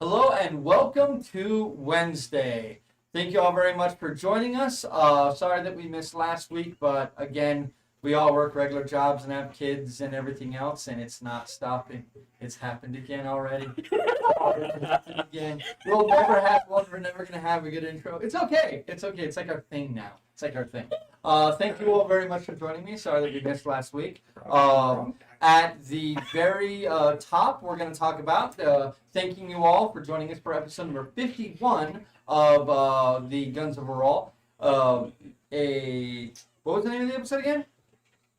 Hello and welcome to Wednesday. Thank you all very much for joining us. Sorry that we missed last week, but again, we all work regular jobs and have kids and everything else, and it's not stopping. It's happened again already. Again, we'll never have one. We're never gonna have a good intro. It's okay. It's okay. It's like our thing now. It's like our thing. Thank you all very much for joining me. Sorry that we missed last week. At the very top, we're going to talk about thanking you all for joining us for episode number 51 of the Guns Overall. What was the name of the episode again?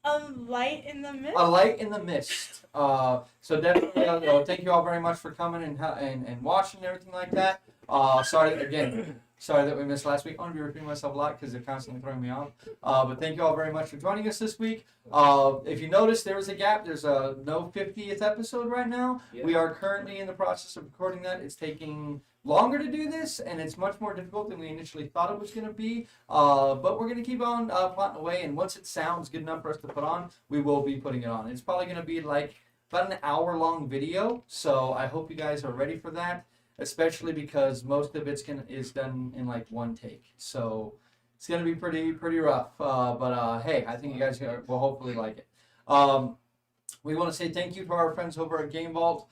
A light in the mist. A light in the mist. So definitely, thank you all very much for coming and watching and everything like that. Sorry that we missed last week. I'm going to be repeating myself a lot because they're constantly throwing me off. But thank you all very much for joining us this week. If you notice, there was a gap. There's no 50th episode right now. Yeah. We are currently in the process of recording that. It's taking longer to do this, and it's much more difficult than we initially thought it was going to be. But we're going to keep on plotting away, and once it sounds good enough for us to put on, we will be putting it on. It's probably going to be like about an hour-long video, so I hope you guys are ready for that. Especially because most of it's is done in like one take, so it's gonna be pretty rough. But hey, I think you guys will hopefully like it. We want to say thank you to our friends over at Game Vault.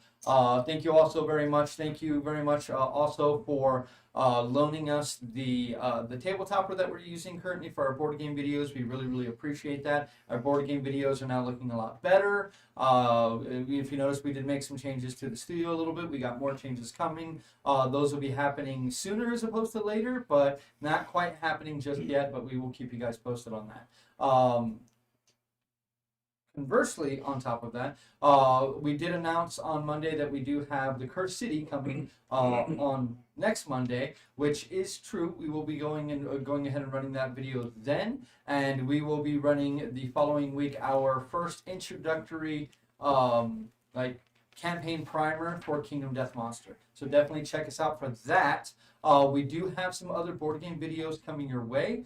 Thank you also very much. Thank you very much also for loaning us the tabletopper that we're using currently for our board game videos. We really appreciate that. Our board game videos are now looking a lot better. If you notice, we did make some changes to the studio a little bit. We got more changes coming. Those will be happening sooner as opposed to later, but not quite happening just yet, but we will keep you guys posted on that. Conversely, on top of that, we did announce on Monday that we do have the Cursed City coming on next Monday, which is true. We will be going ahead and running that video then, and we will be running the following week our first introductory campaign primer for Kingdom Death Monster. So definitely check us out for that. We do have some other board game videos coming your way.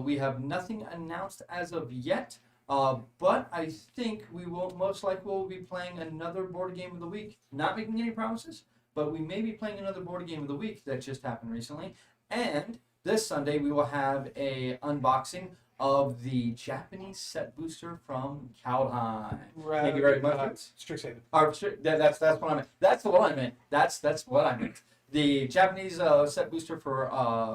We have nothing announced as of yet. But I think we will most likely be playing another board game of the week. Not making any promises, but we may be playing another board game of the week that just happened recently. And this Sunday we will have a unboxing of the Japanese set booster from Kaldheim. Right. Thank you very much. Strixhaven. That's what I meant. That's what I meant. That's what I meant. The Japanese set booster for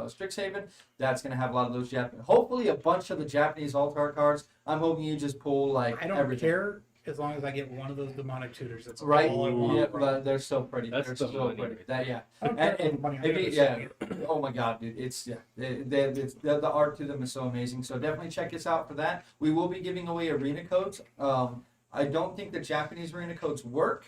Strixhaven, that's going to have a lot of those Japanese. Hopefully, a bunch of the Japanese Altar cards. I'm hoping you just pull like I don't everything. care as long as I get one of those demonic tutors. That's Right? all I want. Yeah, but they're so pretty. That's they're the so money pretty. right That yeah. I don't care about the money. I gotta say it. Oh my God, dude! It's the art to them is so amazing. So definitely check us out for that. We will be giving away arena codes. I don't think the Japanese arena codes work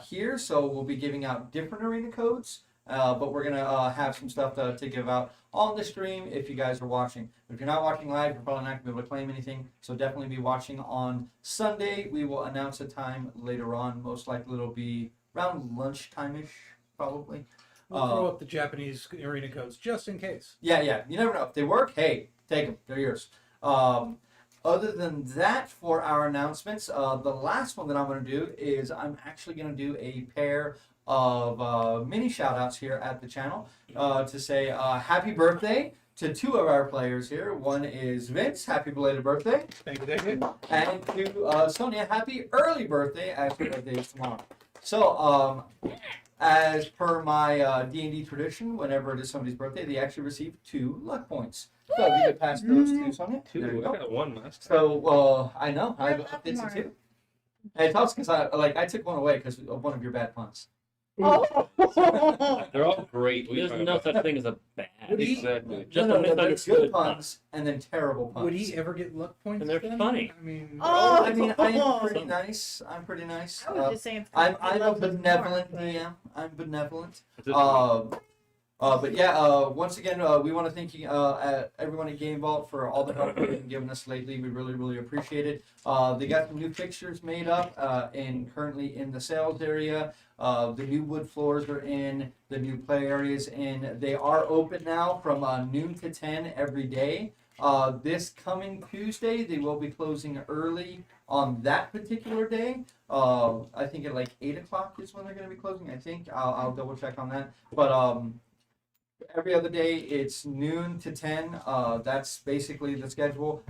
here, so we'll be giving out different arena codes. But we're going to have some stuff to give out on the stream if you guys are watching. But if you're not watching live, you're probably not going to be able to claim anything. So definitely be watching on Sunday. We will announce a time later on. Most likely it'll be around lunchtime-ish, probably. We'll throw up the Japanese arena codes just in case. Yeah. You never know. If they work, hey, take them. They're yours. Other than that, for our announcements, the last one that I'm going to do is I'm actually going to do a pair of mini shout-outs here at the channel to say happy birthday to two of our players here. One is Vince, happy belated birthday. Thank you. And to Sonia, happy early birthday, as her birthday is tomorrow. So, as per my D&D tradition, whenever it is somebody's birthday, they actually receive 2 luck points. So if you could pass those to Sonia. There you I go. got one last time. So, I know, I Where's did Upmore? too. And it helps because I took one away because of one of your bad puns. Oh. They're all great. There's no such thing as a bad. Exactly. Just no, a there's misunderstood good puns and then terrible puns. Would he ever get luck points? And they're then? funny. I mean, Oh. I mean, I am pretty nice. I'm pretty nice. I was just saying. it's I'm I a love them benevolent more, but- DM. I'm benevolent. It's a- But yeah, once again, we want to thank you, everyone at Game Vault for all the help they've been giving us lately. We really appreciate it. They got some new fixtures made up and currently in the sales area. The new wood floors are in, the new play areas in. They are open now from noon to 10 every day. This coming Tuesday, they will be closing early on that particular day. I think at like 8 o'clock is when they're going to be closing. I think I'll double check on that. But every other day it's noon to 10. That's basically the schedule.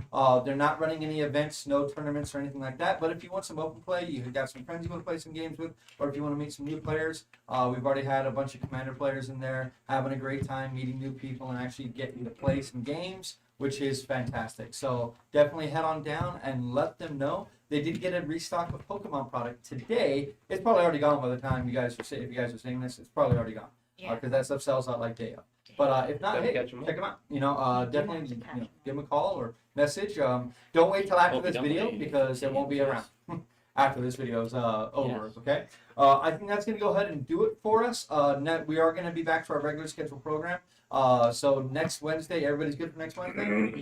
They're not running any events, no tournaments or anything like that. But if you want some open play, you got some friends you want to play some games with, or if you want to meet some new players, we've already had a bunch of Commander players in there having a great time meeting new people and actually getting to play some games, which is fantastic. So definitely head on down and let them know. They did get a restock of Pokemon product today. It's probably already gone by the time you guys are if you guys are seeing this. It's probably already gone. Yeah. Because that stuff sells out like day of. But if not, Gotta hey, catch 'em up. check them out. Definitely give them a call or message. Don't wait till after Hope you this don't video leave. because it won't be around after this video is over. Okay. I think that's going to go ahead and do it for us. We are going to be back to our regular scheduled program. So next Wednesday, everybody's good for next Wednesday?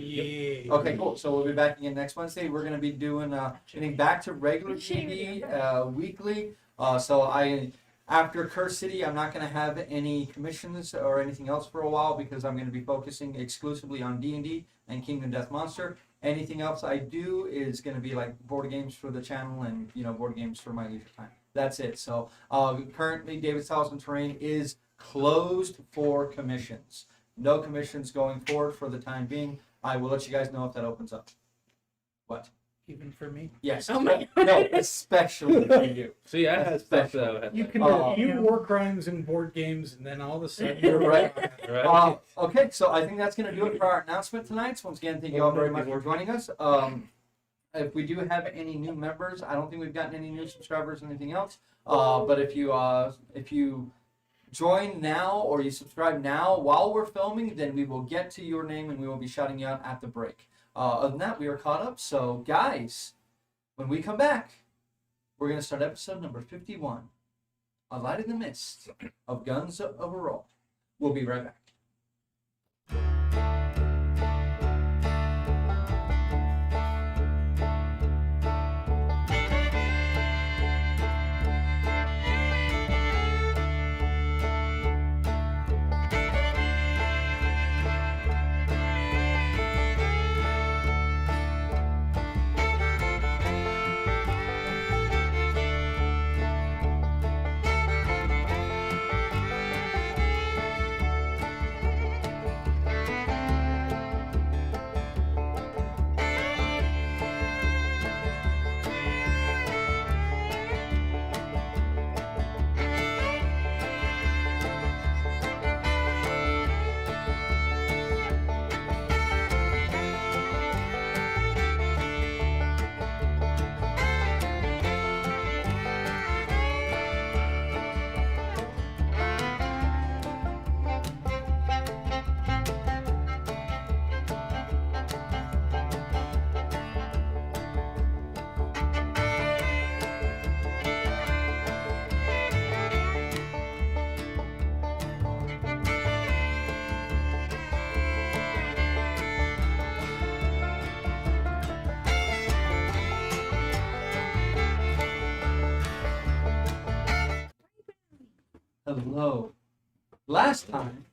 Yeah. Okay, cool. So we'll be back again next Wednesday. We're going to be doing getting back to regular TV weekly. After Curse City, I'm not going to have any commissions or anything else for a while because I'm going to be focusing exclusively on D&D and Kingdom Death Monster. Anything else I do is going to be like board games for the channel and board games for my leisure time. That's it. So currently, David's House and Terrain is closed for commissions. No commissions going forward for the time being. I will let you guys know if that opens up. What? Even for me. Yes. Oh my No, especially for you. See, I had stuff that I had You like- can Uh, do war crimes and board games, and then all of a sudden You're right. Right? Okay, so I think that's going to do it for our announcement tonight. So once again, thank you all very much for joining us. If we do have any new members, I don't think we've gotten any new subscribers or anything else. But if you join now or you subscribe now while we're filming, then we will get to your name and we will be shouting you out at the break. Other than that, we are caught up. So guys, when we come back, we're going to start episode number 51, A Light in the Mist of Guns Overall. We'll be right back. Hello. Last time,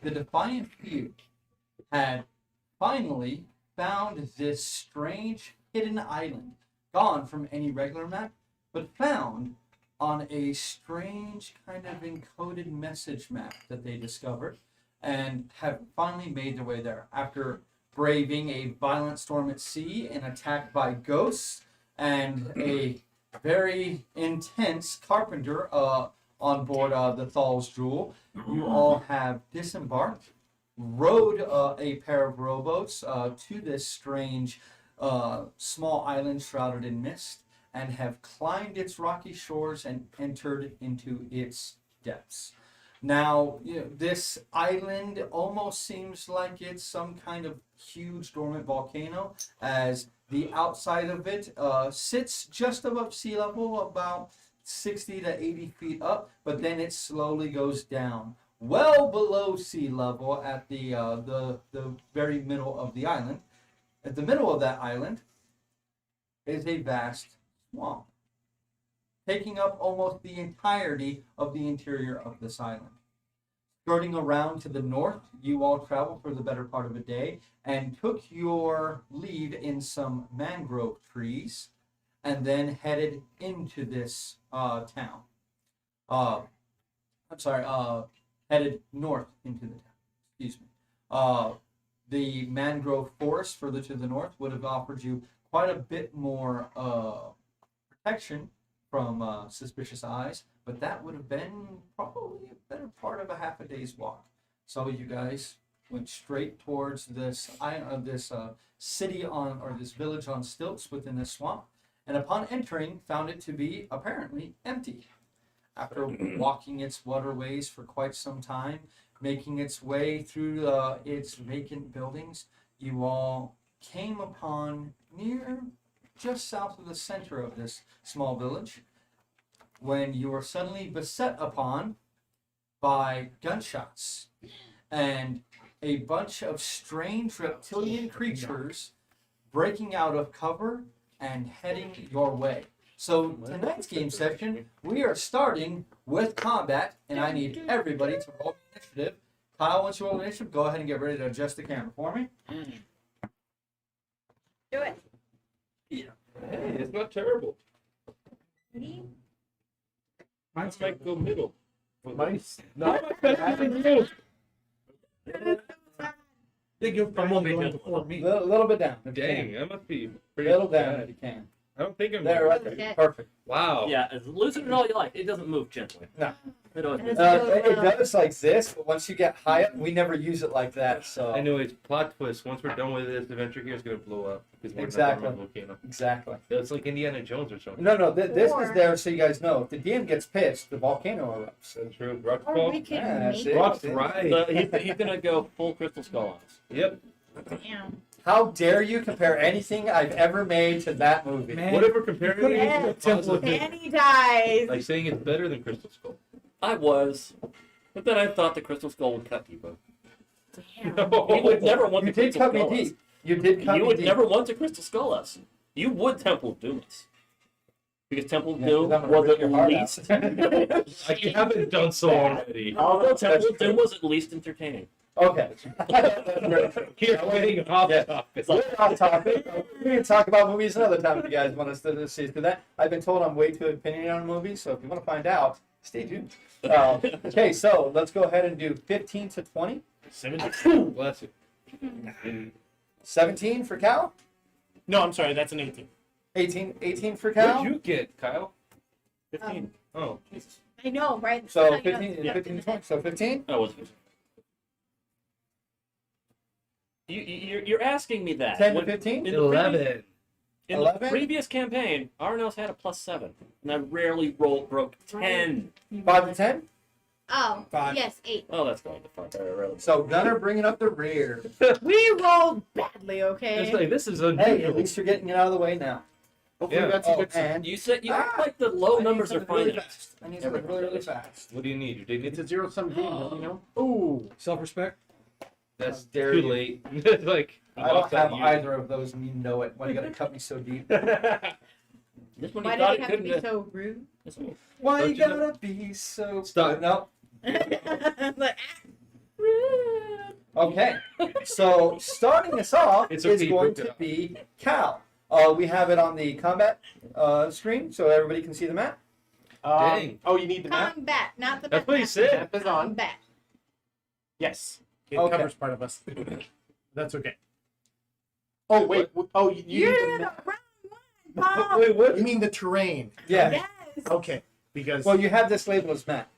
the Defiant Few had finally found this strange hidden island, gone from any regular map, but found on a strange kind of encoded message map that they discovered and have finally made their way there after braving a violent storm at sea and attacked by ghosts and a very intense carpenter on board the Thal's Jewel. You all have disembarked, rowed a pair of rowboats to this strange small island shrouded in mist, and have climbed its rocky shores and entered into its depths. Now, this island almost seems like it's some kind of huge dormant volcano, as the outside of it sits just above sea level, about 60 to 80 feet up, but then it slowly goes down well below sea level at the very middle of the island. At the middle of that island is a vast swamp, taking up almost the entirety of the interior of this island. skirting around to the north, you all traveled for the better part of a day and took your leave in some mangrove trees and then headed into this town. I'm sorry, headed north into the town. Excuse me. The mangrove forest further to the north would have offered you quite a bit more protection from suspicious eyes, but that would have been probably a better part of a half a day's walk. So you guys went straight towards this city or this village on stilts within this swamp, and upon entering, found it to be apparently empty. After walking its waterways for quite some time, making its way through its vacant buildings, you all came upon near just south of the center of this small village when you were suddenly beset upon by gunshots and a bunch of strange reptilian creatures breaking out of cover and heading your way. So tonight's game session, we are starting with combat, and I need everybody to roll initiative. Kyle, once you roll initiative, go ahead and get ready to adjust the camera for me. Do it. Hey, it's not terrible. Ready? Mine's I might go middle. Mine's Not not bad. I think you'll I won't probably be go gentle. before me. A little bit down. If you Dang, can. I must be A pretty little down if bad. you can. I don't think I'm There, right there. Okay. Perfect. Wow. Yeah, as loosen it all you like. It doesn't move gently. No. It always moves. It does like this, but once you get high up, we never use it like that. So Anyways, plot twist. Once we're done with this, adventure here is going to blow up. Because we're Exactly. not on a volcano. exactly. It's like Indiana Jones or something. No. This is Or- there so you guys know. If the DM gets pissed, the volcano erupts. That's true. Rock Or fall. we could Yeah, make see? Rock's it. right. So he's gonna go full crystal skull on us. Yep. Damn. How dare you compare anything I've ever made to that movie? Man. Whatever comparing it Yeah. is positive. Danny dies. Like saying it's better than Crystal Skull. I was, but then I thought the crystal skull would cut people. Damn. You would never want You to did crystal cut me skull us. deep. You did cut You me would deep. never want to crystal skull us. You would Temple of Doom us. Because Temple of Yeah, Doom 'cause I'm gonna was rip your at heart least. I haven't done so already. Although Temple of Doom was at least entertaining. Okay. You're getting off Yeah. topic. It's We're like, off topic. We can talk about movies another time if you guys want us to see through that. I've been told I'm way too opinionated on movies, so if you want to find out, stay tuned. Okay, so let's go ahead and do 15 to 20. Bless it. 17 for Cal. No, I'm sorry. That's an 18. 18 for What'd Cal. you get, Kyle? 15. Oh. I know, right? So I know. 15, Yeah. 15 to 20. So 15. I was. You're asking me that. 10 to When- 15. in the previous- 11. In 11? the previous campaign, Arnos had a +7, and I rarely broke 10. 5 to 10. Oh, 5. yes, 8. Oh, that's going to find very rarely. So Gunner bringing up the rear. We rolled badly, okay? It's like, this is Hey, unusual. at least you're getting it out of the way now. Hopefully Yeah. that's a Oh, good sign. and You said you act Ah! like the low I need numbers are something really finite. fast. I need something really, really fast. What do you need? Your dignity? It's a zero-sum game, don't you know? Ooh. Self-respect. That's How dare too you. late. It's like, I don't lost that have year. either of those, and you know it. Why you gotta cut me so deep? This one Why you did thought it it have to couldn't be have. so rude? This one. Why Don't you you know- gotta be so? Stop. No. Like, Okay. So starting us off It's is okay, going break it to up. be Cal. We have it on the combat screen, so everybody can see the map. Dang. Oh, you need the map? combat, not the That's what he map. said. Map is on. Combat. Yes. It Okay. covers part of us. That's okay. Oh, wait. Oh, you You're need the the wrong one, Paul. Wait, what? You mean the terrain? Yeah. Yes. Okay. Because Well, you have this labeled as map.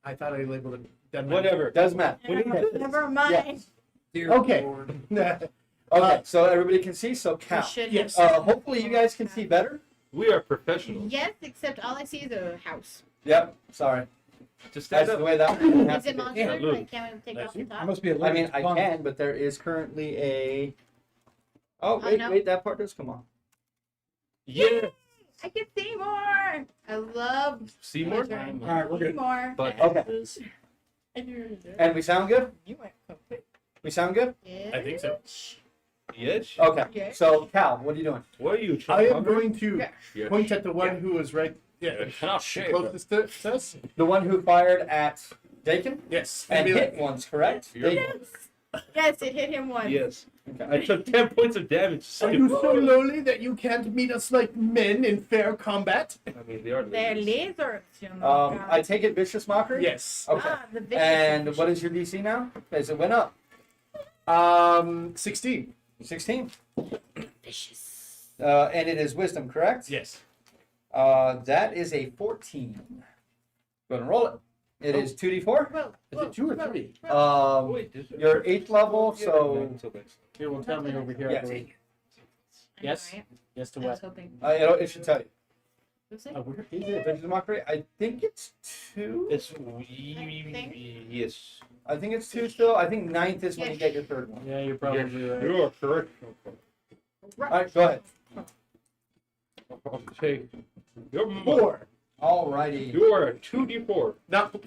I thought I labeled it. Doesn't matter. Whatever. Does map. Never mind. Okay. Okay, so everybody can see. So We Cal. should Yes. have- Hopefully you guys can see better. We are professionals. Yes, except all I see is a house. Yep. Sorry. Just stand That's the up. way that one has Is to it be. monster? Yeah, look. Like, can't we take it off the I top? must be a I mean, I can, but there is currently a. Oh wait, no. wait, that part does come on. Yeah. I can see more. I love Seymour? All All right, we're good. More. But Okay. And we sound good. You went so quick. We sound good. Yeah. I think so. yes. Okay. Yeah. So Cal, what are you doing? What are you I trying am going to Yes. point at the one who was right And I'll shave. closest to us. The one who fired at Dakin? Yes. And Maybe hit once, correct? You're- Dakin. Yes, it hit him once. Yes. Okay. I took 10 points of damage. Are you so lowly that you can't meet us like men in fair combat? I mean, they are They're ladies. lasers. You know, I take it vicious mockery? Yes. Okay. Ah, the vicious And what is your DC now? As it went up. 16. 16. vicious. And it is wisdom, correct? Yes. That is a 14. Go ahead and roll it. It is 2d4. Whoa, Is it 2 or 3? Oh, wait, did you? You're 8th level, Yeah, so until next. Here, will tell me over here. I Yes. believe. I know, Yes. right? Yes to I was what? hoping. it should tell you. Who's it? Where Is it vicious mockery? I think it's 2. It's yes. I think it's 2 still. I think 9th is when you get your 3rd one. Yeah, you're probably right. You are correct. Alright, go ahead. I'll take your 4. Alrighty. You are a 2d4.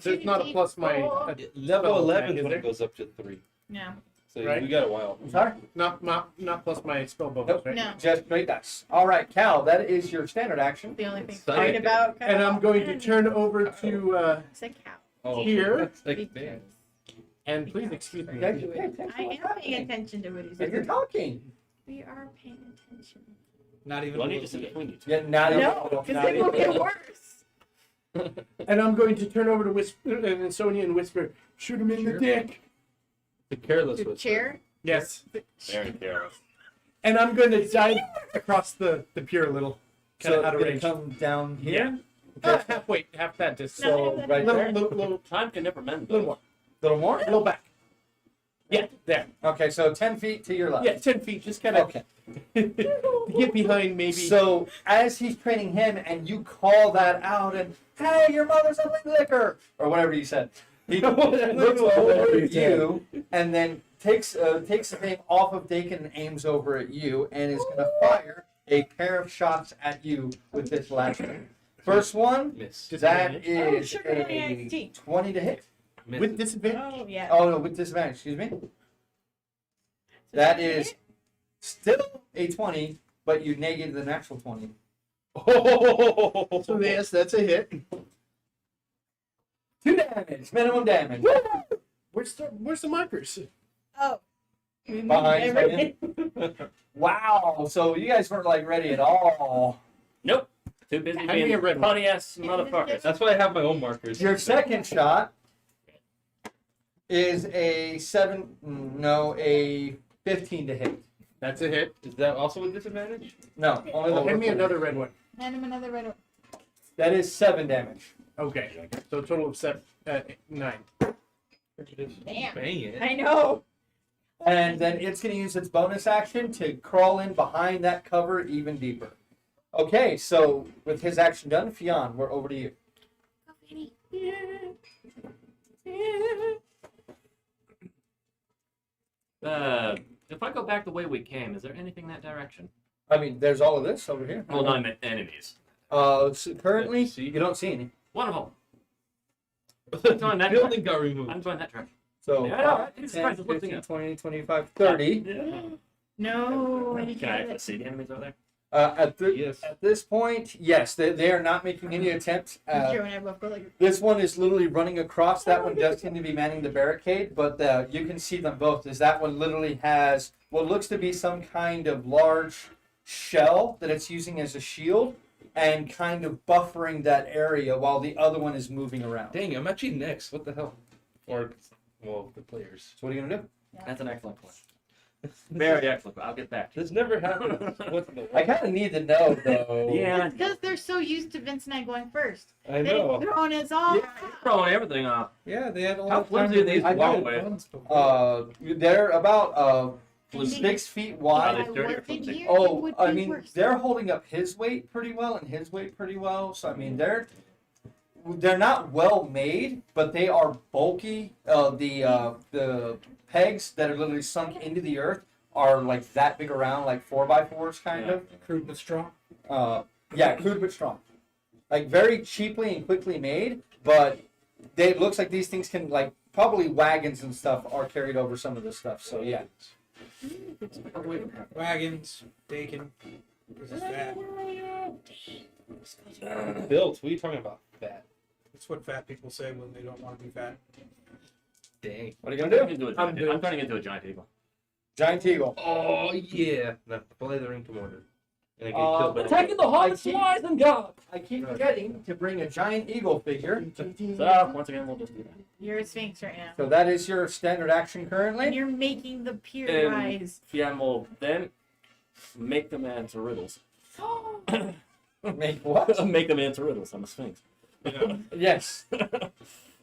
There's not a plus my. Level Spell 11 attack, is is when there? it goes up to 3. No. So Right. we got a while. I'm sorry? Not plus my spell bonus, Nope. right? No. Just straight dice. Alright, Cal, that is your standard action. The only thing Excited. right about. And I'm going to turn over to. Say cow. Oh, Here. That's like, man. And please excuse me. Okay, pay attention to I what's am paying happening. attention to what he's But you're saying. talking. We are paying attention. Not even. Well, a I need little to sit bit. between you two. Yeah, not No, even- because not it will even- get worse. And I'm going to turn over to Sonia and whisper, shoot him in the dick. The careless The whisper. chair. Yes. Very careless. And I'm going to dive across the pier a little. Kind So of out of it's range. gonna come down here. Halfway, half that distance. So No, right there. Little Time can never mend. more. though. Little more. A little back. Yeah, there. Okay, so 10 feet to your left. Yeah, 10 feet. Just kind of Okay. get behind maybe. So as he's training him, and you call that out, and hey, your mother's a liquor, or whatever you said. He looks over at you, and then takes the thing off of Dakin and aims over at you, and is going to fire a pair of shots at you with this last one. First one, Miss. that is sugar a honey iced tea. 20 to hit. Miss. with disadvantage. Oh yeah. Oh no, with disadvantage. Excuse me. That is still a 20, but you negated the natural 20. Oh, So yes, that's a hit. 2 damage, minimum damage. Where's the markers? Oh. Behind Everything. Wow, so you guys weren't like ready at all. Nope. Too busy Hand me being a red one. funny ass motherfuckers. That's why I have my own markers. Your second shot is a 15 to hit. That's a hit. Is that also with disadvantage? No, only the Hand me another red one. And him another red one. That is 7 damage. Okay. So a total of 9. Damn. Bang it. I know. And then it's going to use its bonus action to crawl in behind that cover even deeper. Okay, so with his action done, Fionn, we're over to you. If I go back the way we came, is there anything that direction? I mean, there's all of this over here. Well, no, I meant enemies. So currently, Yeah, see? you don't see any. Wonderful. The Going that building got removed. I'm going that direction. So Yeah, I know, 5, right? Jesus 10, Christ, it's lifting 15, up. 20, 25, 30. No. I Can I actually see the enemies over there? Yes. At this point, yes, they are not making any attempt. Sure, when I both go like. This one is literally running across. That one does seem to be manning the barricade, but you can see them both. As that one literally has what looks to be some kind of large shell that it's using as a shield, and kind of buffering that area while the other one is moving around. Dang, I'm actually next. What the hell? Or, well, the players. So what are you gonna do? That's an excellent question. Very excellent. I'll get back to you. This never happened. What the? I kind of need to know though. Yeah. Because they're so used to Vince and I going first. I They've know. thrown us all. Yeah, throwing everything off. Yeah, they had a How lot of time flimsy are to these waste walkways? before. They're about I think 6 feet If wide. I Are they dirty or wasn't flimsy? here, it Oh, would I be mean, worse. they're holding up his weight pretty well and his weight pretty well. So I mean, they're not well made, but they are bulky. The pegs that are literally sunk into the earth are like that big around, like 4x4s kind Yeah. of. Crude but strong. Yeah, crude but strong. Like very cheaply and quickly made, but it looks like these things can like probably wagons and stuff are carried over some of this stuff. So yeah. Wagons, Dakin. This is that. Built. What are you talking about? Fat. That's what fat people say when they don't want to be fat. Dang. What are you I'm gonna turning do? into a giant. I'm turning into a giant eagle. Giant eagle. Oh yeah. Now play the ring to Mordor. And I get Uh, killed by Attacking the hobbits wise than God. I keep forgetting to bring a giant eagle figure. So once again, we'll just do that. You're a sphinx right now. So that is your standard action And currently. you're making the pier And rise. Fiam will then make them answer riddles. Make what? Make them answer riddles. I'm a sphinx. Yes.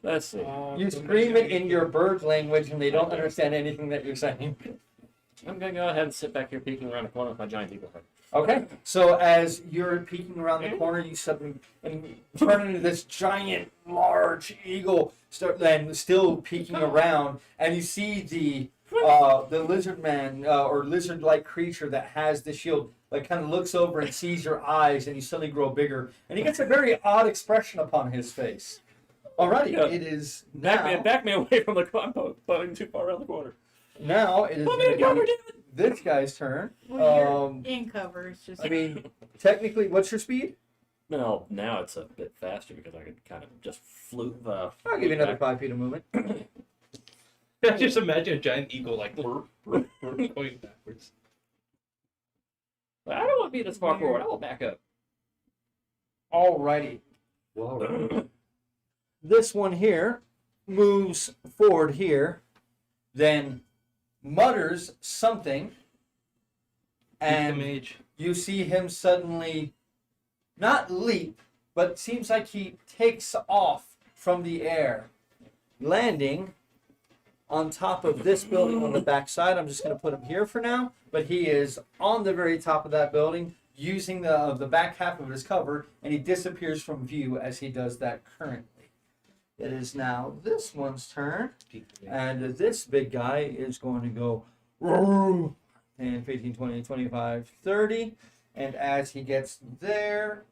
Let's see. You scream it in your bird language and they don't understand anything that you're saying. I'm gonna go ahead and sit back here peeking around the corner with my giant eagle head. Okay. So as you're peeking around the corner, you suddenly turn into this giant, large eagle, then still peeking around, and you see the lizard man or lizard-like creature that has the shield, like kind of looks over and sees your eyes, and you suddenly grow bigger, and he gets a very odd expression upon his face. Alrighty, Yeah. it is now. Back me away from the corner. I'm going too far around the corner. Now it is Put me in cover, gonna be damn it! this guy's turn. Well, you're in cover. It's just. I mean, technically, what's your speed? No, now it's a bit faster because I could kind of just float. I'll give you another 5 feet of movement. Just imagine a giant eagle like going backwards. I don't want to be this far forward. I will back up. Alrighty. Wow. This one here moves forward here, then mutters something, and mage. you see him suddenly not leap, but seems like he takes off from the air, landing on top of this building on the back side. I'm just going to put him here for now, but he is on the very top of that building using the back half of his cover, and he disappears from view as he does that currently. It is now this one's turn, and this big guy is going to go 10, 15, 20, 25, 30, and as he gets there,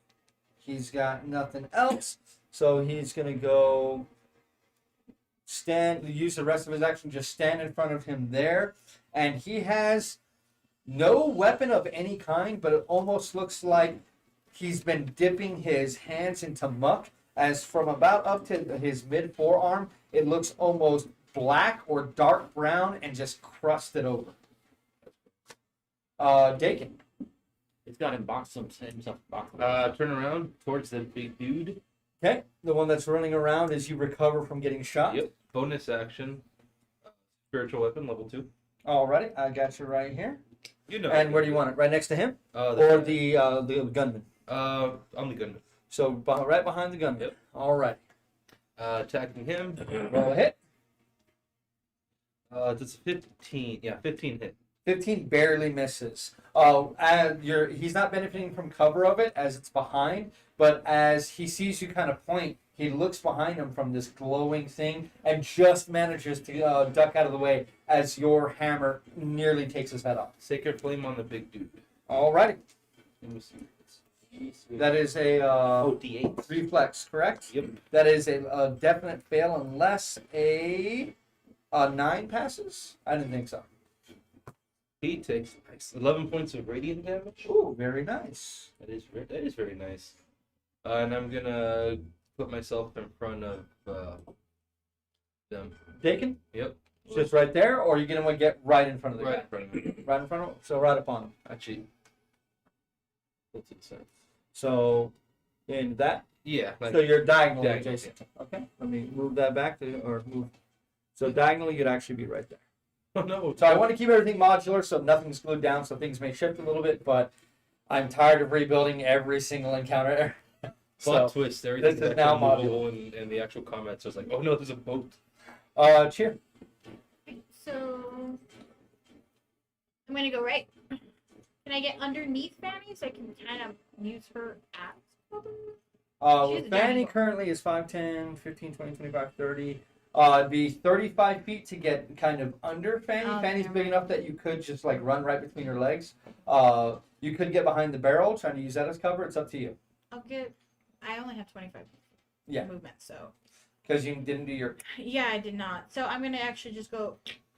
he's got nothing else, so he's going to go use the rest of his action, just stand in front of him there, and he has no weapon of any kind, but it almost looks like he's been dipping his hands into muck, as from about up to his mid forearm, it looks almost black or dark brown and just crusted over. Dakin. It's got him boxed himself boxed. Turn around towards the big dude. Okay, the one that's running around as you recover from getting shot. Yep. Bonus action. Spiritual weapon level 2. Alrighty, I got you right here. You know. And where do you want it? Right next to him, The or the gunman? I'm the gunman. So right behind the gunman. Yep. Alright. Attacking him. Roll a hit. It's 15. Yeah, 15 hit. 15 barely misses. He's not benefiting from cover of it as it's behind, but as he sees you kind of point, he looks behind him from this glowing thing and just manages to duck out of the way as your hammer nearly takes his head off. Sacred flame on the big dude. Alrighty. Let me see. That is a D8. reflex, correct? Yep. That is a definite fail unless a 9 passes? I didn't think so. He takes 11 points of radiant damage. Ooh, very nice. That is very nice. And I'm gonna put myself in front of them. Dakin? Yep. Just right there, or are you going to get right in front of the Right guy? in front of me. Right in front of him? So right upon him. Actually, what's it say? So in that, Yeah. Like, so you're diagonally diagonal, adjacent. Okay, let me move that back to, or move. So diagonally, you'd actually be right there. oh no. So I want to keep everything modular, so nothing's glued down, so things may shift a little bit. But I'm tired of rebuilding every single encounter. Plot So twist. Everything this is now movable and the actual comments was like, oh no, there's a boat. cheer. So I'm gonna go right. Can I get underneath Fanny so I can kind of use her as cover? She's a Fanny giant. currently is 5'10", 15, 20, 25, 30. It'd be 35 feet to get kind of under Fanny. Oh, Fanny's yeah. big enough that you could just like run right between her legs. You could get behind the barrel, trying to use that as cover. It's up to you. I'll get. I only have 25 Yeah. movement, so Because you didn't do your yeah, I did not. So I'm gonna actually just go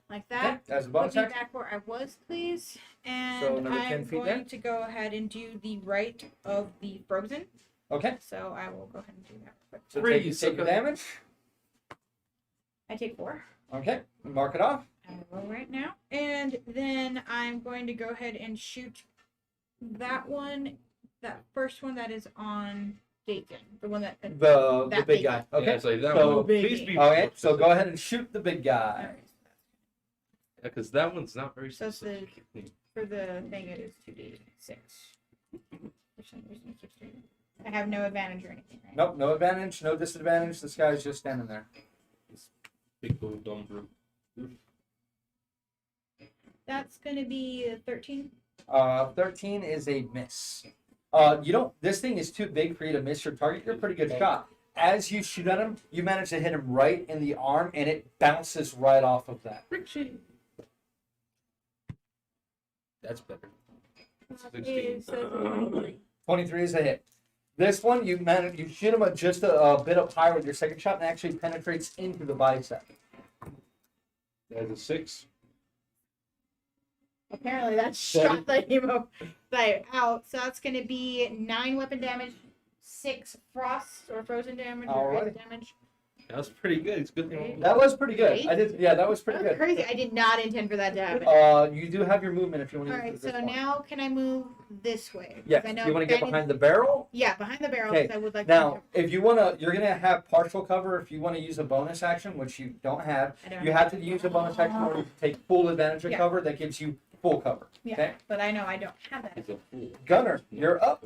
like that. as a Put bonus me action. back where I was, please. So And another 10 I'm feet going there? to go ahead and do the right of the frozen. Okay. So I will go ahead and do that. Quick. So Three, take your sucker. damage. I take 4. Okay. Mark it off. I will right now. And then I'm going to go ahead and shoot that one, that first one that is on Dakin. The one that. The that big guy. Okay. Yeah, so that So- one. Please be. Okay. So go ahead and shoot the big guy. Alright. Yeah, because that one's not very So it's the- specific. For the thing, it is 2d6. For some reason, it's 16. I have no advantage or anything, right? Nope. No advantage. No disadvantage. This guy's just standing there. Big old dumb brute. That's going to be 13. 13 is a miss. You don't. This thing is too big for you to miss your target. You're a pretty good shot. As you shoot at him, you manage to hit him right in the arm, and it bounces right off of that. That's better. That's That 16. is 23. 23 is a hit. This one, you shoot him just a bit up higher with your second shot, and actually penetrates into the bicep. That's a 6. Apparently, that shot the hemo like, out. So that's going to be 9 weapon damage, 6 frost or frozen damage, or ice Alright. damage. That was pretty good. It's good thing. That was pretty good. I did. Yeah, that was pretty That's good. crazy. I did not intend for that to happen. You do have your movement if you want to. Alright, use so this one. now can I move this way? 'Cause Yes. I know You want to get Fanny- behind the barrel? Yeah, behind the barrel. Okay, 'Cause I would like Now, to. if you want to, you're going to have partial cover. If you want to use a bonus action, which you don't have, I don't you have to use a bonus action in order to take full advantage of Yeah. cover. That gives you full cover. Yeah, Okay. but I know I don't have that. It's a fool. Gunner, you're up.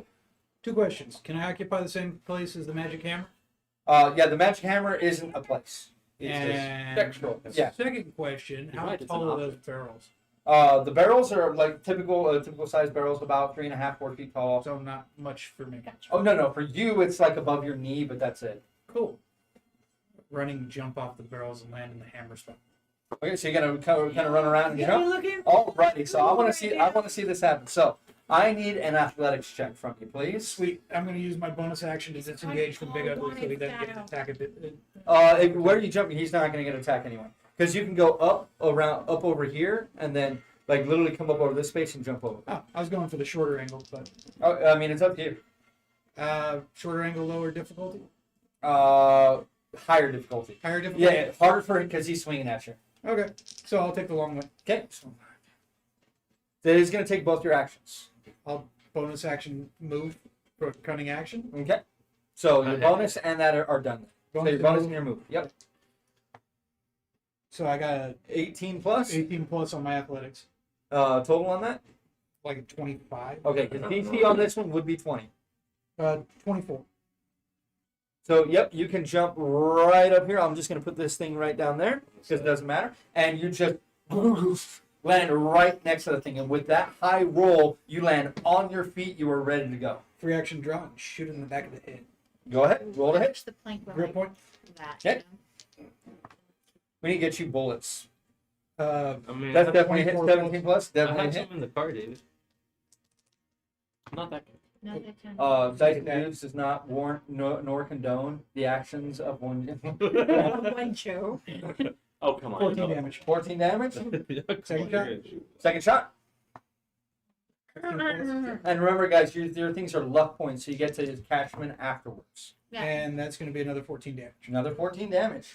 2 questions. Can I occupy the same place as the magic hammer? Yeah, the magic hammer isn't a place. It's And spectral. Yeah. second question, You're how right, it's tall an are those barrels? The barrels are like typical size barrels, about 3.5, 4 feet tall. So not much for me. Oh no, for you it's like above your knee, but that's it. Cool. Running, jump off the barrels and land in the hammer spot. Okay, so you're gonna kind of run around and You're jump. looking. Alrighty, so I want to see this happen. So I need an athletics check from you, please. Sweet. I'm going to use my bonus action to disengage from Big Ugly so he doesn't get to attack a bit. Where are you jumping? He's not gonna get attacked anyway, because you can go up over here, and then like literally come up over this space and jump over. Oh, I was going for the shorter angle, but Oh, I mean it's up to you. shorter angle, lower difficulty? Higher difficulty. Higher difficulty? Yeah, harder for him because he's swinging at you. Okay. So I'll take the long way. Okay. That is going to take both your actions. I'll bonus action move for cunning action. Okay. So your Okay. bonus and that are done. So your bonus and your move. Yep. So I got a 18 plus. 18 plus on my athletics. Total on that? Like a 25. Okay, because DC on this one would be 20. 24. So, yep, you can jump right up here. I'm just going to put this thing right down there because it doesn't matter. And you just land right next to the thing. And with that high roll, you land on your feet. You are ready to go. Free action draw and shoot in the back of the head. Go ahead. Roll to hit. Push the plank Grip point. that. Okay. We need to get you bullets. Uh, I mean, That's have definitely hit. 24 17 plus. I Definitely have hit. some in the car, David. Not that good. No, that's Dice Moves does not warrant nor condone the actions of one. one show. Oh, come on. 14 no. damage. 14 damage. Second shot. Second shot. 15 plus. And remember, guys, your things are luck points, so you get to catch them afterwards. Yeah. And that's going to be another 14 damage. Another 14 damage.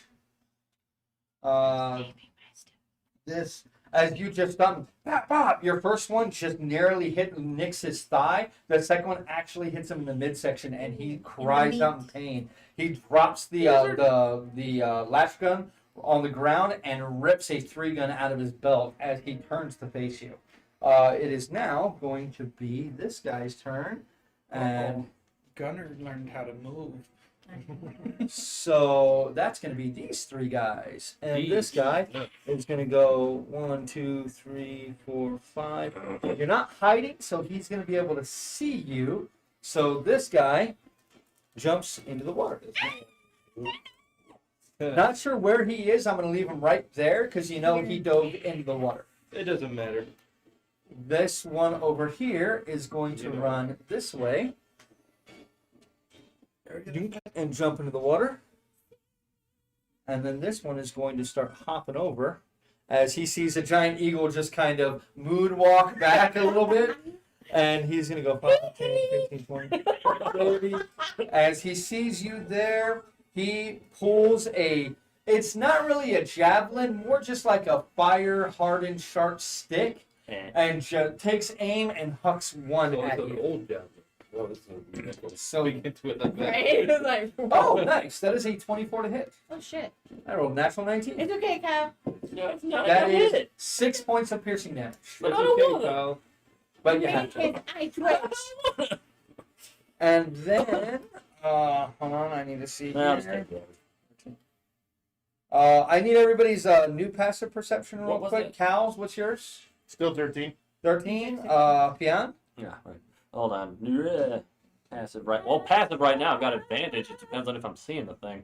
This, as you just done, pop, pop, your first one just narrowly nicks his thigh. The second one actually hits him in the midsection, and he cries out in pain. He drops the latch gun on the ground and rips a 3-gun out of his belt as he turns to face you. It is now going to be this guy's turn, and Gunner learned how to move. so that's going to be these 3 guys, and this guy is going to go 1, 2, 3, 4, 5. You're not hiding, so he's going to be able to see you. So this guy jumps into the water. Not sure where he is. I'm going to leave him right there because you know he dove into the water. It doesn't matter. This one over here is going to run this way and jump into the water. And then this one is going to start hopping over as he sees a giant eagle just kind of moonwalk back a little bit. And he's going to go 5, 10, 15, 20, 30. As he sees you there, he pulls a, it's not really a javelin, more just like a fire-hardened sharp stick, and takes aim and hucks one So at it's an you. old javelin. Well, this is So, big into it like that. Right? It was like, oh, nice. That is a 24 to hit. oh shit. I rolled a natural 19. It's okay, Kyle. No, it's not. That I hit is it. 6 points of piercing damage. But That's I don't okay, want it. Kyle. But you have Make to. his eye twitch. And then, hold on, I need to see No, I'll just here. take it. I need everybody's new passive perception real What was quick. it? Cal's, what's yours? Still 13. 13. Pian? Yeah, right. Hold on. Passive right. Well, passive right now, I've got advantage. It depends on if I'm seeing the thing.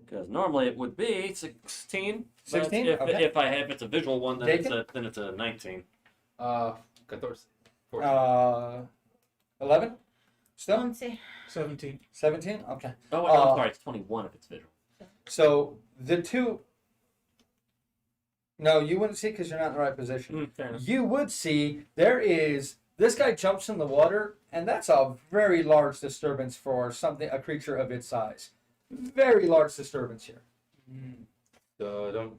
Because normally it would be 16. but 16? If, Okay. if it's a visual one, then it's a 19. 14. 14. 11? Still? Let's see. 17. 17? Okay. Oh, wait, no, I'm sorry. It's 21 if it's visual. So the two. No, you wouldn't see because you're not in the right position. Fair enough. You would see there is. This guy jumps in the water, and that's a very large disturbance for a creature of its size. Very large disturbance here. So don't.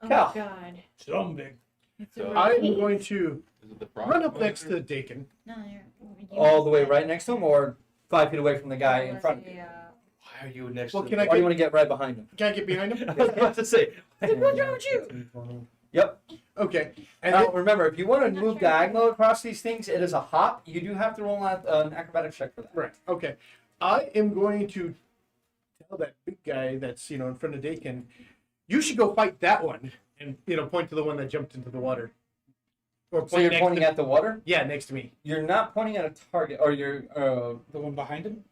Oh Cal. my god. So big. It's So- a I'm repeat. going to Is it the run up next to Dakin. No, you All the way missed it. right next to him, or 5 feet away from the guy in front of you. Why are you next Well, to can the... I Or do you want to get right behind him? Can I get behind him? I was about to say. What's wrong with you? Yep. Okay. And Now, then, remember, if you want to I'm not move sure. diagonal across these things, it is a hop. You do have to roll an acrobatics check for that. right. Okay. I am going to tell that big guy that's in front of Dakin, you should go fight that one, and point to the one that jumped into the water. Or So you're next pointing to, at the water? yeah, next to me. You're not pointing at a target, or you're, The one behind him?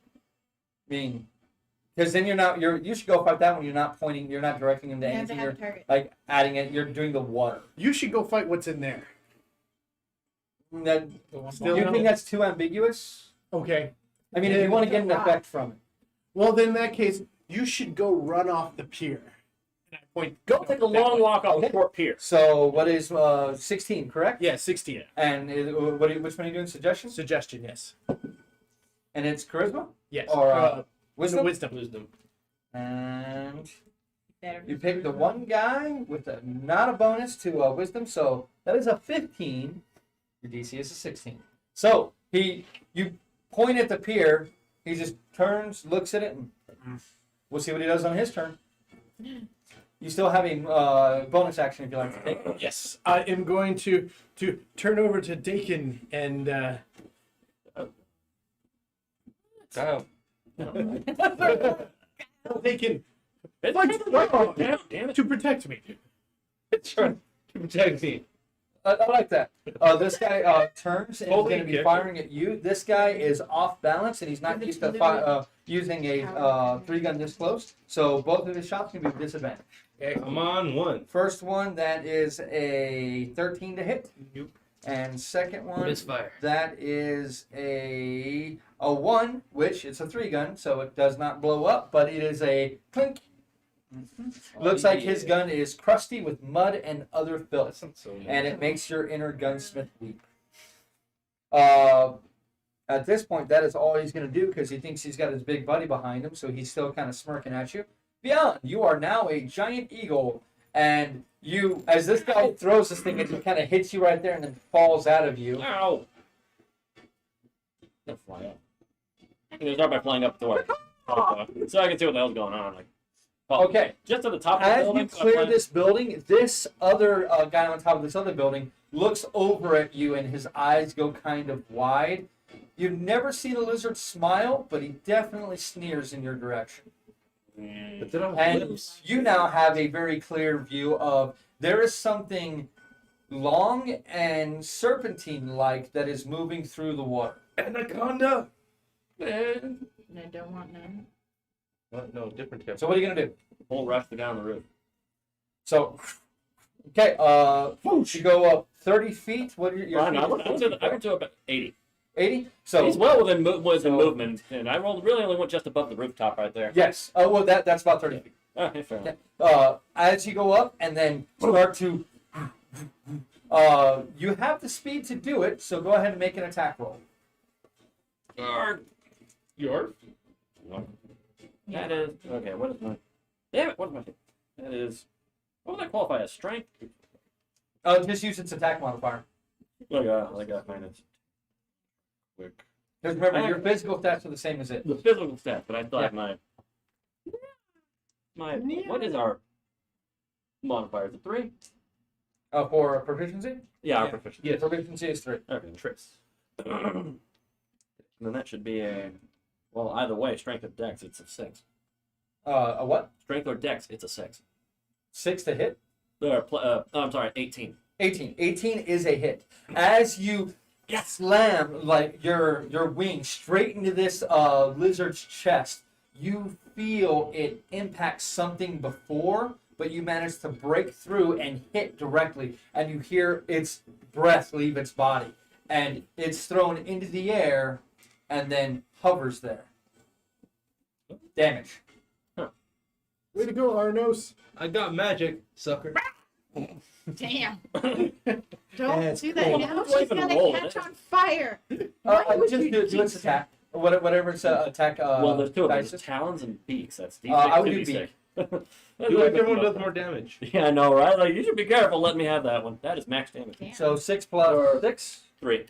because then you should go fight that one. You're not pointing, you're not directing him to You have to anything. have a You're target. like adding it, you're doing the water. You should go fight what's in there. That, The one Still you no. think that's too ambiguous? Okay. I mean, if you want to get an effect from it. Well, then in that case, you should go run off the pier. And I point. Go take a long walk off the port pier. So what is 16, correct? Yeah, 16. And which one are you doing? Suggestions? Suggestion, yes. And it's charisma? Yes. Or, Wisdom? Wisdom. And Better. you pick the one guy with not a bonus to wisdom, so that is a 15. Your DC is a 16. So you point at the pier, he just turns, looks at it, and we'll see what he does on his turn. You still have a bonus action if you like to take it. Yes. I am going to turn over to Dakin and Kyle. Dakin It's Like- damn it. to protect me. Trying to protect me. I like that. This guy turns and Holy is going to be kick. firing at you. This guy is off balance and he's not used to using a 3-gun this close. So both of his shots can be with disadvantage. Come on, one. First one, that is a 13 to hit. Nope. And second one, Misfire. that is a 1, which it's a 3-gun, so it does not blow up, but it is a clink. Looks like his gun is crusty with mud and other filth, So and it makes your inner gunsmith weep. At this point, that is all he's going to do because he thinks he's got his big buddy behind him, so he's still kind of smirking at you. Beyond, you are now a giant eagle, and you, as this guy throws this thing, it kind of hits you right there and then falls out of you. Ow! Don't fly up. I'm gonna start by flying up the door. So I can see what the hell's going on. Like, oh, Okay. just at the top of the As building. you clear this building, this other guy on top of this other building looks over at you and his eyes go kind of wide. You've never seen a lizard smile, but he definitely sneers in your direction. But they don't have And lips. you now have a very clear view of there is something long and serpentine-like that is moving through the water. Anaconda! Man. And I don't want none. No, different type. So what are you going to do? Whole rafter down the roof. So, okay, you go up 30 feet. What are your Well, I feet? went to about 80. 80? So, He's well within so- movement, and I really only went just above the rooftop right there. yes. Well, that's about 30 feet. Okay, fair enough. As you go up and then start to You have the speed to do it, so go ahead and make an attack roll. Yours? That is okay. What is my? Damn it! What is my? That is. What would I qualify as? Strength? Just use its attack modifier. Like a minus. Quick. Because remember, your physical stats are the same as it. The physical stats, but I still have Yeah. my. What is our modifier? Is it 3? For proficiency? Yeah, our Yeah. proficiency. Yes. Proficiency is 3. Okay. Tris. And then that should be a. Well, either way, strength or dex, it's a 6. A what? Strength or dex, it's a 6. 6 to hit? I'm sorry, 18. 18. 18 is a hit. As you slam like your wing straight into this lizard's chest, you feel it impact something before, but you manage to break through and hit directly, and you hear its breath leave its body, and it's thrown into the air and then hovers there. Damage. Way to go, Arnos. I got magic, sucker. Damn. That's Don't do that cool. now. Don't She's even gonna roll catch it. on fire. Why would Just you do do its that? attack. Whatever its attack. Well, there's 2 of them. dice There's is. talons and beaks. That's D6, I would do 2d6. Do like everyone does more damage. Yeah, I know, right? Like, you should be careful. Let me have that one. That is max damage. Damn. So 6 plus 6. 3.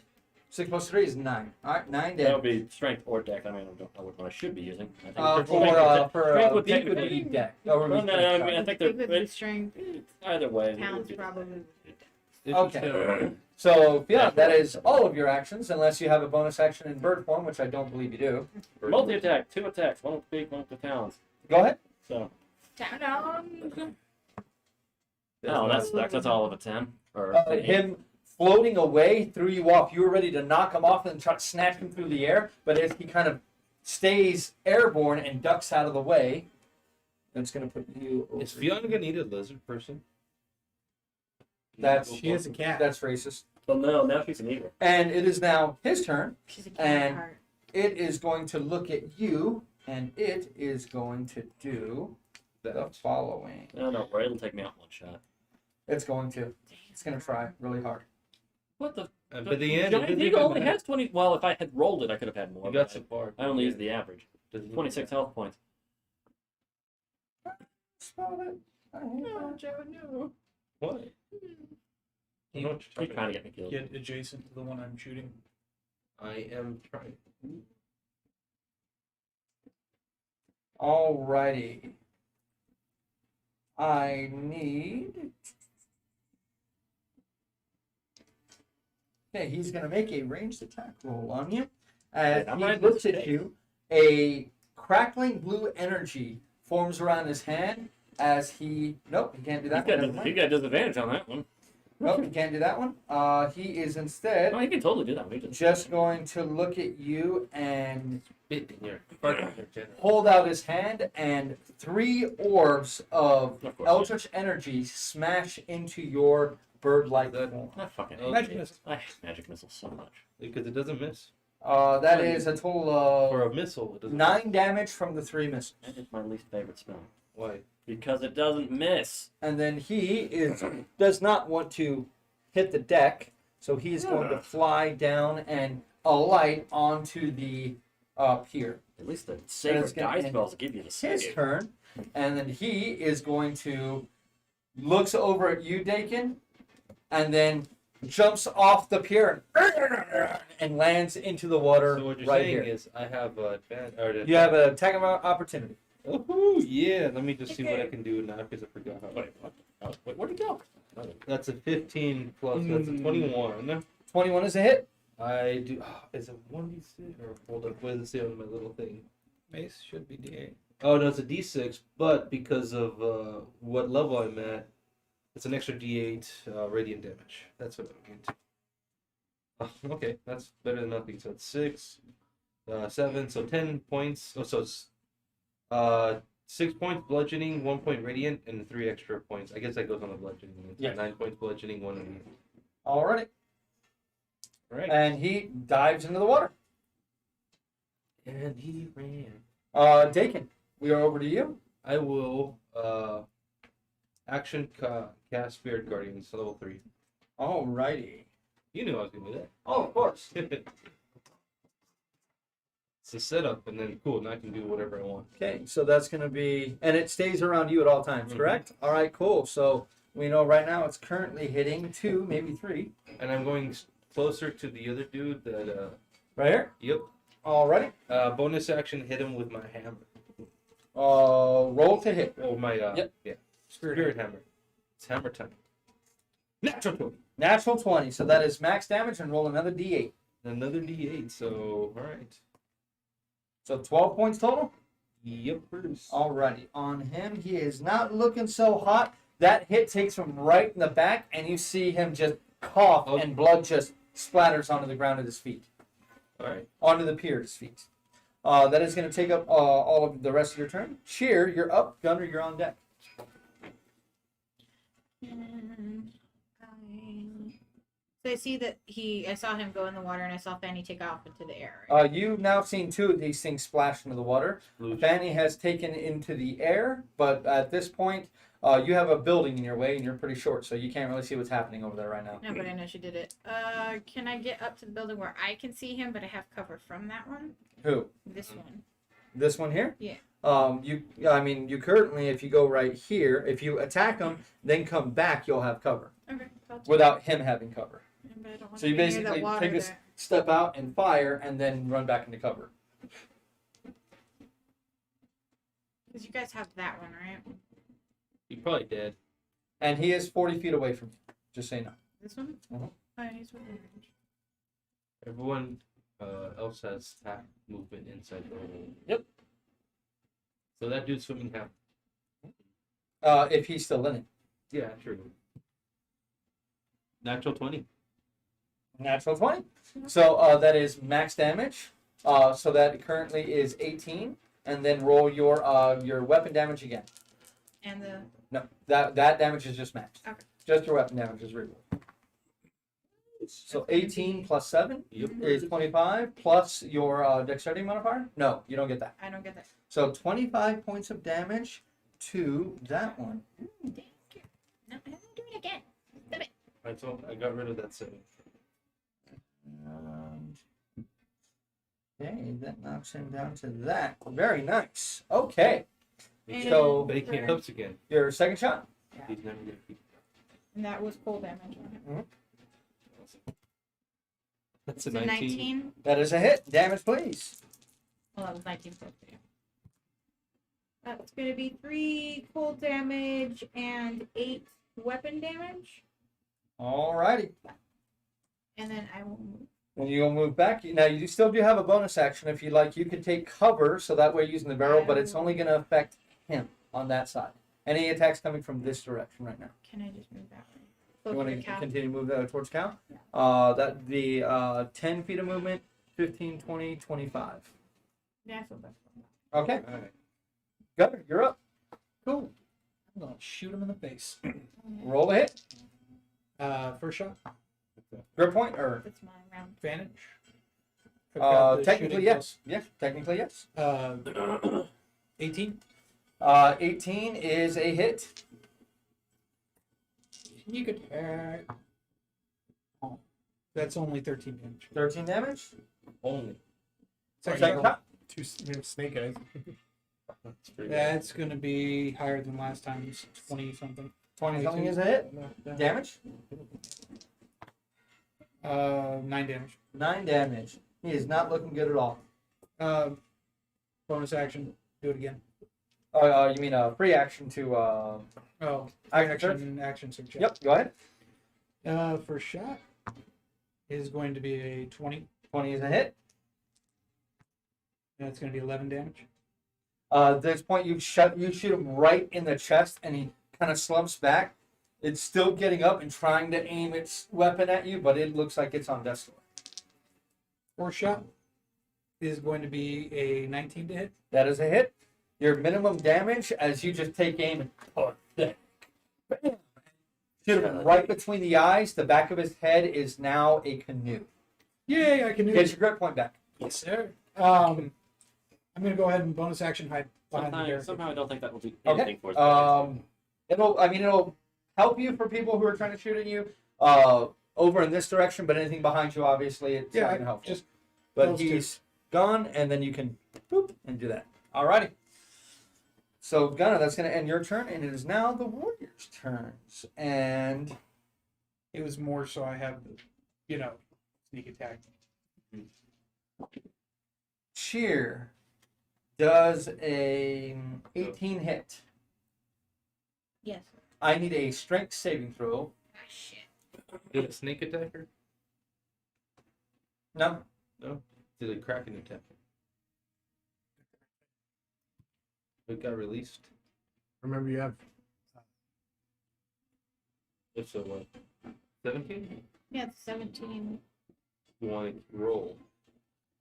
6 plus 3 is 9. All right, 9 That would damage. be strength or dex. I mean, I don't know what I should be using. I think For strength would beak would technically- be deck. Oh, would be Well, no, strength, I sorry. mean, I think It would be they're strength. either way. Pounds probably. It's Okay. So yeah, that is all of your actions, unless you have a bonus action in bird form, which I don't believe you do. Multi attack, 2 attacks, 1 with beak, 1 with the talons. Go ahead. So, Down. no, that sucks. That's all of a 10. Or Him floating away threw you off. You were ready to knock him off and try to snatch him through the air, but as he kind of stays airborne and ducks out of the way, that's going to put you. Is Over. Fiona gonna need a lizard person? That's She is a cat. that's racist. Well, no, now she's an eagle. And it is now his turn. She's a And- cat heart. It is going to look at you, and it is going to do the following. No, no, right. It'll take me out 1 shot. It's going to. It's going to try really hard. What the? But the end, Giant eagle only has 20. Well, if I had rolled it, I could have had more. You but got so far. I only used the average. Doesn't look 26 bad. health points. Spell it. I hate that. Joe, no. What? I know what He's you're talking trying to about. get me killed. Get adjacent to the one I'm shooting. I am trying. Alrighty. I need. Okay, he's going to make a ranged attack roll on you. As I'm he right looks with at you. you, a crackling blue energy forms around his hand as he. Nope, he can't do that one. Never He mind. got disadvantage on that one. Nope, he can't do that one. He is instead No, he can totally do that one. He just just going to look at you and Bit in your fucking general. hold out his hand, and 3 orbs of Of course, eldritch energy smash into your bird-like That- form. I fucking hate Okay. Magic missile. I hate magic missiles so much. Because it doesn't miss. That is a total For of a missile, it doesn't 9 damage from the 3 missiles. That is my least favorite spell Why? because it doesn't miss. And then he does not want to hit the deck, so he is going to fly down and alight onto the pier. At least the sacred it's gonna die end spells give you the His save. turn, and then he is going to looks over at you, Dakin, and then jumps off the pier and lands into the water So what you're right saying here. is I have advantage. You have an attack of opportunity. Oh yeah, let me just see what I can do now because I forgot how. Wait, what? Oh, wait, where'd it go? That's a 15 plus. That's a 21. 21 is a hit. I do. Is it 1d6 or hold up? What does it say on my little thing? Mace should be D8. Oh no, it's a d6. But because of what level I'm at, it's an extra d8 radiant damage. That's what I'm getting. Okay, that's better than nothing. So it's 6, 7, so 10 points. Oh, so it's 6 points bludgeoning, 1 point radiant, and 3 extra points. I guess that goes on the bludgeoning. It's Yeah. 9 points bludgeoning, 1 radiant. Alrighty. Right. And he dives into the water. And he ran. Dakin, we are over to you. I will action cast Spirit Guardians level 3. Alrighty. You knew I was gonna do that. Oh, of course. It's a setup, and then cool. Now I can do whatever I want. Okay, so that's going to be, and it stays around you at all times, Mhm. correct? All right, cool. So we know right now it's currently hitting 2, maybe 3. And I'm going closer to the other dude. That Right here. yep. Alrighty. Bonus action, hit him with my hammer. Roll to hit. Oh my Yep. yeah. Spirit hammer. It's hammer time. Natural 20. Natural 20. So that is max damage, and roll another d8. Another D8. So all right. So 12 points total. Yep. Alrighty. On him, he is not looking so hot. That hit takes him right in the back, and you see him just cough, Oh. and blood just splatters onto the ground at his feet. All right. Onto the pier at his feet. That is going to take up all of the rest of your turn. Cheer, you're up. Gunner, you're on deck. And so I see that I saw him go in the water, and I saw Fanny take off into the air. Right? You've now seen 2 of these things splash into the water. Fanny has taken into the air, but at this point, you have a building in your way, and you're pretty short, so you can't really see what's happening over there right now. No, but I know she did it. Can I get up to the building where I can see him, but I have cover from that one? Who? This one. This one here? Yeah. You currently, if you go right here, if you attack him, then come back, you'll have cover Okay. I'll take without him having cover. it, but I don't want So you to be near basically the water take this there. step out and fire, and then run back into cover. Because you guys have that one, right? He probably dead. And he is 40 feet away from you, just so you know. This one? Mhm. Oh, he's within range. Everyone else has attack movement inside the hole. Yep. So that dude's swimming half. If he's still in it. Yeah, true. Natural 20. Natural 20. So that is max damage. So that currently is 18. And then roll your weapon damage again. And the No, that damage is just max. Okay. Just your weapon damage is reroll. So 18 plus 7 Yep. is 25 plus your dexterity modifier. No, you don't get that. I don't get that. So 25 points of damage to that one. Thank you. No, I don't do it again. I got rid of that 7. Okay, that knocks him down to that. Very nice. Okay, And So- But he can't help again. your second shot. He's never gonna keep. And that was cold damage. That's So a 19. 19. That is a hit. Damage, please. Well, that was 19 plus 2. That's going to be 3 cold damage and 8 weapon damage. Alrighty. And then I will move. And you'll move back. Now you still do have a bonus action if you like. You can take cover, so that way using the barrel, but it's only going to affect him on that side. Any attacks coming from this direction right now. Can I just move that way? You Closer want to to the cow? continue to move towards Cal? Yeah. That'd be 10 feet of movement, 15, 20, 25. Yeah, I feel better. Okay, All right. Gunner, you're up. Cool. I'm gonna shoot him in the face. Roll a hit. First shot, Grip point, or That's my round. advantage. I've got the technically shooting yes. Yes, technically yes. plus, 18. 18 is a hit. You could. Oh, that's only 13 damage. 13 damage. Only. Second shot. Two snake eyes. That's pretty good. That's gonna be higher than last time's 20 something. 20 something is a hit. Damage. 9 damage. 9 damage. He is not looking good at all. Bonus action. Do it again. You mean a free action to Oh, action? action search. Yep, go ahead. First shot is going to be a 20. 20 is a hit. That's going to be 11 damage. At this point, you shoot him right in the chest, and he kind of slumps back. It's still getting up and trying to aim its weapon at you, but it looks like it's on death's door. Fourth shot is going to be a 19 to hit. That is a hit. Your minimum damage as you just take aim and bam. Shoot him right between the eyes. The back of his head is now a canoe. Yay, I can do Get it. your grip point back. Yes, sir. I'm going to go ahead and bonus action hide behind the barricade. Somehow I don't think that will do Okay. anything for us. It'll help you for people who are trying to shoot at you. over in this direction, but anything behind you, obviously, it's not gonna help. just But those two. he's gone, and then you can boop and do that. Alrighty. So Gunnar, that's gonna end your turn, and it is now the warriors' turns. And It was more so I have the, sneak attack. Cheer does a 18 hit. Yes. I need a strength saving throw. Ah, shit. Did it snake attacker? No. Did it kraken attack? It got released. Remember, you have If so, what? 17? Yeah, it's 17. You want to roll?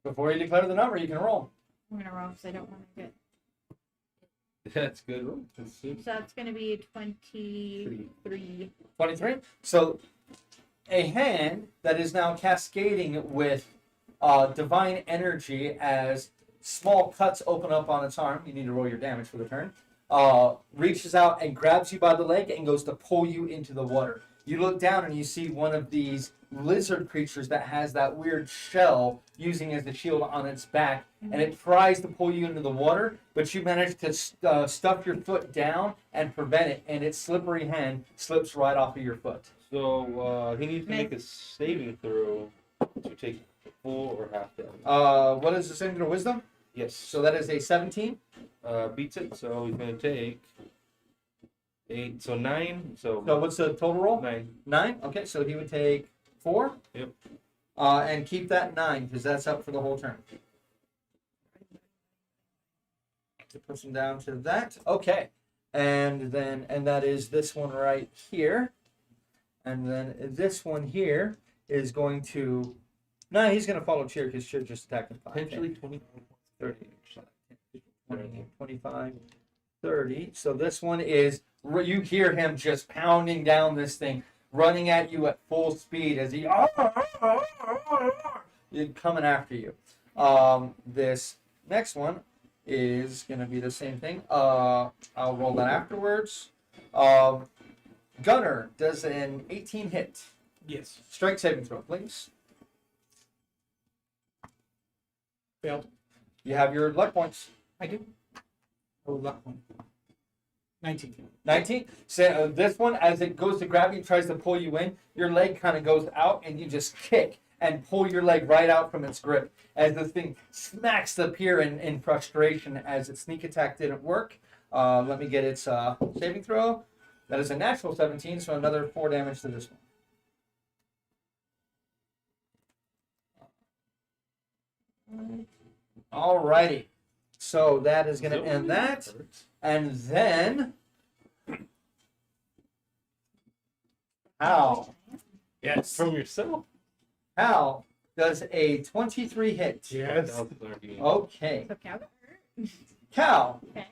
Before you declare the number, you can roll. I'm gonna roll because I don't want to get. That's good. Roll. That's So good. that's gonna be 23. 23. So a hand that is now cascading with divine energy as small cuts open up on its arm. You need to roll your damage for the turn. Reaches out and grabs you by the leg and goes to pull you into the water. You look down and you see one of these lizard creatures that has that weird shell using as the shield on its back, and it tries to pull you into the water, but you manage to stuff your foot down and prevent it, and its slippery hand slips right off of your foot. So he needs to make a saving throw to take full or half damage. What is the saving throw? Wisdom? Yes. So that is a 17. Beats it. So he's gonna take 8. So 9. So So what's the total roll? 9. 9. Okay, so he would take 4. Yep. And keep that 9 because that's up for the whole turn. To push him down to that. Okay, and that is this one right here, and then this one here is going to. No, he's going to follow Cheer because Cheer just attacked him. 5, Potentially 10, 20. 30, 20, 25, 30. So this one is. You hear him just pounding down this thing, running at you at full speed as he coming after you. This next one is going to be the same thing. I'll roll that afterwards. Gunner does an 18 hit. Yes. Strike saving throw, please. Failed. You have your luck points. I do. Oh, luck one. 19. 19. So this one, as it goes to grab you, tries to pull you in, your leg kind of goes out, and you just kick and pull your leg right out from its grip as this thing smacks the pier in frustration as its sneak attack didn't work. Let me get its saving throw. That is a natural 17, so another 4 damage to this one. Alrighty. So that is going to end that. And then, Hal. yes. From yourself? Hal does a 23 hit. Yes. Okay. So Cal got hurt. Cal, Okay.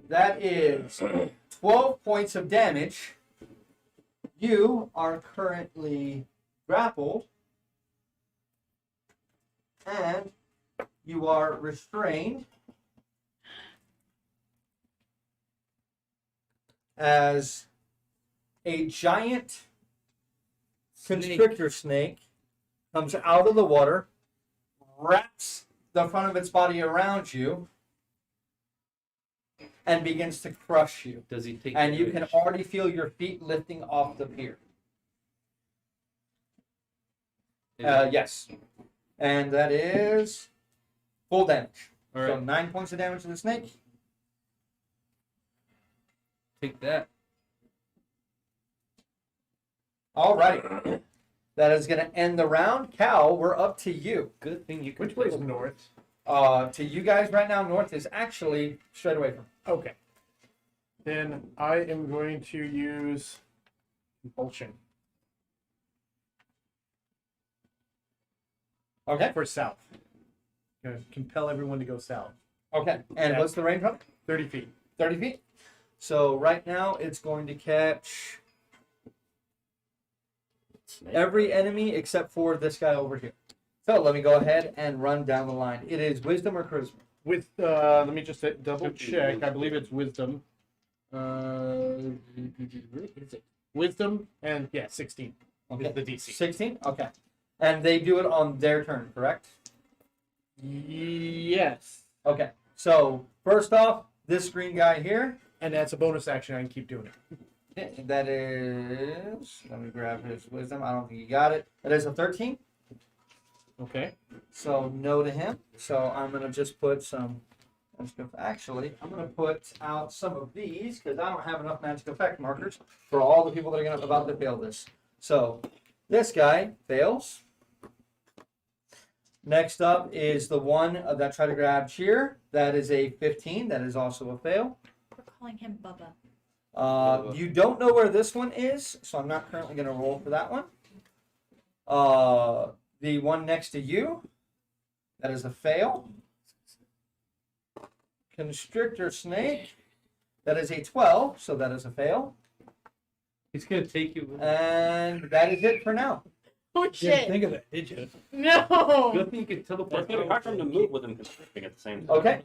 that is 12 points of damage. You are currently grappled. And you are restrained. As a giant constrictor snake comes out of the water, wraps the front of its body around you, and begins to crush you. Does he take And you can damage? already feel your feet lifting off the pier. Yes. And that is full damage. All So right. 9 points of damage to the snake. Take that. All right. That is going to end the round. Cal, we're up to you. Good thing you can. Which way is north? To you guys right now, north is actually straight away from. Okay. Then I am going to use compulsion Okay. for south. Gonna compel everyone to go south. Okay. And Yeah. what's the range on it? 30 feet. 30 feet. So right now it's going to catch every enemy except for this guy over here. So let me go ahead and run down the line. It is wisdom or charisma. With let me just double check. I believe it's wisdom. Is it? Wisdom, and 16 Okay. is the DC. 16? Okay. And they do it on their turn, correct? Yes. Okay. So, first off, this green guy here, And that's a bonus action. I can keep doing it. that is, let me grab his wisdom. I don't think he got it. That is a 13. Okay. So, no to him. So, I'm going to just put some. Actually, I'm going to put out some of these because I don't have enough magic effect markers for all the people that are about to fail this. So, this guy fails. Next up is the one that tried to grab Cheer. That is a 15. That is also a fail. We're calling him Bubba. You don't know where this one is, so I'm not currently going to roll for that one. The one next to you, that is a fail. Constrictor Snake, that is a 12, so that is a fail. He's gonna take you. And that is it for now. Oh Didn't shit! think of that, did you? No. Good thing you can It's teleport. gonna be hard for him to move with him constricting at the same time. Okay.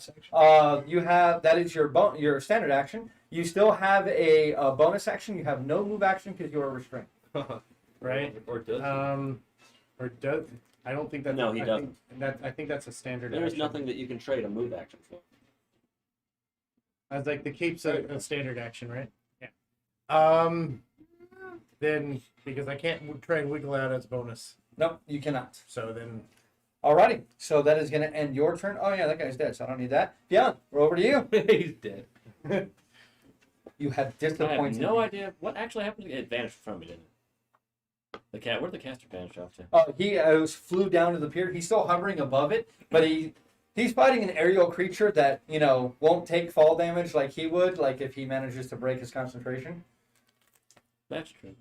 You have, that is your standard action. You still have a bonus action. You have no move action because you are restrained. Right. Or does he? Or does I don't think that. No, he I doesn't. I think that's a standard. There's action. nothing that you can trade a move action for. I was like the cape's a standard action, right? Yeah. Then because I can't try and wiggle out as bonus, Nope, you cannot. so then Alrighty, so that is going to end your turn. Oh yeah, that guy's dead, so I don't need that. Yeah, we're over to you. He's dead. You have I have disappointed. no idea what actually happened to get advantage from me, didn't it? The cat. Where'd the caster advantage off to? He flew down to the pier. He's still hovering above it, but he's fighting an aerial creature that won't take fall damage like he would, like if he manages to break his concentration. That's true.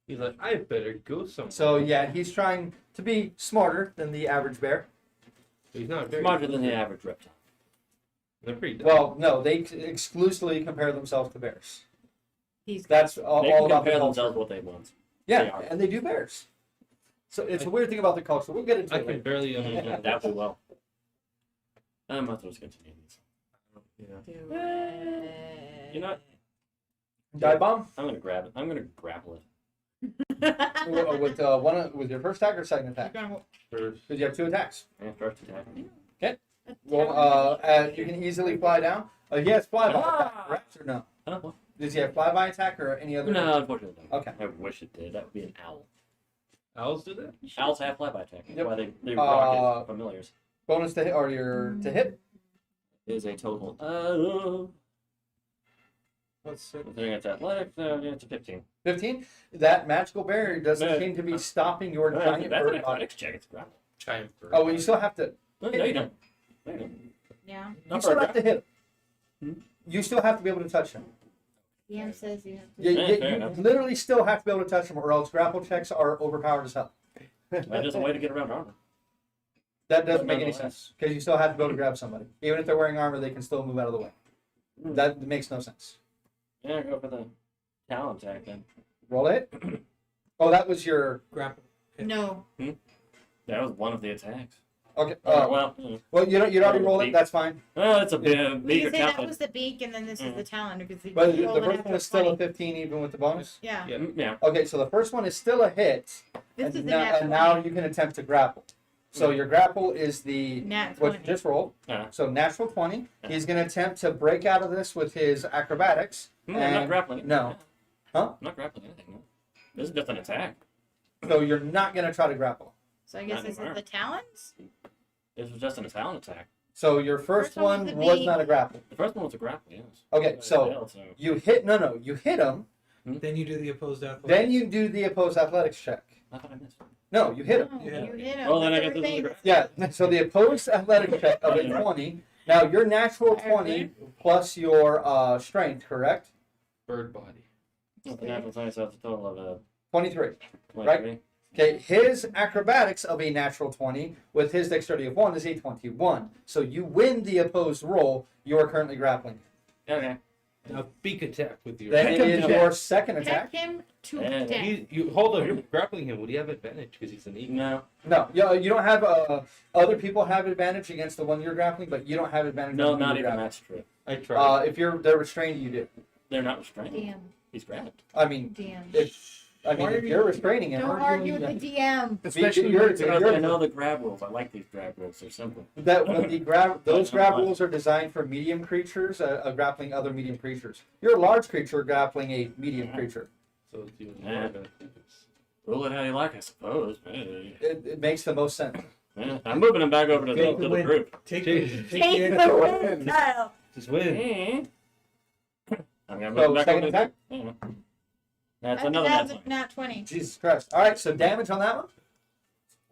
He's like, I better go somewhere. So yeah, he's trying to be smarter than the average bear. He's not very Smarter than the average reptile. They're pretty dumb. Well, no, they exclusively compare themselves to bears. He's That's all, They all can about the compare culture. themselves what they want. Yeah, they are. and they do bears. So it's a weird thing about the culture. We'll get into I it can later. barely understand. That will well. I'm not supposed to continue these. Yeah. do it. You know what? Die bomb I'm gonna grab it. I'm gonna grapple it. with your first attack or second attack? First. Because you have two attacks. And first attack. Well, you can easily fly down. He has flyby attack, correct or no? Huh? What? Does he have flyby attack or any other? No, unfortunately. No. Okay. I wish it did. That would be an owl. Owls do that? Owls have flyby attack. That's Yep. why they rock it familiars. Bonus to hit or your to hit? Is a total. What's it? Considering it's athletics, it's a 15. 15. That magical barrier doesn't Man. seem to be stopping your That's giant an bird body. athletics check. It's grapple. Giant bird. Oh, well, you still have to. No, you don't. No, you don't. Yeah. You Not still for a have to hit him. Hmm? You still have to be able to touch him. DM says you have to. You, Yeah, you, fair you enough. literally still have to be able to touch him, or else grapple checks are overpowered as hell. That's just a way to get around armor. That doesn't make any Nonetheless. sense because you still have to be able to grab somebody. Even if they're wearing armor, they can still move out of the way. Hmm. That makes no sense. Yeah, go for the talent attack then. Roll it. Oh, that was your. Grapple. No. That was one of the attacks. Okay. Well, Well, you'd already rolled it. That's fine. well, it's a We bigger can say that talent. was the beak, and then this is the talent because you But roll the an first after one is still a 20. 15, even with the bonus. Yeah. Yeah. Yeah. Okay, so the first one is still a hit, This and, is the now, nat and now 20. you can attempt to grapple. So your grapple is the Nat what 20. you just rolled. Uh-huh. So natural 20. He's going to attempt to break out of this with his acrobatics. I'm not And- grappling. no. Huh? I'm not grappling anything. No. This is just an attack. So you're not going to try to grapple. So I guess Not this is anymore. the talons? This was just an talent attack. So your first First one one was the was beak. not a grapple. The first one was a grapple, yes. Okay, so Failed, so. you hit you hit him. Then you do the opposed athletics. Then you do the opposed athletics check. I thought I missed. No, you hit him. No, Yeah. you hit him. Well, then I That's guess what this is we're a saying. Yeah. So the opposed athletic check of a 20. Now your natural 20 plus your strength, correct? Bird body. Well, the natural 20, so it's a total of 23. 23. Okay, his acrobatics of a natural 20 with his dexterity of 1 is a 21. So you win the opposed roll. You are currently grappling. Okay. Now beak attack with your. Then Peck it him is to your second Peck attack. him to And death. You hold on. You're grappling him. Would he have advantage because he's an eagle? No. No, you don't have other people have advantage against the one you're grappling, but you don't have advantage. No, on who not you're even grappling. that's true. I tried. If they're restrained, you do. They're not restrained. Damn. He's grabbed. I mean, DM. if Why are you're restraining him. Don't argue with the DM. Especially you're- Because you're- I know the grab rules. I like these grab rules. They're simple. Those grab rules are designed for medium creatures, grappling other medium creatures. You're a large creature grappling a medium creature. So it's even Yeah. more of a- Rule it how you like, I suppose. Hey. It makes the most sense. Yeah, I'm moving him back over to Take the the to the win. group. Take Take the win, Kyle. Just win. I'm gonna move So him back second over to attack. the group. Yeah. That's another nat That's 20. nat 20. Jesus Christ! All right, so damage on that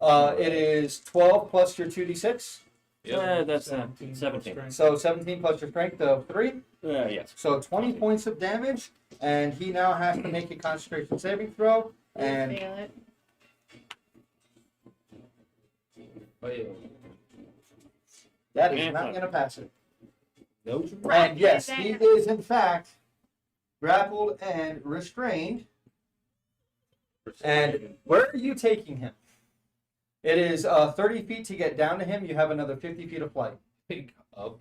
one. It is 12 plus your 2d6, Yeah, that's 17. 17. so 17 plus your strength of 3. Yes. So 20 points of damage, and he now has to make a concentration saving throw. And Fail it. Oh, yeah. that is Yeah. not going to pass it. Nope. Right, And yes, that- he is in fact grappled and restrained. And where are you taking him? It is 30 feet to get down to him. You have another 50 feet of flight. Pick up.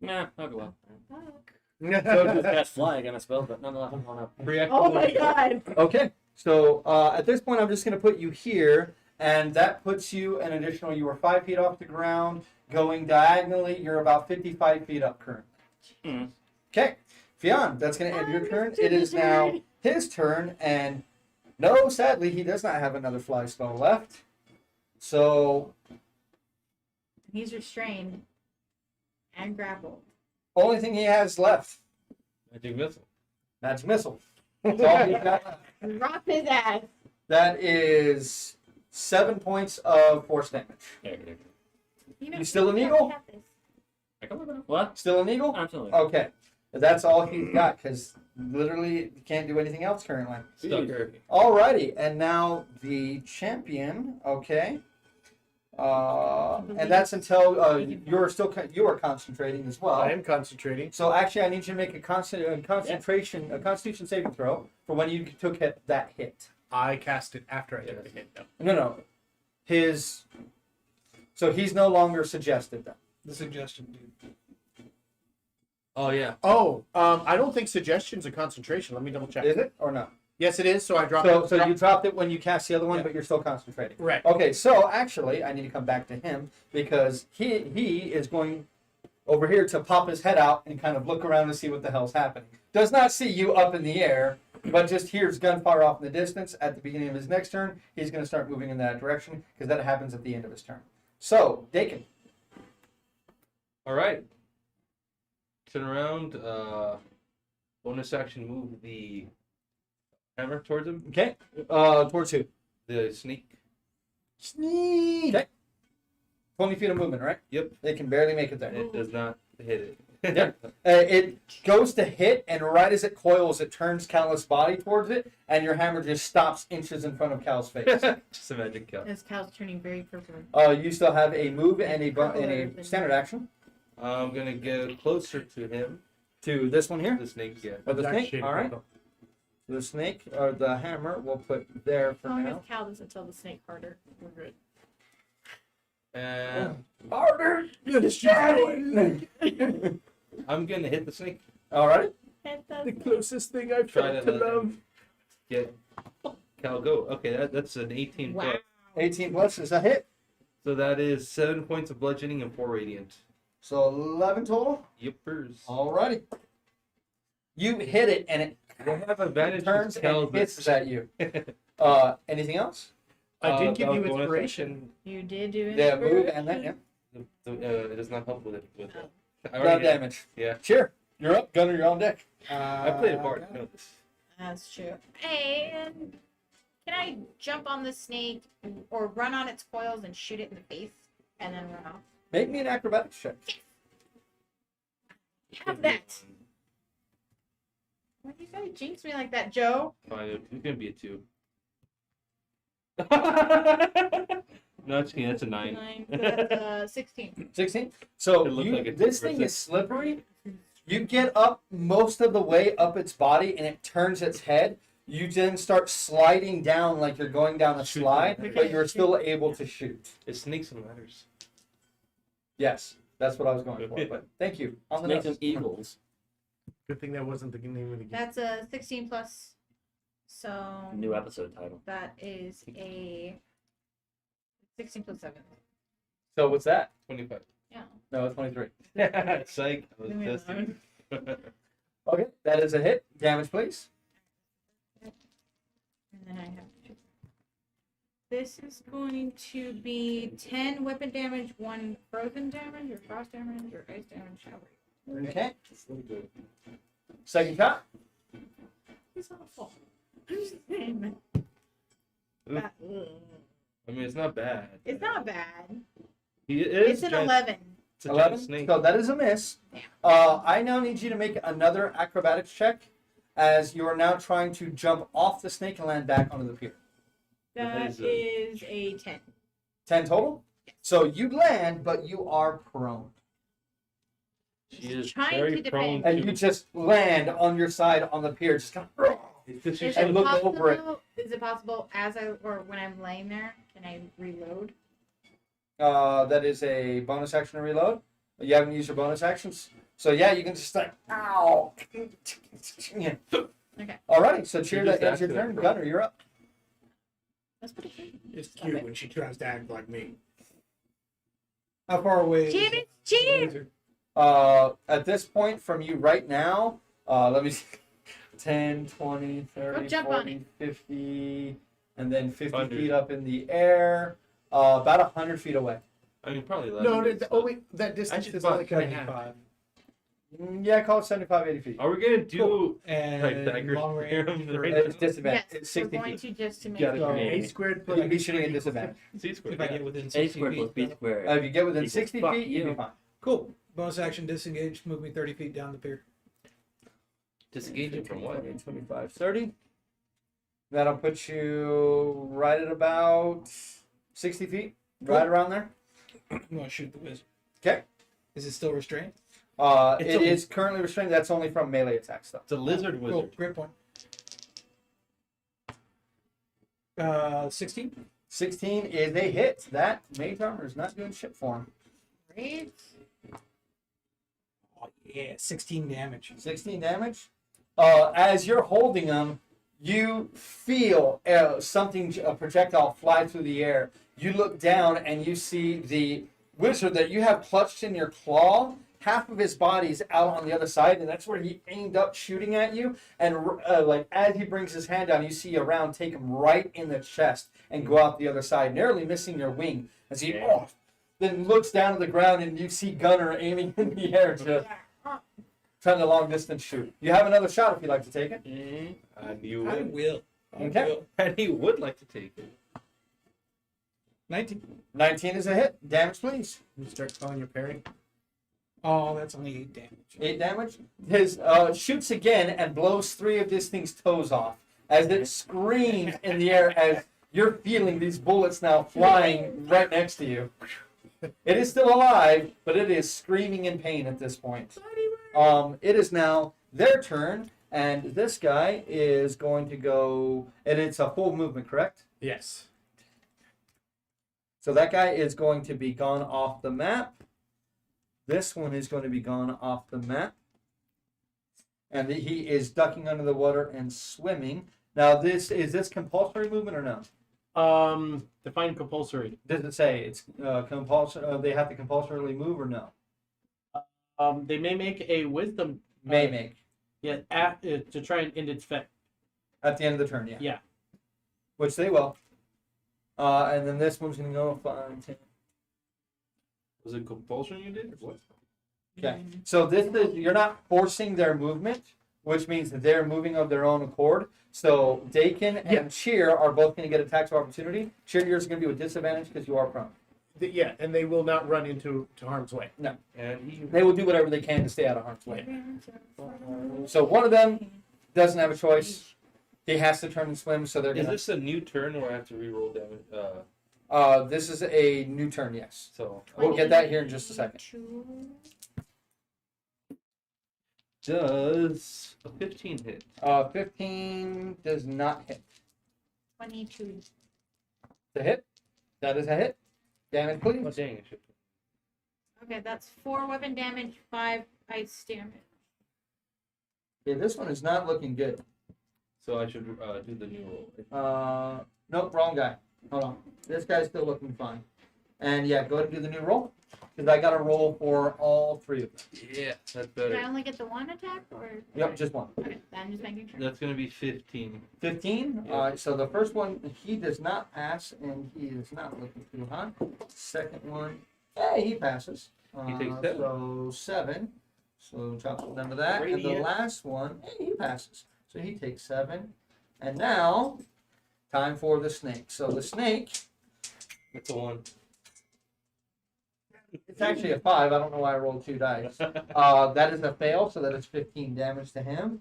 Nah, I'll go up. Fuck. So just cast fly again, I spelled, but nonetheless, I'm going up. Oh my god. Okay, so at this point, I'm just going to put you here, and that puts you an additional. You are 5 feet off the ground, going diagonally. You're about 55 feet up currently. Hmm. Okay, Fionn, that's going to end your I'm turn. still It is now turn. his turn, and no, sadly, he does not have another fly spell left. So He's restrained and grappled. only thing he has left, Magic missile. magic missile. That's all he's got left. Drop his ass. That is 7 points of force damage. There. You still an eagle? I can live it up. What? Still an eagle? Absolutely. Okay, that's all he's got because literally he can't do anything else currently. Stucker. Alrighty, and now the champion. Okay, and that's until you are concentrating as well. I am concentrating. So actually, I need you to make a Constitution saving throw for when you took that hit. I cast it after I took the hit. No. No. So he's no longer suggested then. The suggestion, dude. Oh, yeah. Oh, I don't think suggestion's a concentration. Let me double check. Is it or no? Yes, it is. So I dropped. So you dropped it when you cast the other one, Yeah. but you're still concentrating. Right. Okay, so actually, I need to come back to him because he is going over here to pop his head out and kind of look around to see what the hell's happening. Does not see you up in the air, but just hears gunfire off in the distance. At the beginning of his next turn, he's going to start moving in that direction because that happens at the end of his turn. So, Dakin. All right. Turn around. Bonus action move the hammer towards him. Okay. Towards who? The snake. Sneak. Okay. 20 feet of movement, right? Yep. They can barely make it there. It does not hit it. Yeah. It goes to hit, and right as it coils, it turns Cal's body towards it, and your hammer just stops inches in front of Cal's face. Just a magic kill. This cow's turning very purple. You still have a move and a standard action I'm gonna get closer to him. to this one here. The snake, yeah. Or the Black snake. shade All right. purple. The snake or the hammer we'll put there As for long now. as Cal doesn't tell the snake harder, we're good. And Harder. You're destroying. I'm gonna hit the snake. All right. The closest thing I've Try felt to to let love. Get Cal go. Okay, that's an 18 Wow. plus. 18 plus is a hit. So that is 7 points of bludgeoning and 4 radiant. So 11 total. Yippers. All righty. You hit it, and it They have advantage. turns and hits at you. Anything else? I did give that you was bonus inspiration. You did do it. Yeah, move and then yeah. It does not help with it. I Blood already did. damage. Yeah. Sure. You're up. Gunner, you're on deck. I played a bard. I know this. That's true. And can I jump on the snake or run on its coils and shoot it in the face and then run off? Make me an acrobatics check. Have that. Why do you gotta jinx me like that, Joe? Fine, it's gonna be a 2. No, it's kidding. That's a 9. 9, so that's 16. 16. So It looked like it this took thing for a is slippery. You get up most of the way up its body, and it turns its head. You then start sliding down like you're going down a Shoot slide, them. but you're still able to shoot. It's snakes and ladders. Yes, that's what I was going for. But thank you. On the Make nose. them eagles. Good thing that wasn't the name of the game. That's a 16 plus. So New episode title. that is a 16 plus 7. So what's that? 25. Yeah. No, it's 23. Psych. I was Leave me testing. Okay, that is a hit. Damage, please. And then I have to. This is going to be 10 weapon damage, 1 frozen damage, or frost damage, or ice damage. However. Okay. It's really good. Second shot. It's awful. I'm just saying. That- I mean, it's not bad. It's not bad. He is. It's an giant- 11. It's a giant 11. snake. So that is a miss. I now need you to make another acrobatics check as you are now trying to jump off the snake and land back onto the pier. That is is a 10. 10 total? So you land, but you are prone. She is Trying very to prone defend. And you just land on your side on the pier, just kind of. Because Is she's And it look possible? over it. Is it possible as I or when I'm laying there, can I reload? That is a bonus action to reload. You haven't used your bonus actions. So yeah, you can just like, ow. Yeah. Okay. Alrighty, so cheer, You that just ends your acted turn. it, bro. Gunner, you're up. That's pretty good. It's cute when she tries to act like me. How far away? Cheer, is cheer! the At this point from you right now, let me see. 10, 20, 30, Go jump on 40, 50, and then 50 100. feet up in the air. About 100 feet away. I mean, probably less. No, only that distance should is buy only cut in half. 75. Yeah, call it 75, 80 feet. Are we gonna do And Pythagoras long range. theorem for- right It's disadvantage. Yes, It's we're 60 going feet. to just to make Got it. sure. A squared plus You'd be B shooting at equals disadvantage. C squared? If I Yeah. get within A 60 squared feet. plus B squared. If you get within Equals 60 fuck feet, you'll be you. fine. Cool. Bonus action disengage. Move me 30 feet down the pier. Disengaging from what? 20, 25, 30. That'll put you right at about 60 feet. Right around there. I'm gonna shoot the wizard. 'Kay. Is it still restrained? It's It a- is currently restrained. That's only from melee attacks, though. It's a lizard Cool. wizard. Great point. 16. 16 is a hit. That mage armor is not doing shit for him. Great. Oh yeah, 16 damage. 16 damage. As you're holding him, you feel something, a projectile fly through the air. You look down and you see the wizard that you have clutched in your claw. Half of his body's out on the other side, and that's where he aimed up shooting at you. And like as he brings his hand down, you see a round take him right in the chest and go out the other side, narrowly missing your wing. As he then looks down to the ground, and you see Gunner aiming in the air, just trying to long distance shoot. You have another shot if you'd like to take it. And you I would. will. I Okay. will. And he would like to take it. 19. 19 is a hit. Damage, please. You start calling your parry. Oh, that's only 8 damage. 8 damage. His shoots again and blows 3 of this thing's toes off as it screams in the air as you're feeling these bullets now flying right next to you. It is still alive, but it is screaming in pain at this point. It is now their turn, and this guy is going to go, and it's a full movement, correct? Yes. So that guy is going to be gone off the map. This one is going to be gone off the map. And he is ducking under the water and swimming. Now, is this compulsory movement or no? Define compulsory. Does it say it's compulsory? They have to compulsorily move or no? They may make a wisdom. May make Yeah, to try and end its effect. at the end of the turn. Yeah. Yeah. Which they will. And then this one's going to go 5, 10. Was it compulsion you did? Or what? Okay. So this is you're not forcing their movement, which means that they're moving of their own accord. So Dakin and Cheer are both going to get attacks of opportunity. Cheer, yours is going to be with disadvantage because you are prone. Yeah, and they will not run into harm's way. And he. They will do whatever they can to stay out of harm's way. So one of them doesn't have a choice. He has to turn and swim, so they're Is going this a new turn or I have to reroll damage? to... This is a new turn, yes. So We'll get that here in just a second. does a 15 hit? 15 does not hit. 22. The hit? That is a hit. Damage, please. Oh dang! I should. Okay, that's 4 weapon damage, 5 ice damage. Okay, this one is not looking good. So I should do the new roll. Nope, wrong guy. Hold on. This guy's still looking fine. And yeah, go ahead and do the new roll. Because I got a roll for all three of them. Yeah, that's Did I better. only get the one attack or? Yep, just one. Okay, I'm just making sure. That's gonna be 15. 15. Yeah. All right, so the first one, he does not pass, and he is not looking too hot. Second one, hey, he passes. He takes 7. So 7. So chops it down to that. And the Radiant. last one, hey, he passes. So he takes 7. And now, time for the snake. So the snake, That's a 1. it's actually a 5. I don't know why I rolled 2 dice. That is a fail, so that is 15 damage to him.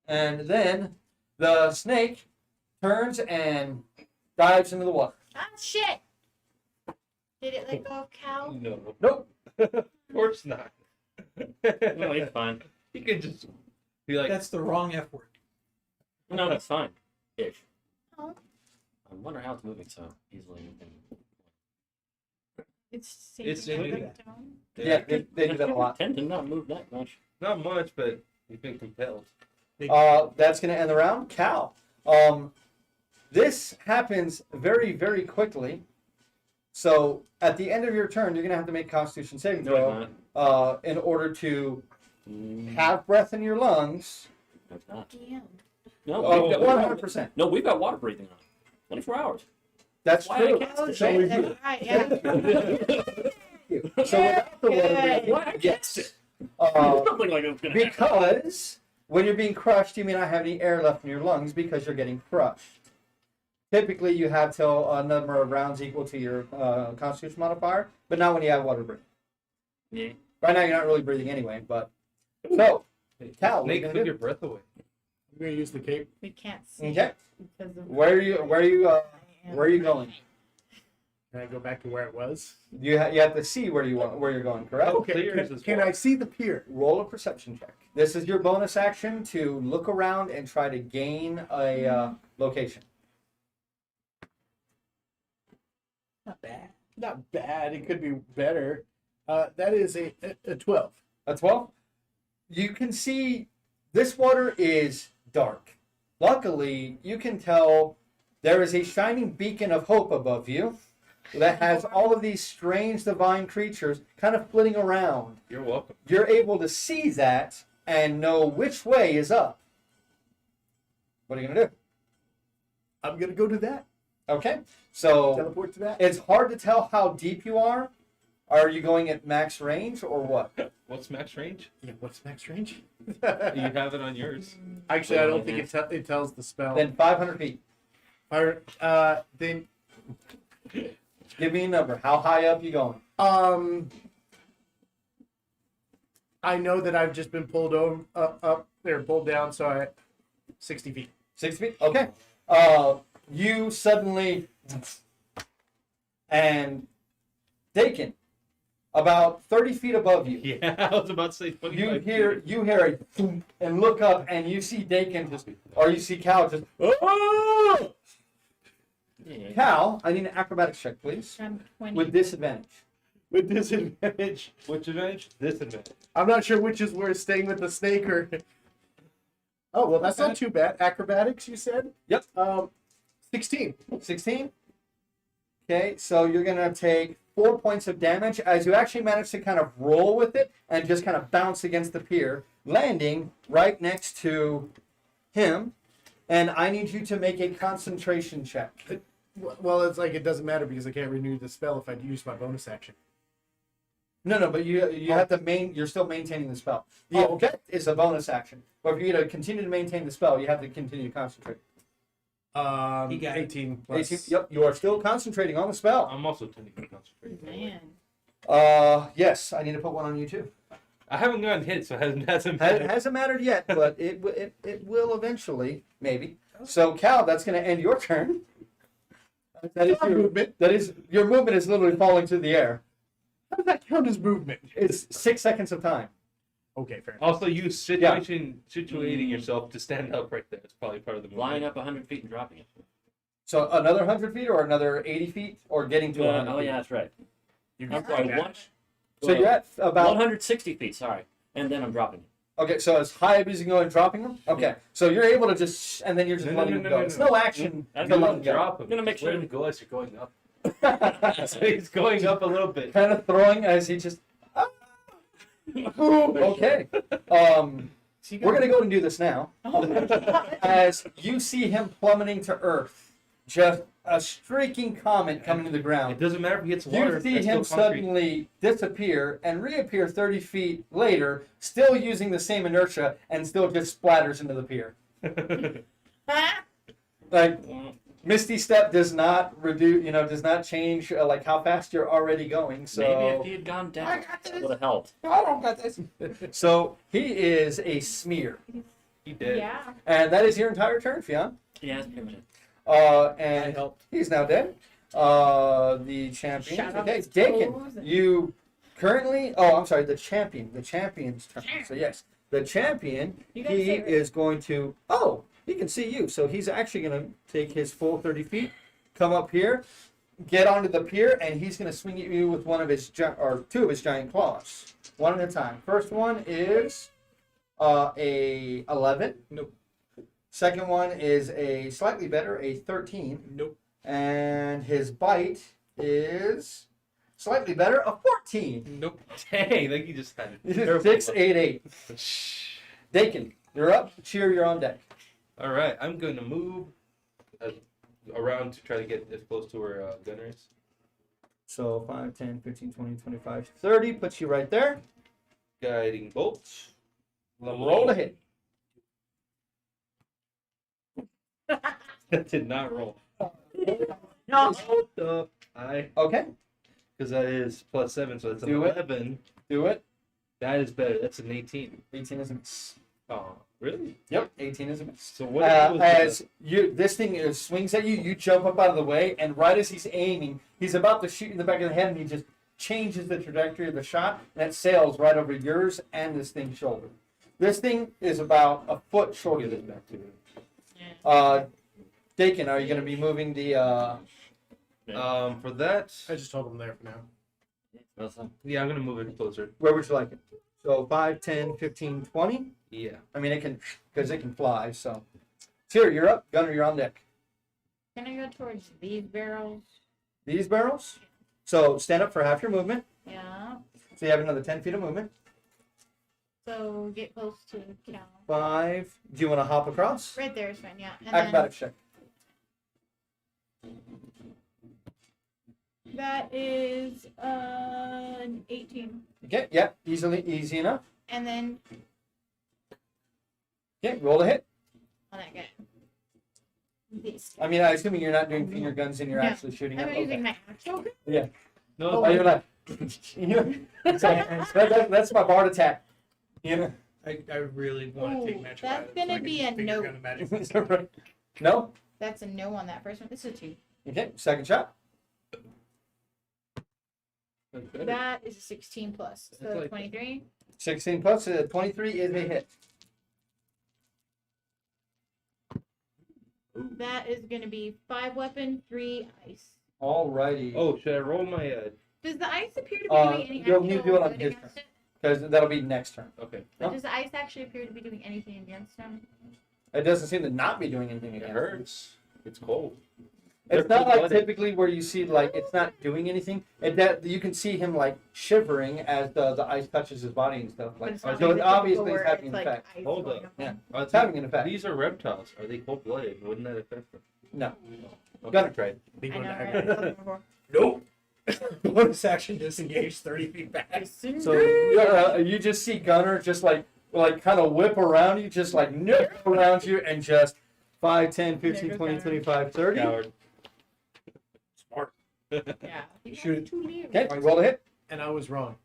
And then the snake turns and dives into the water. Ah, shit! Did it let go of Cal? No. Nope. Of course not. No, he's fine. He could just be like, That's the wrong F word. No, he's fine. Ish. Oh. I wonder how it's moving so easily. It's It's saving in the it. tone. Yeah, they do that a lot. Tend to not move that much. not much, but he's been compelled. That's going to end the round. Cal. This happens very, very quickly. So at the end of your turn, you're going to have to make Constitution saving No, throw he's not. in order to Mm, have breath in your lungs. no, it's not. Yeah. No, Oh, we've got, 100%. no, we've got water breathing on. 24 hours. That's Why I true. cast it. So, Right, yeah. so without the water Good. breathing, yes. Something like it's gonna happen. Because when you're being crushed, you may not have any air left in your lungs because you're getting crushed. Typically, you have till a number of rounds equal to your Constitution modifier, but not when you have water breathing. Yeah. Right now, you're not really breathing anyway. But so, Cal, what are you Snake, gonna took do? your breath away. I'm gonna use the cape. We can't see Okay. because of Where are you where are you going? Can I go back to where it was? You have to see where you're going. Correct. Okay. clear Can, as this can wall. I see the pier? Roll a perception check. This is your bonus action to look around and try to gain a location. Not bad. Not bad. It could be better. That is a 12. A 12? You can see this water is dark. Luckily, you can tell there is a shining beacon of hope above you that has all of these strange divine creatures kind of flitting around. You're welcome. You're able to see that and know which way is up. What are you going to do? I'm gonna go to that. Okay, so Teleport to that. it's hard to tell how deep you are. Are you going at max range or what? What's max range? Yeah. What's max range? You have it on yours. Actually, I don't think it tells the spell. Then 500 feet. Then Give me a number. How high up you going? I know that I've just been pulled over, up there, pulled down, so I 60 feet. 6 feet? Okay. You suddenly and Dakin, about 30 feet above you. Yeah, I was about to say 25 You hear a thump and look up and you see Dakin just, or you see Cal just, oh! Yeah. Cal, I need an acrobatics check, please, I'm 20. with disadvantage. With disadvantage. Which advantage? Disadvantage. I'm not sure which is worse, staying with the snake or. Oh well, that's not too bad. Acrobatics, you said? Yep. 16. 16? Okay, so you're going to take 4 points of damage as you actually manage to kind of roll with it and just kind of bounce against the pier, landing right next to him. And I need you to make a concentration check. Well, it's like it doesn't matter because I can't renew the spell if I use my bonus action. No, but you have to you're still maintaining the spell. Yeah. Oh, okay. It's a bonus action. But for you to continue to maintain the spell, you have to continue to concentrate. He got 18 plus. 18, yep, you are still concentrating on the spell. I'm also tending to concentrate. Man. Yes, I need to put one on you too. I haven't gotten hit, so it hasn't It mattered. hasn't mattered yet, but it will eventually, maybe. So, Cal, that's going to end your turn. That is your movement. That is your movement is literally falling through the air. How does that count as movement? It's 6 seconds of time. Okay, fair enough. Also, you situating yourself to stand up right there. It's probably part of the movement. Flying up 100 feet and dropping it. So another 100 feet, or another 80 feet, or getting to 100 Oh, feet. yeah, that's right. You I'm sorry, got one, that. So you're at about 160 feet, sorry. And then I'm dropping it. Okay, so as high up as you can go and dropping them? Okay, so you're able to just, and then you're just letting them go. It's no action I'm to gonna let them go. Drop him. I'm gonna make Just sure- let him go as you're going up. So he's going up a little bit. Kind of throwing as he just. Okay. We're gonna go and do this now. As you see him plummeting to earth, just a streaking comet coming to the It ground. doesn't matter if he hits water. You see that's him still concrete. suddenly disappear and reappear 30 feet later, still using the same inertia, and still just splatters into the pier. Like, Misty Step does not reduce, does not change like how fast you're already going. So Maybe if he had gone down, that would have helped. I don't got this. So he is a smear, He did. Yeah. and that is your entire turn, Fionn. Yeah, that's pretty much it. And helped. he's now dead. The champion. Shout out Okay, to Dakin. Toes and- You currently. Oh, I'm sorry. The champion. The champion's turn. So yes, the champion. You gotta He say it right. is going to. Oh, he can see you. So he's actually going to take his full 30 feet, come up here, get onto the pier, and he's going to swing at you with one of his or two of his giant claws, one at a time. First one is a 11. Nope. Second one is a slightly better, a 13. Nope. And his bite is slightly better, a 14. Nope. Dang, like he just had This it. is 6, 8, 8. Dakin, you're up. Cheer, you're on deck. All right, I'm going to move around to try to get as close to where Gunner is. So 5, 10, 15, 20, 25, 30 puts you right there. Guiding bolt. Roll to hit. That did not roll. No. Okay, Because that is +7, so that's an Do it. 11. do it. That is better. That's an 18. 18 is a miss. Oh, really? Yep, 18 is a miss. So what? As this thing swings at you, you jump up out of the way, and right as he's aiming, he's about to shoot you in the back of the head, and he just changes the trajectory of the shot, and it sails right over yours and this thing's shoulder. This thing is about a foot shorter Give than this you. back to me. Dakin, are you going to be moving the? For that, I just told him there for now. yeah, I'm gonna move it closer. Where would you like it? So 5, 10, 15, 20. Yeah. I mean, it can, because it can fly. So, Tyr, you're up. Gunner, you're on deck. Can I go towards these barrels? These barrels. So stand up for half your movement. Yeah. So you have another 10 feet of movement. So get close to Cal. 5. Do you want to hop across? Right there is fine, yeah. And Acrobatics check. that is an 18. Okay. Yeah. Easy enough. And then Okay. Roll a hit. on that guy. This. I mean, I'm assuming you're not doing finger guns and you're No. actually shooting I'm at. using Okay. my actual gun. No, Oh, you're not. That's my bard attack. You know. I really want to take Ooh, magic. that's out, gonna so I can be just a finger no. gun the magic. No. That's a no on that first one. This is a 2. Okay. Second shot. that's better. That is a 16 plus. So That's like- 23. 16 plus 23 is a hit. That is going to be 5 weapon, 3 ice. Alrighty. Oh, should I roll my? Does the ice appear to be doing any you'll need to do it on good his against it? Because that'll be next turn. Okay. But No. does the ice actually appear to be doing anything against him? It doesn't seem to not be doing anything It against. hurts. It's cold. It's They're not like cold-blooded. typically where you see like it's not doing anything. That you can see him like shivering as the ice touches his body and stuff. But Like it's not so, like it the obviously typical is where having an it's effect. like ice Hold going up. Yeah. It's having an effect. These are reptiles. Are they cold-blooded? Wouldn't that affect them? No. Okay. Gunner. Try it. Be I going know, to right? have- I've done it before. Nope. Bonus action disengage 30 feet back. So you just see Gunner just like kind of whip around you, just like nip around you, and just 5, 10, 15, There 20, goes 25, 30. Coward. Smart. Yeah. Shoot it. Two leaves. Okay, roll a hit. And I was wrong.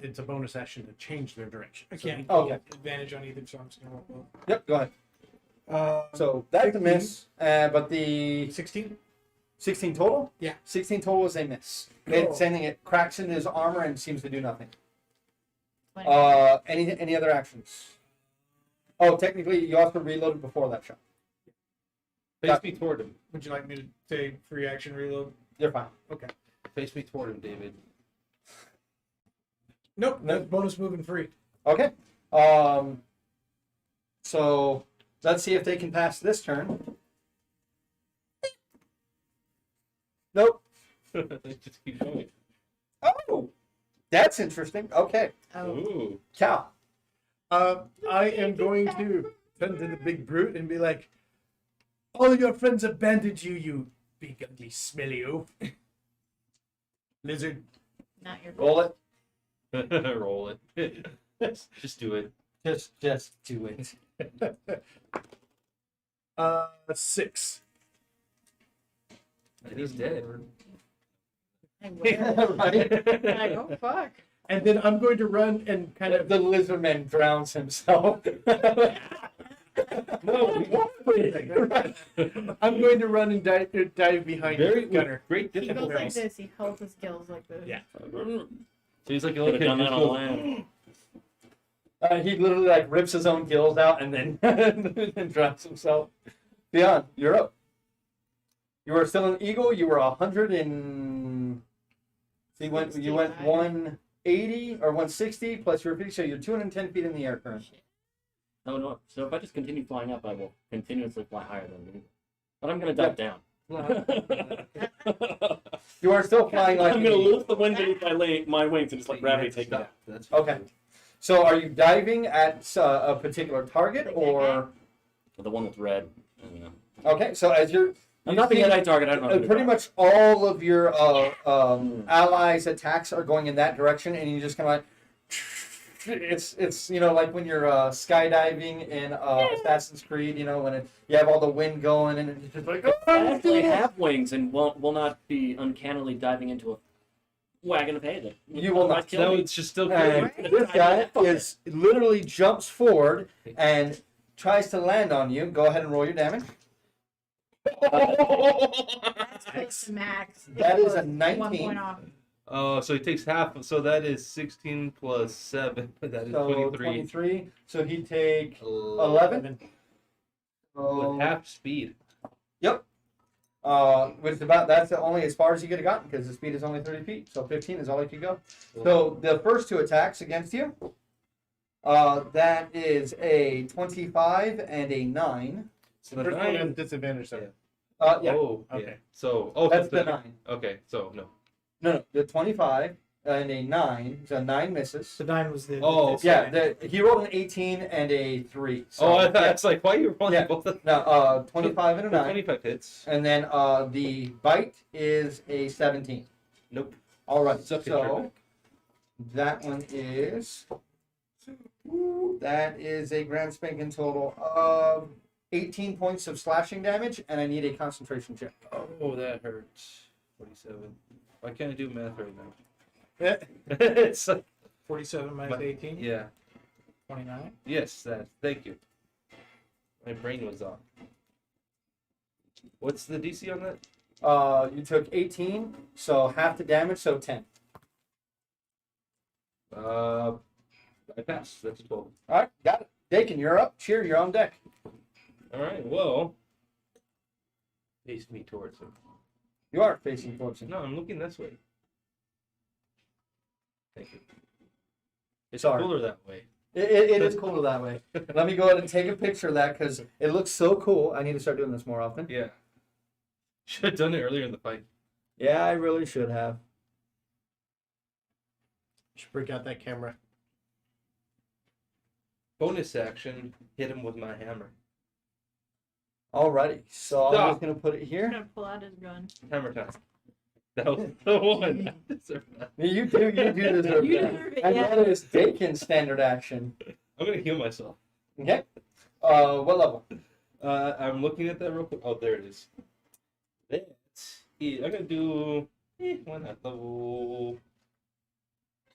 It's a bonus action to change their direction. I can't Oh, roll okay. advantage on either, so I'm just going to roll. Yep, go ahead. So that's a miss, but the 16? 16 total? Yeah. 16 total is a miss. Oh. It's sending it cracks into his armor and seems to do nothing. 20. Any other actions? Oh, technically, you also reloaded before that shot. Face me toward him. Would you like me to say free action reload? You're fine. Face me toward him, David. Nope. That's bonus moving free. Okay. So let's see if they can pass this turn. Nope. Just keep going. Oh, that's interesting. Okay, Oh. Ooh. Cal. I am going to turn to the big brute and be like, all your friends abandoned you, you big ugly smelly oaf. Lizard. Not your Roll it. Roll it. Just do it. Just do it. 6. And he's dead. I will. Right. Like, oh fuck. And then I'm going to run and kind of The lizardman drowns himself. no, I'm going to run and dive behind Very Gunner. great He goes difficulty. like this. He holds his gills like this. Yeah. So he's like a Could little have done kid. that just on goes, land. He literally like rips his own gills out and then and drowns himself. Beyond, you're up. You were still an eagle. You were 100 and so you went 180 or 160 plus your feet, so you're 210 feet in the air currently. Oh no! So if I just continue flying up, I will continuously fly higher than you. But I'm gonna dive down. You are still flying like I'm an gonna eagle. lose the wind beneath my wings and just let gravity take me down. That's Okay. So are you diving at a particular target or? The one with red. You know. Okay, so as you're I'm not the see, anti target. I don't know. pretty much all of your allies' attacks are going in that direction, and you just kind of like it's like when you're skydiving in Assassin's Creed, when you have all the wind going and it's just like I actually have wings and will not be uncannily diving into a wagon of hay. That You will not. might kill No, me. it's just still and good. this guy is literally jumps forward and tries to land on you. Go ahead and roll your damage. That's close to max. That is a One 19. point off. Oh, so he takes half. So that is 16 plus 7. That is So 23. 23. So he'd take 11. 11. With half speed. Which is that's only as far as you could have gotten because the speed is only 30 feet. So 15 is all you could go. So the first two attacks against you, that is a 25 and a 9. So the First one has 9. disadvantage, though. Yeah, Oh, yeah. Okay. So, that's so the 9. Okay, so no. No, the 25 and a 9. So 9 misses. So 9 was the. Oh, Yeah, he rolled an 18 and a 3. So, Oh, I thought yeah. it's like, why are you rolling Yeah. both of them? No, 25 and a 9. 25 hits. And then the bite is a 17. Nope. All right, Suck it, so Trevor. that one is that is a grand spanking total of 18 points of slashing damage, and I need a concentration check. Oh, that hurts. 47. Why can't I do math right now? Yeah. It's like, 47 minus 18, yeah. 29. Yes, that. Thank you. My brain was off. What's the DC on that? You took 18, so half the damage, so 10. I passed. That's 12. All right, got it. Dakin, you're up. Cheer, you're on deck. All right. Well, face me towards him. You are facing towards him. No, I'm looking this way. Thank you. It's Sorry. cooler that way. It is cooler that way. Let me go ahead and take a picture of that because it looks so cool. I need to start doing this more often. Yeah. Should have done it earlier in the fight. Yeah, I really should have. Should break out that camera. Bonus action, hit him with my hammer. Alrighty, so I'm Stop. just gonna put it I'm here. gonna pull out his gun. Hammer time. That was the one. I deserve that. You do deserve You that. deserve it, And yeah. that is Dakin's standard action. I'm gonna heal myself. Okay. What level? I'm looking at that real quick. Oh, there it is. That is, I'm gonna do. Why not level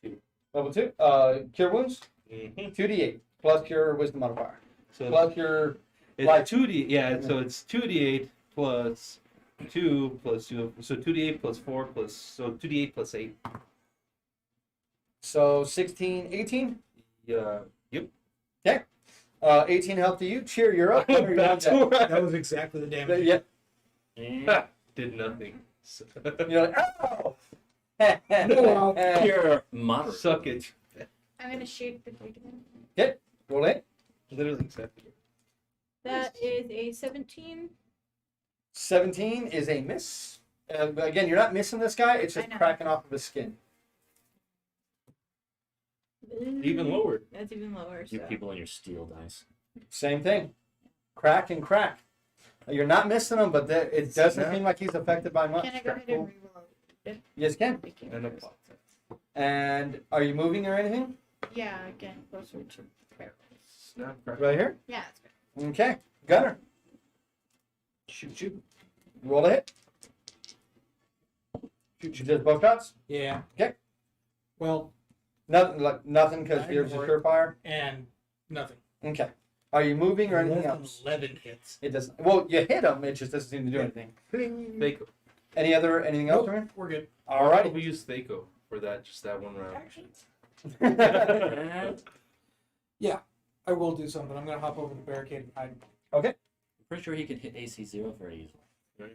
2? Level 2. Cure wounds. Mm-hmm. 2d8 plus your wisdom modifier So plus your it's life. 2d. Yeah, so it's 2d8 plus 2 plus 2. So 2d8 plus 4 plus. So 2d8 plus 8. So 16, 18. Yeah. Yep. 18 health to you. Cheer, you're up. You're on That's deck. That was exactly the damage. Yep. Ha! Did nothing. You're like, oh. Pure moderate. Suck it. I'm gonna shoot the dude again. Roll it. Literally exactly. That is a 17. 17 is a miss. Again, you're not missing this guy. It's just I know. cracking off of his skin. Even lower. That's even lower. You So. people and your steel dice. Same thing. Crack and crack. You're not missing him, but it doesn't seem like he's affected by much. Can I go ahead and reload? Yes, you can. Thank you. And a pot. And are you moving or anything? Yeah, again, closer to barrels. Snap, crack. Right here? Yeah, that's good. Okay. Gunner. Shoot. Roll a hit. You did both shots? Yeah. Okay. Well, Nothing because Nine yours is more. surefire. and nothing. Okay. Are you moving or anything else? 11 hits. It doesn't. Well, you hit him. It just doesn't seem to do anything. Fake. Anything else? Nope, Ryan? we're good. All right. We use Thaco for just that one round. I will do something. I'm going to hop over the barricade and hide. Pretty sure he could hit AC 0 very easily.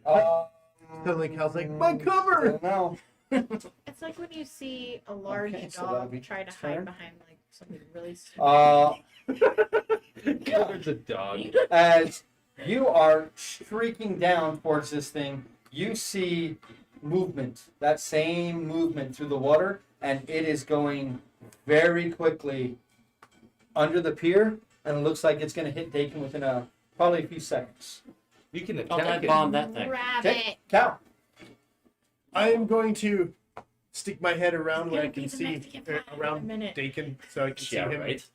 Suddenly Cal's like, my cover! No. It's like when you see a large Okay, so that'll dog be try to turn. hide behind like something really small. Cover's a dog. As you are streaking down towards this thing, you see movement. That same movement through the water, and it is going very quickly under the pier, and it looks like it's going to hit Dakin within probably a few seconds. You can Oh, attack that it. bomb that thing. Grab Okay, it. Cal. I am going to stick my head around It's where I gonna be can the see Mexican flag in a around minute. Dakin, so I can see Yeah, him. right.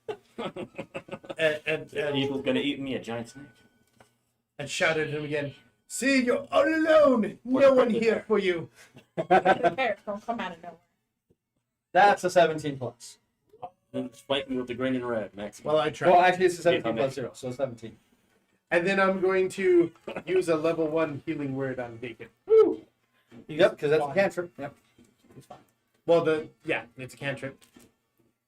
And Evil's gonna eat me, a giant snake. shout at him again. See, you're all alone. No one here for you. Parrots don't come out of nowhere. That's a 17 plus. Then spike me with the green and red, Max. Well, I tried. Well, actually, it's a 17 Okay. plus 0, so 17. And then I'm going to use a level 1 healing word on Dakin. Yep, because that's a cantrip. Yep. Well, it's a cantrip.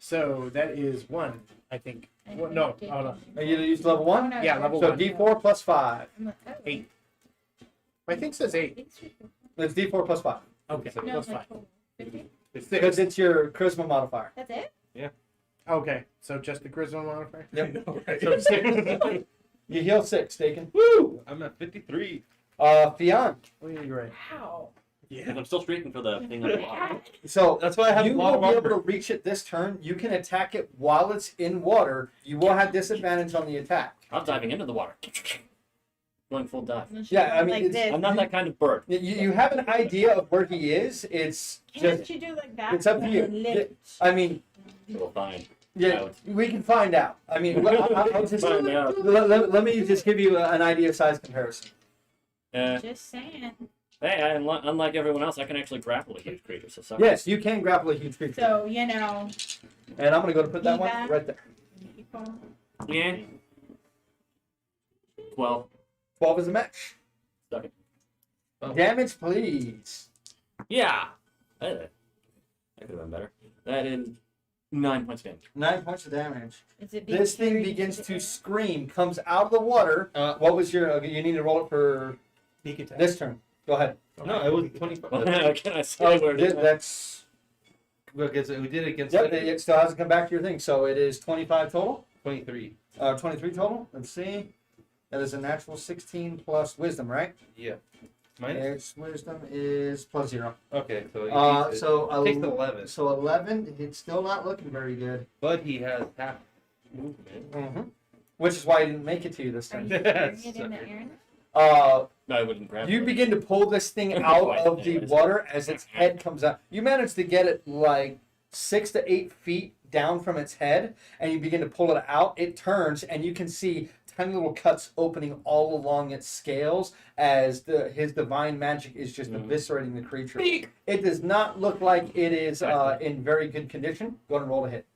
So that is 1, I think. Well, no, hold on. Are you used level 1? no, Yeah, no. level So 1. D4 plus 5. I'm like, oh. 8. My thing says 8. It's D4 plus 5. Okay, No, plus like 5. total. 50? It's Because 6. it's your charisma modifier. That's it? Okay, so just the charisma modifier? Yep. Alright. So 6. You heal 6, Dakin. Woo! I'm at 53. Fionn. Oh, yeah, you're right. Wow. Because I'm still streaking for the thing on the bottom. So That's why I have you a lot will of be armor. able to reach it this turn. You can attack it while it's in water. You will have disadvantage on the attack. I'm diving into the water. Going full dive. Yeah, I mean, like it's- this. I'm not that kind of bird. You have an idea of where he is. It's Can't just, you do like that? it's up to you. Lift. I mean, We'll find yeah, out. we can find out. I mean, I'll just, Find out. let me just give you an idea of size comparison. Just saying. Hey, unlike everyone else, I can actually grapple a huge creature. So suck. Yes, you can grapple a huge creature. So, you know. And I'm going to go to put that one Feedback. right there. Yeah. 12. 12 is a match. Stuck it. Oh. Damage, please. Yeah. That could have been better. That is 9 points damage. 9 points of damage. Is it being This thing carried begins into the to air? scream, comes out of the water. What was your? Okay, you need to roll it for Sneak attack. this turn. Go ahead. No, it was 25. What can I say? Where it is? That's. We did it against Yep, it still hasn't come back to your thing. So it is 25 total. 23. 23 total. Let's see. That is a natural 16 plus wisdom, right? Yeah. Mine? Its wisdom is plus 0. Okay, so he takes it. So Takes 11. So 11. It's still not looking very good. But he has half movement. Mm-hmm. Which is why I didn't make it to you this Are time. you carrying it in the air? No, I wouldn't grab You it. begin to pull this thing out of the water as its head comes out. You manage to get it like 6 to 8 feet down from its head, and you begin to pull it out. It turns, and you can see tiny little cuts opening all along its scales as his divine magic is just eviscerating the creature. It does not look like it is in very good condition. Go ahead and roll a hit.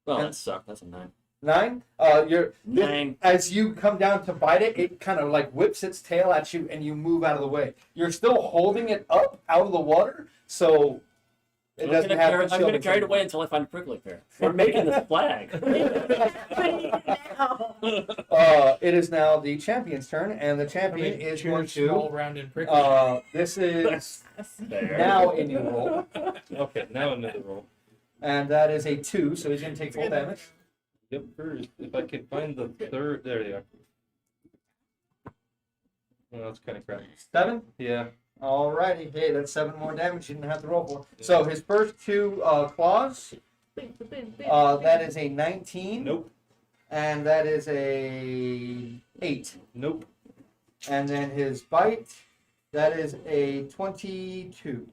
Well, that sucked. That's a 9. 9. You're 9. as you come down to bite it, it kind of like whips its tail at you, and you move out of the way. You're still holding it up out of the water, so it doesn't have. I'm gonna carry it away until I find a prickly pear. We're making this flag. It is now the champion's turn, and the champion is going small to. round and prickly. This is There. now a new roll, Okay, now another roll. and that is a 2, so he's going to take full damage. Yep, first. If I can find the third, there they are. Well, that's kind of crap. 7. Yeah. Alrighty, hey, that's 7 more damage you didn't have to roll for. So his first 2 claws, that is a 19. Nope. And that is a 8. Nope. And then his bite, that is a 22.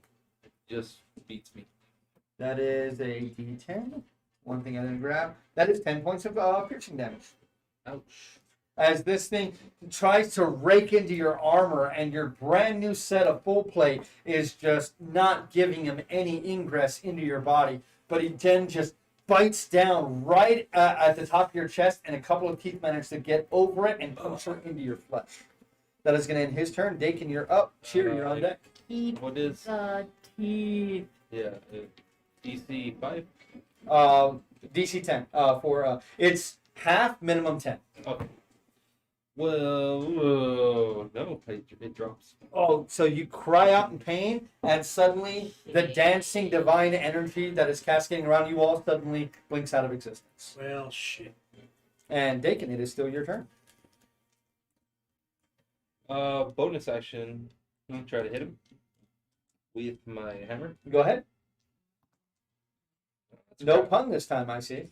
Just beats me. That is a D10. One thing I didn't grab. That is 10 points of piercing damage. Ouch. As this thing tries to rake into your armor, and your brand new set of full plate is just not giving him any ingress into your body. But he then just bites down right at the top of your chest, and a couple of teeth manage to get over it and puncture into your flesh. That is going to end his turn. Dakin, you're up. Cheer, you're on deck. Eat What is? the teeth. Yeah. DC 5. DC 10. It's half, minimum 10. Okay. Well, whoa, no, it drops. Oh, so you cry out in pain, and suddenly the dancing divine energy that is cascading around you all suddenly blinks out of existence. Well, shit. And Dakin, it is still your turn. Bonus action. I'm gonna try to hit him with my hammer. Go ahead. That's No crap. pun this time, I see.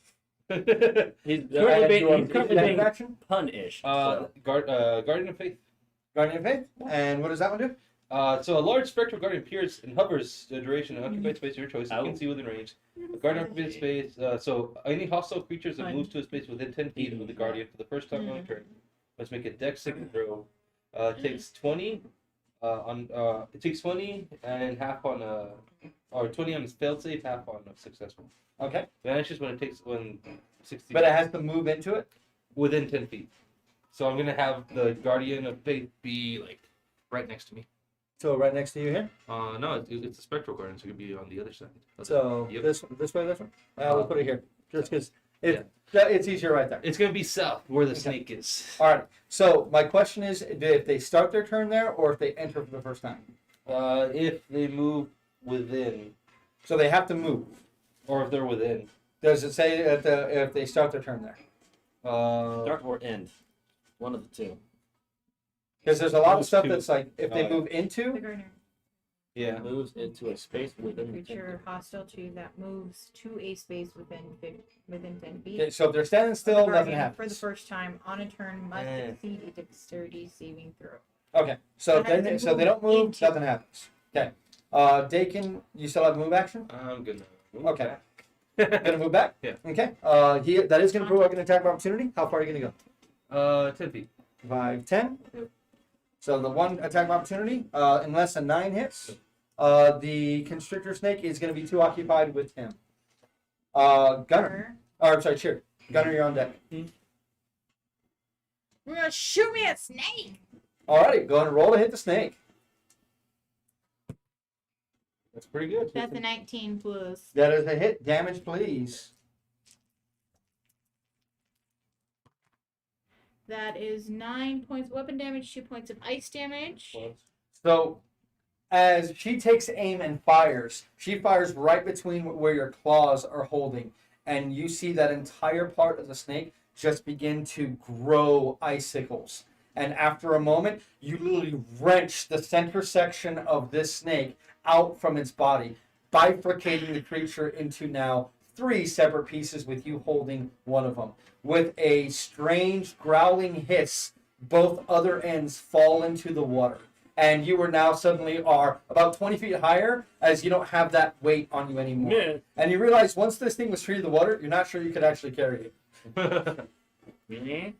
He's And currently you want being, he's currently that being action? pun-ish. So. Guardian of Faith. Guardian of Faith. And what does that one do? So a large spectral guardian appears and hovers the duration and occupies space of your choice. You can see within range. The guardian occupies space. So any hostile creatures that moves to a space within 10 feet of the guardian for the first time on a turn must make a dex saving throw. It takes 20 it takes 20 and half on or 20 on its failed save, half on a successful. Okay. Vanishes when 60 But it has to move into it. within 10 feet. So I'm gonna have the guardian of faith be like right next to me. So right next to you here. No, it's a spectral guardian, so it could be on the other side. So Yep. this way, this one. We'll put it here, just because it's easier right there. It's gonna be south where the Okay. snake is. All right. So my question is, if they start their turn there, or if they enter for the first time. If they move within, So they have to move. or if they're within. Does it say if they start their turn there? Start or end. One of the two. Because there's a lot of Moves stuff to- that's like if they move The into. gardener. Yeah. Moves into a space within the Creature hostile to you that moves to a space within 10 feet. Okay, so if they're standing The still, nothing guardian, happens. for the first time on a turn must Eh. succeed a dexterity saving throw. Okay, so That has then to so they move don't move, into- nothing happens. Okay. Dakin, you still have move action. I'm gonna. move Okay. back. Gonna move back. Yeah. Okay. That is gonna provoke an attack of opportunity. How far are you gonna go? 10 feet. 5, 10. So the one attack of opportunity, unless a 9 hits, the constrictor snake is going to be too occupied with him. Gunner. Or, I'm sorry, Cheer. Gunner, you're on deck. You're gonna shoot me a snake. Alrighty, go ahead and roll to hit the snake. That's pretty good. That's a 19 plus. That is a hit. Damage, please. That is 9 points weapon damage, 2 points of ice damage. So, as she takes aim and fires, she fires right between where your claws are holding, and you see that entire part of the snake just begin to grow icicles. And after a moment, you literally wrench the center section of this snake out from its body, bifurcating the creature into now 3 separate pieces with you holding one of them. With a strange growling hiss, both other ends fall into the water. And you are now suddenly are about 20 feet higher as you don't have that weight on you anymore. Yeah. And you realize once this thing was free of the water, you're not sure you could actually carry it. Mhm.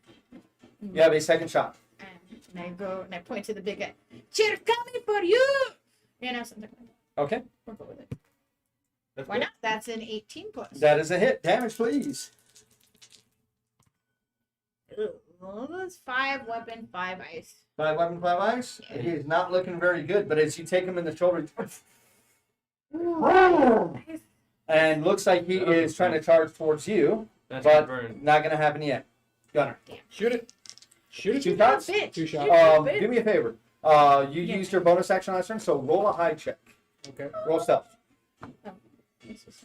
You have a second shot. And I go and I point to the big guy. Cheer coming for you! You know, something like that. Okay. We'll go with it. That's Why good. not? That's an 18 plus. That is a hit. Damage, please. Well, that's 5 weapon, 5 ice. 5 weapon, 5 ice. He is not looking very good, but as you take him in the shoulder, and looks like he is trying to charge towards you, That's but gonna burn. not going to happen yet. Gunner. Shoot it. Shoot it. Two shots? Bitch. Two shots. Shoot that bitch. Do me a favor. You Yeah. used your bonus action last turn, so roll a high check. Okay. Roll stealth. This is-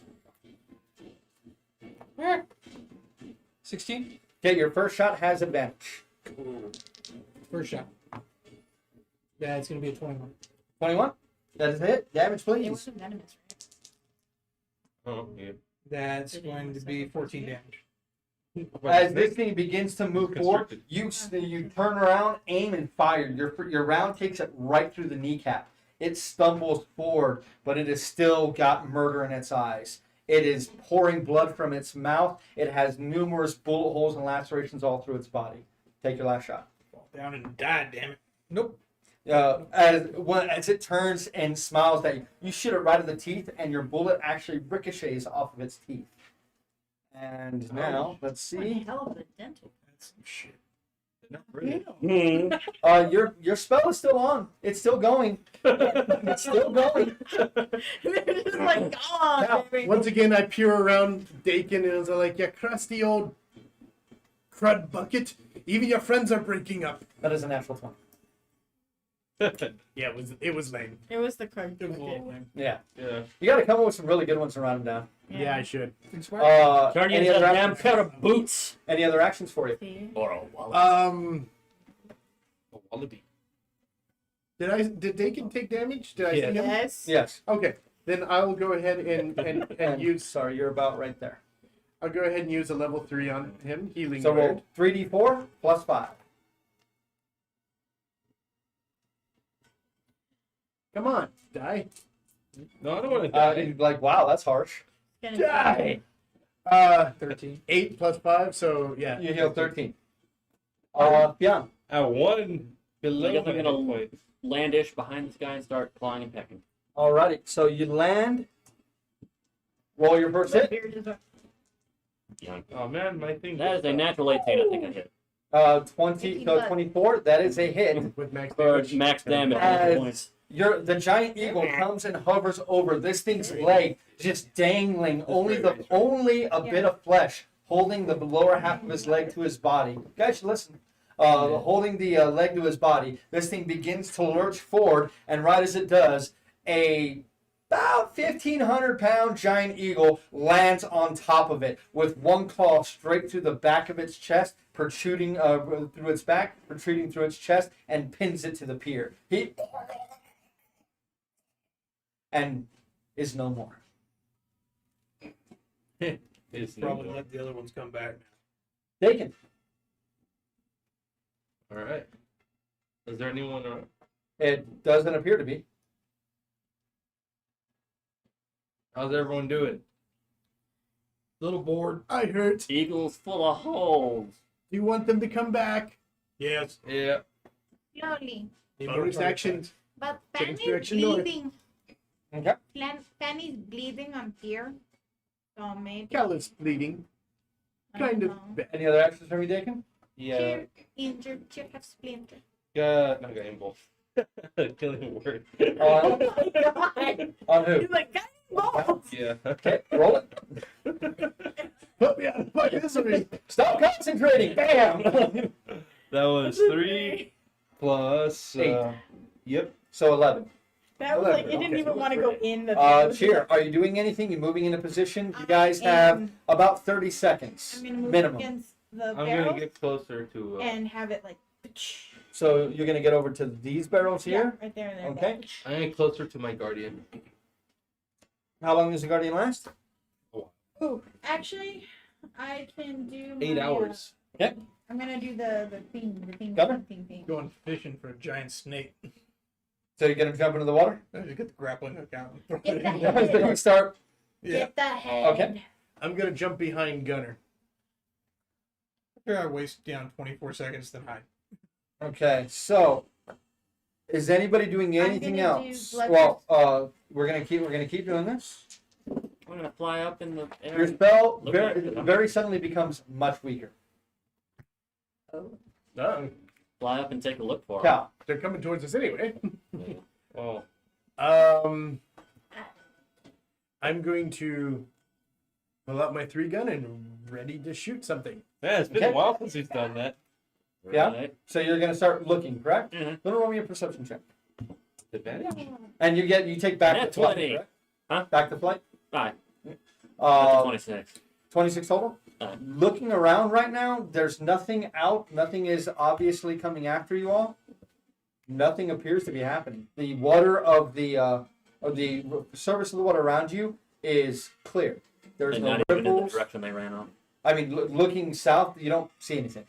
16. Okay, your first shot has advantage. First shot. Yeah, it's gonna be a 21. 21. That is a hit. Damage, It please. wasn't venomous, right? Oh, yeah. That's going to be 14 damage. As this thing begins to move forward, Constricted. you turn around, aim, and fire. Your round takes it right through the kneecap. It stumbles forward, but it has still got murder in its eyes. It is pouring blood from its mouth. It has numerous bullet holes and lacerations all through its body. Take your last shot. Fall down and die, damn it. Nope. As it turns and smiles at you, you shoot it right at the teeth, and your bullet actually ricochets off of its teeth. And now, let's One see. hell of a dental. That's some shit. Not really. Your spell is still on. It's still going. It's still going. They're just like, oh, Now, baby. once again, I peer around Dakin and I was like, "You crusty old crud bucket. Even your friends are breaking up." That is a natural 20. Yeah, it was lame. It was the card. It was a little lame. Yeah. Yeah. You got to come up with some really good ones to round them down. Yeah, I should. Turn you Any into other a damn actions? pair of boots. Any other actions for you? See? Or a wallet. A wallaby. Did Dakin take damage? Did I see him? Yes. Yes. Okay, then I'll go ahead and use. Sorry, you're about right there. I'll go ahead and use a level 3 on him, healing So word. roll 3d4 plus 5. Come on, die. No, I don't want to die. You'd be like, wow, that's harsh. Gonna Die. 13. 8 plus 5, so yeah. You heal 13. Beyond. At one below I guess I'm my gonna- hit point. Landish behind this guy and start clawing and pecking. Alrighty, so you land. Roll your first hit. Beard is a- Young. Oh man, my thing. That is a natural 18. I think I hit. 20, so 24. That is a hit. With max For damage. max damage. As Points. the giant eagle comes and hovers over this thing's leg, just dangling, only a bit of flesh, holding the lower half of his leg to his body. Guys, listen. Holding the leg to his body, this thing begins to lurch forward, and right as it does, about 1,500-pound giant eagle lands on top of it with one claw straight through the back of its chest, protruding through its back, protruding through its chest, and pins it to the pier. He and is no more. Is Probably let the other ones come back. Taken. All right. Is there anyone around? It doesn't appear to be. How's everyone doing? Little bored. I hurt. Eagles full of holes. Do you want them to come back? Yes. Yeah. Slowly. Bonus action. But Change Fanny's direction north. bleeding. Okay. Fanny's bleeding on here. So maybe. Callus bleeding. Kind of bad. Any other actions from you, Dakin? Yeah. Cheer injured, cheer have splinter. Not got impulse. Killing word. On who? He's like, got balls. Yeah. Okay, roll it. Put me out of my misery. Stop concentrating. Bam. That was 3 plus. 8. Yep. So 11. That was like, it didn't Okay. even want to go in the Cheer, are you doing anything? You moving into position? You guys have about 30 seconds I'm gonna move minimum. against the I'm gonna barrels get closer to. and have it like. So you're gonna get over to these barrels here. Yeah, right there. There. Okay. I'm gonna get closer to my guardian. How long does the guardian last? Oh, actually, I can do. 8 my, hours. I'm gonna do the thing. Governor? thing. Going fishing for a giant snake. So you're gonna jump into the water? You get the grappling hook out. Get the head. You start. Yeah. Get the head. Okay. I'm gonna jump behind Gunner. After I waste down 24 seconds, then hide. Okay. So, is anybody doing I'm anything gonna do else? blood Well, we're gonna keep doing this. I'm gonna fly up in the Your air. spell Look very, at it. very suddenly becomes much weaker. Uh-oh. Fly up and take a look for it. Cal. They're coming towards us anyway. Oh. I'm going to pull out my 3-gun and ready to shoot something. Man, it's been Okay. a while since he's done that. Yeah. Right. So you're gonna start looking, correct? Mhm. Let me roll me a perception check. Advantage. And you take back Nat the flight, 20. correct? Huh? Back the flight. Bye. That's a Uh, 26. 26 total. Looking around right now, there's nothing out. Nothing is obviously coming after you all. Nothing appears to be happening. The water of the surface of the water around you is clear. There's And no not even in the ripples. direction they ran off. I mean, looking south, you don't see anything.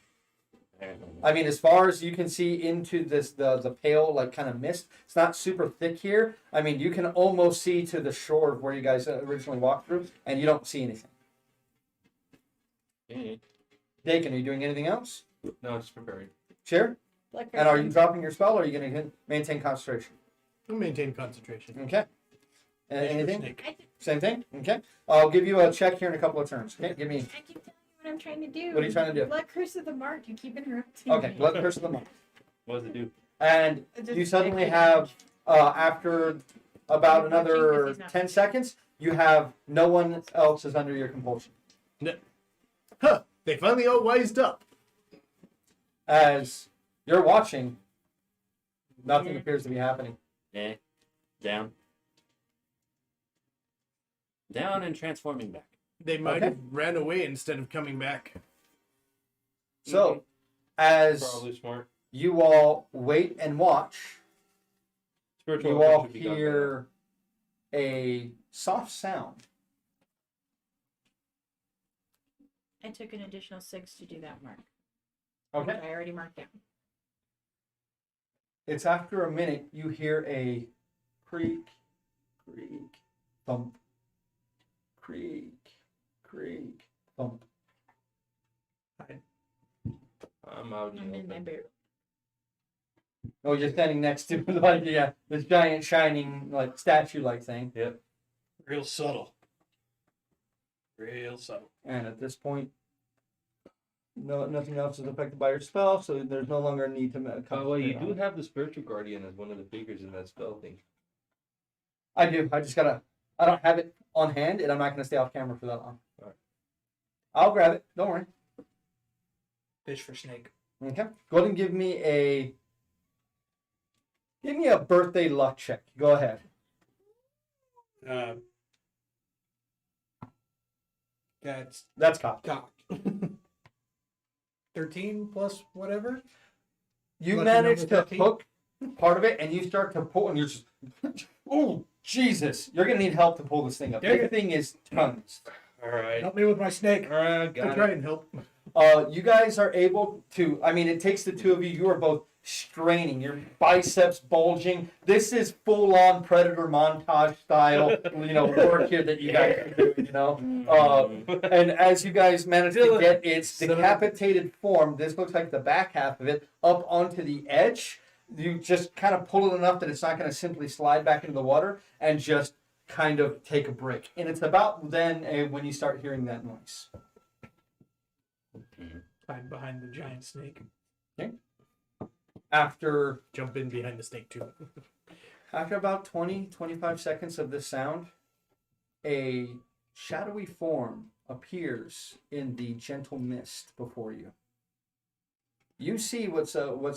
I mean, as far as you can see into the pale, like, kind of mist, it's not super thick here. I mean, you can almost see to the shore of where you guys originally walked through, and you don't see anything. Okay. Dakin, are you doing anything else? No, just preparing. Chair? Like And are you dropping your spell, or are you going to maintain concentration? We'll maintain concentration. Okay. There's your Anything? snake. Same thing? Okay. I'll give you a check here in a couple of turns. Okay, give me... I keep telling you what I'm trying to do. What are you trying to do? Blood Curse of the Mark. You keep interrupting Okay, me. blood curse of the month. What does it do? And Just you suddenly extra have, after about I'm watching 'cause another he's not 10 seconds, you have no one else is under your compulsion. Huh. They finally all wised up. As you're watching, nothing appears to be happening. Eh. Down. Down and transforming back. They might Okay. have ran away instead of coming back. So, as Probably smart. you all wait and watch, Spiritual you weapon all should be gone by hear a soft sound. I took an additional 6 to do that mark. Okay. Which I already marked down. It's after a minute you hear a creak, creak, thump, creak, creak, thump. now. I'm out in I'm the in my open. barrel. Oh, you're standing next to like this giant shining like statue-like thing. Real subtle. Real subtle. And at this point, nothing else is affected by your spell, so there's no longer a need to come. Well, you do have the spiritual guardian as one of the figures in that spell thing. I do. I just gotta. I don't have it on hand, and I'm not gonna stay off camera for that long. Alright. I'll grab it. Don't worry. Fish for snake. Okay. Go ahead and give me a birthday luck check. Go ahead. That's Cocked. cocked. 13 plus whatever. You Lucky manage number to 13. hook part of it, and you start to pull, and you're just, oh Jesus! You're gonna need help to pull this thing up. Dang This it. thing is tons. Alright. Help me with my snake. Alright, I'll got try it. and help. You guys are able to. I mean, it takes the two of you. You are both straining. Your biceps bulging. This is full-on Predator montage style, work here that you guys are doing. And as you guys manage to get its decapitated form, this looks like the back half of it up onto the edge. You just kind of pull it enough that it's not going to simply slide back into the water and just kind of take a break. And it's about then when you start hearing that noise. Hide behind the giant snake. After Jump in behind the snake too. about 20-25 seconds of this sound, a shadowy form appears in the gentle mist before you. You see what's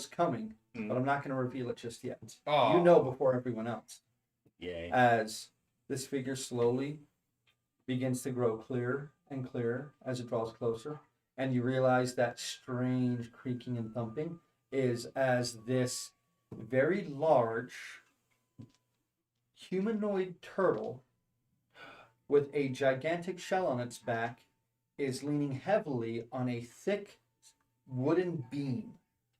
coming, but I'm not going to reveal it just yet. Aw. You know before everyone else. Yay. As this figure slowly begins to grow clearer and clearer as it draws closer, and you realize that strange creaking and thumping is as this very large humanoid turtle with a gigantic shell on its back is leaning heavily on a thick wooden beam.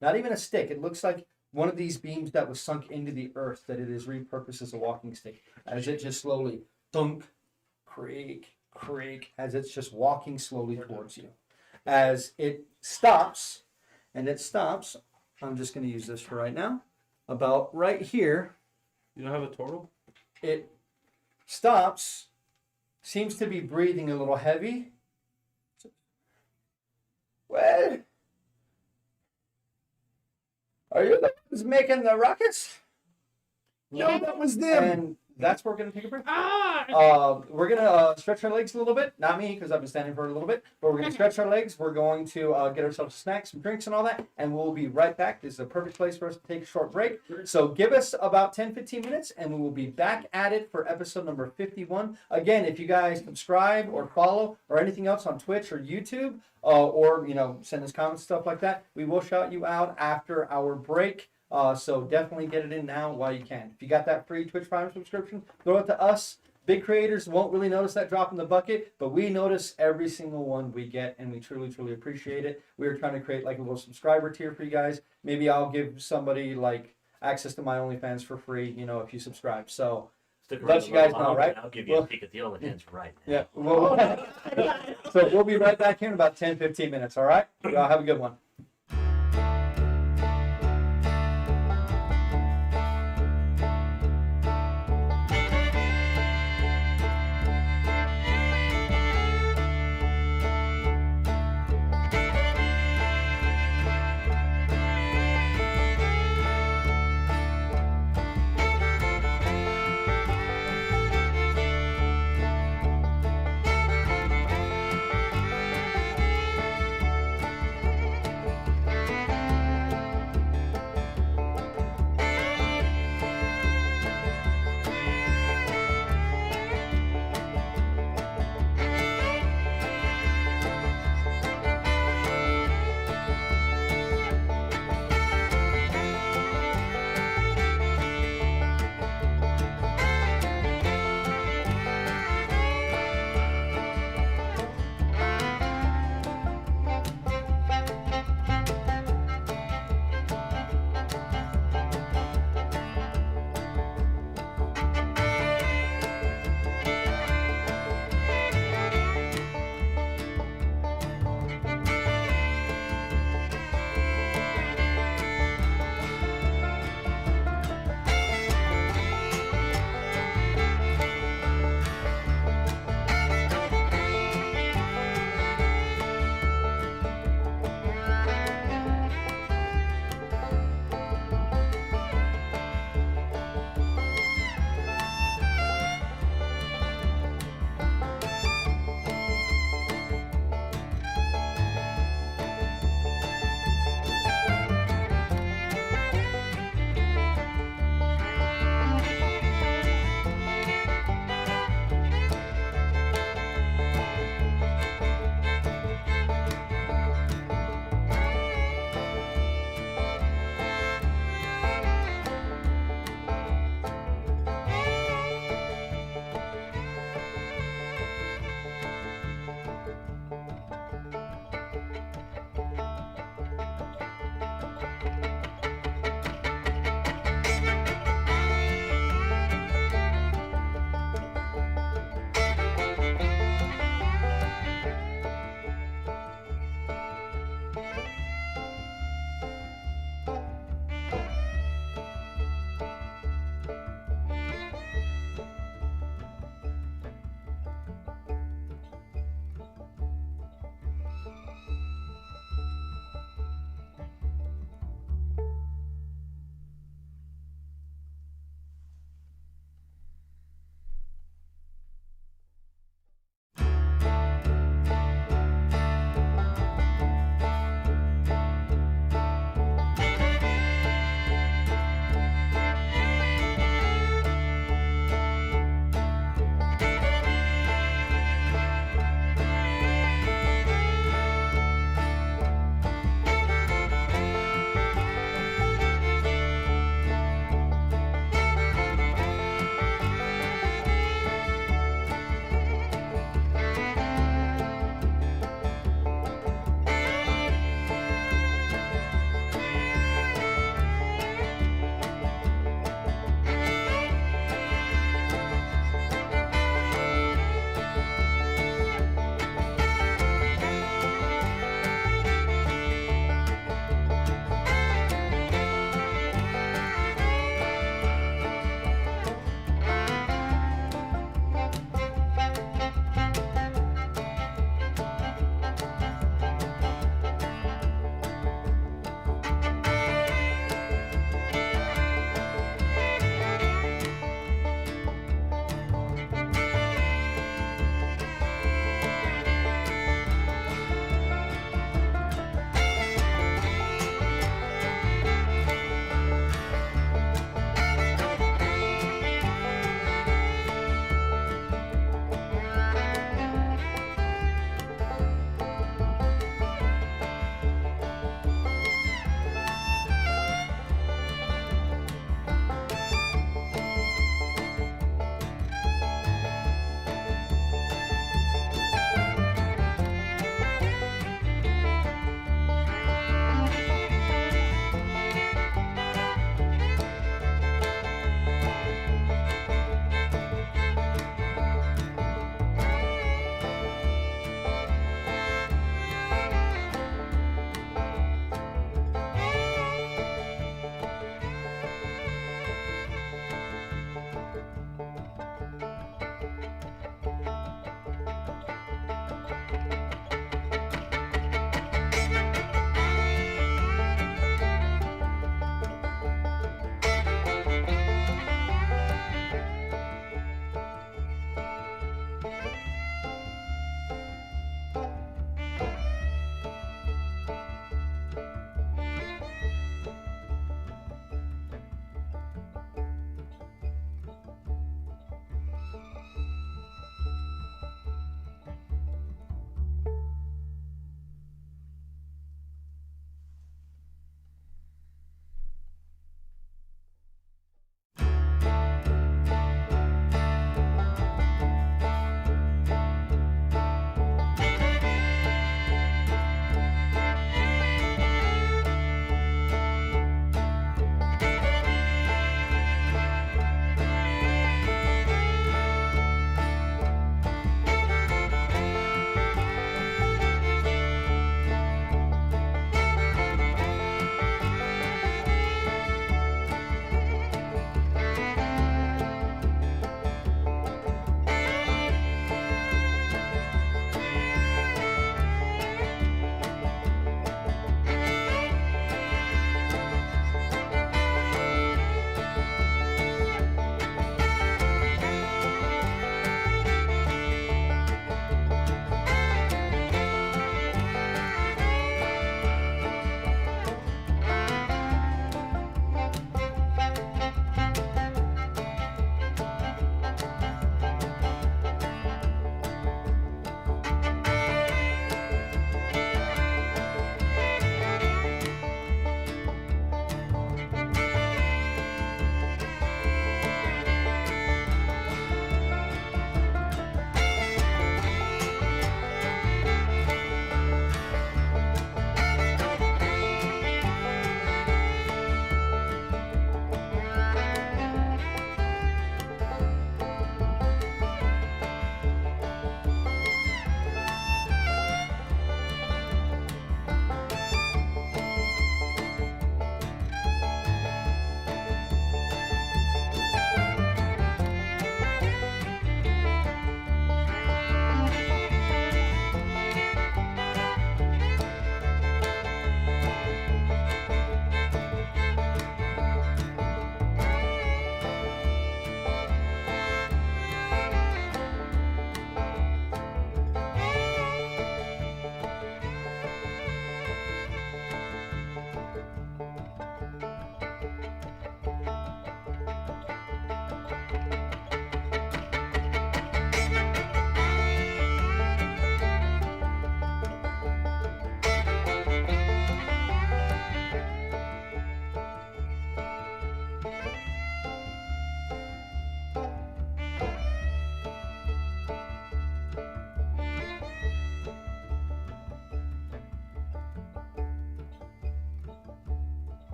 Not even a stick. It looks like one of these beams that was sunk into the earth that it is repurposed as a walking stick. As it just slowly thunk, creak, creak, as it's just walking slowly towards you. As it stops, I'm just going to use this for right now, about right here. You don't have a turtle? It stops, seems to be breathing a little heavy. Well, are you the ones making the rockets? No, that was them. And that's where we're gonna take a break. Ah! We're gonna stretch our legs a little bit. Not me, because I've been standing for a little bit. But we're gonna stretch our legs. We're going to get ourselves snacks, some drinks, and all that, and we'll be right back. This is a perfect place for us to take a short break. So give us about 10-15 minutes, and we will be back at it for episode number 51. Again, if you guys subscribe or follow or anything else on Twitch or YouTube, or send us comments, stuff like that, we will shout you out after our break. So definitely get it in now while you can. If you got that free Twitch Prime subscription, throw it to us. Big creators won't really notice that drop in the bucket, but we notice every single one we get, and we truly, truly appreciate it. We're trying to create like a little subscriber tier for you guys. Maybe I'll give somebody like access to my OnlyFans for free, if you subscribe. So Stick let around you guys a know, little right? longer, and I'll give you a peek at the OnlyFans right now. yeah, so we'll be right back here in about 10-15 minutes. All right, y'all have a good one.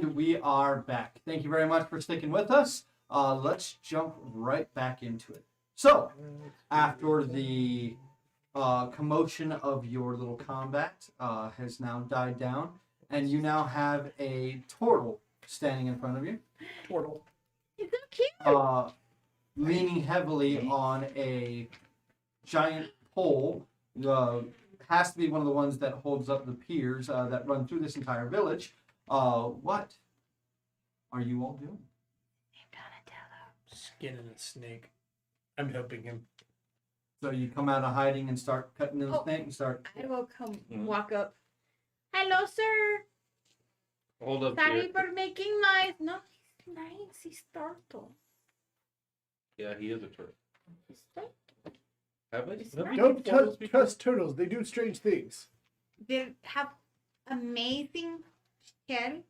And we are back. Thank you very much for sticking with us. Let's jump right back into it. So, after the commotion of your little combat has now died down, and you now have a turtle standing in front of you. Turtle. It's so cute. Leaning heavily on a giant pole. Has to be one of the ones that holds up the piers that run through this entire village. What are you all doing? Skinning a snake. I'm helping him. So you come out of hiding and start cutting the snake and start. I will walk up. Hello, sir. Hold up Sorry here. for making noise. No, he's nice. He's turtle. Yeah, he is a turtle. He's turtle. Have we? It's Have we nice. Don't done turtles before? trust turtles. They do strange things. They have amazing shell.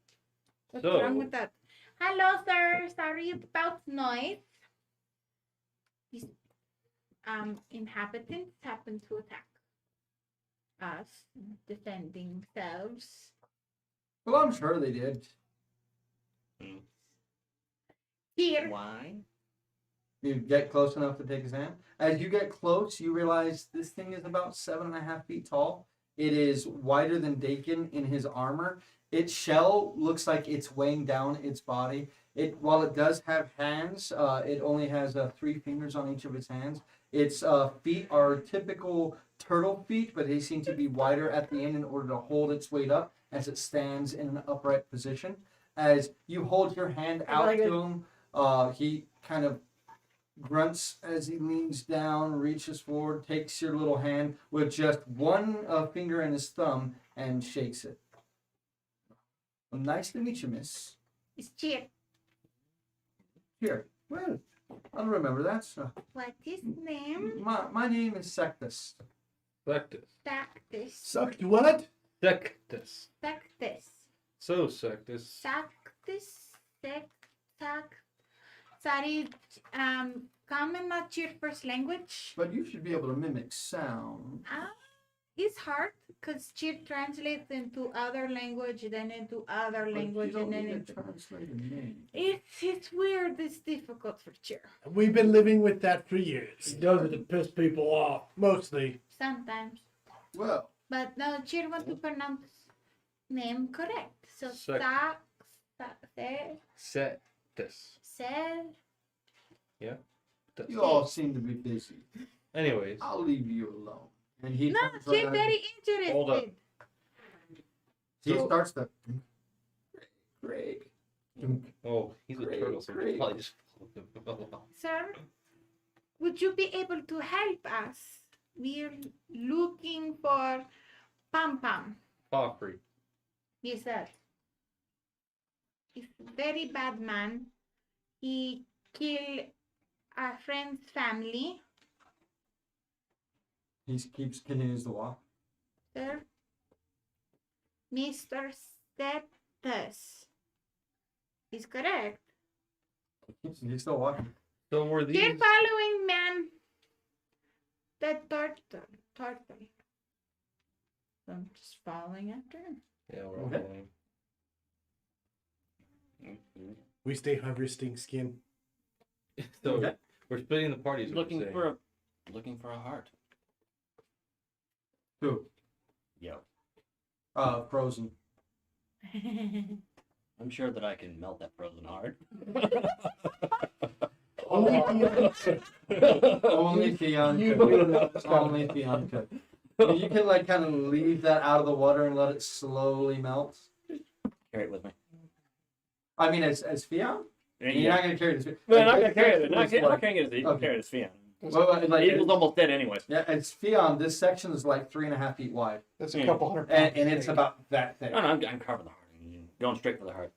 What's So- wrong with that? Hello, sir. Sorry about noise. These inhabitants happen to attack us, defending themselves. Well, I'm sure they did. Here, Why? You get close enough to take his hand. As you get close, you realize this thing is about 7.5 feet tall. It is wider than Dakin in his armor. Its shell looks like it's weighing down its body. While it does have hands, it only has 3 fingers on each of its hands. Its feet are typical turtle feet, but they seem to be wider at the end in order to hold its weight up as it stands in an upright position. As you hold your hand out to him, he kind of grunts as he leans down, reaches forward, takes your little hand with just one finger and his thumb and shakes it. Well, nice to meet you, miss. it's Cheer. Here. Well, I'll remember that. So, What is name? my name is Sectus. Sectus. Sactus. Sucked what? Sectus. Sactus. So Sectus. Sactus. Sac. Sorry, common not your first language. But you should be able to mimic sound. It's hard because Cheer translates into other language, then into other But language, you don't and then need into. to translate a name. It's weird. It's difficult for Cheer. We've been living with that for years. He does it to piss people off. Mostly. Sometimes. Well, But no, Cheer want to pronounce name correct. So Sec- Sectus. That's- you all seem to be busy. Anyways. I'll leave you alone. And he No, turns right Cheer on- very interested. Hold up. He So- starts to. Greg. Oh, he's a Great, turtle, so we great. should probably just leave him alone. Sir, would you be able to help us? We're looking for Pam Pam. Coffrey. Yes, sir. He's a very bad man. He killed our friend's family. He continues to walk. Sir, Mr. Status is correct. He's still walking. So were these? Keep following, man. The turtle. So I'm just following after him. Yeah, we're all Okay. following. We stay harvesting skin. So Okay. we're splitting the parties. Looking for a heart. Who? Yo. Frozen. I'm sure that I can melt that frozen heart. Only Bianca. Only Bianca. Only Bianca. You can like kind of leave that out of the water and let it slowly melt. Carry it with me. I mean, as Fion, you're Yeah. not gonna carry this. Man, I'm not carrying it. I'm It's not like- carrying it as Okay. carry it as Fion. well, like, Eagle's almost dead anyways. yeah, it's Fion. This section is like 3.5 feet wide, That's Yeah. a couple hundred and it's about that thick. No, I'm covering the heart. Going straight for the heart.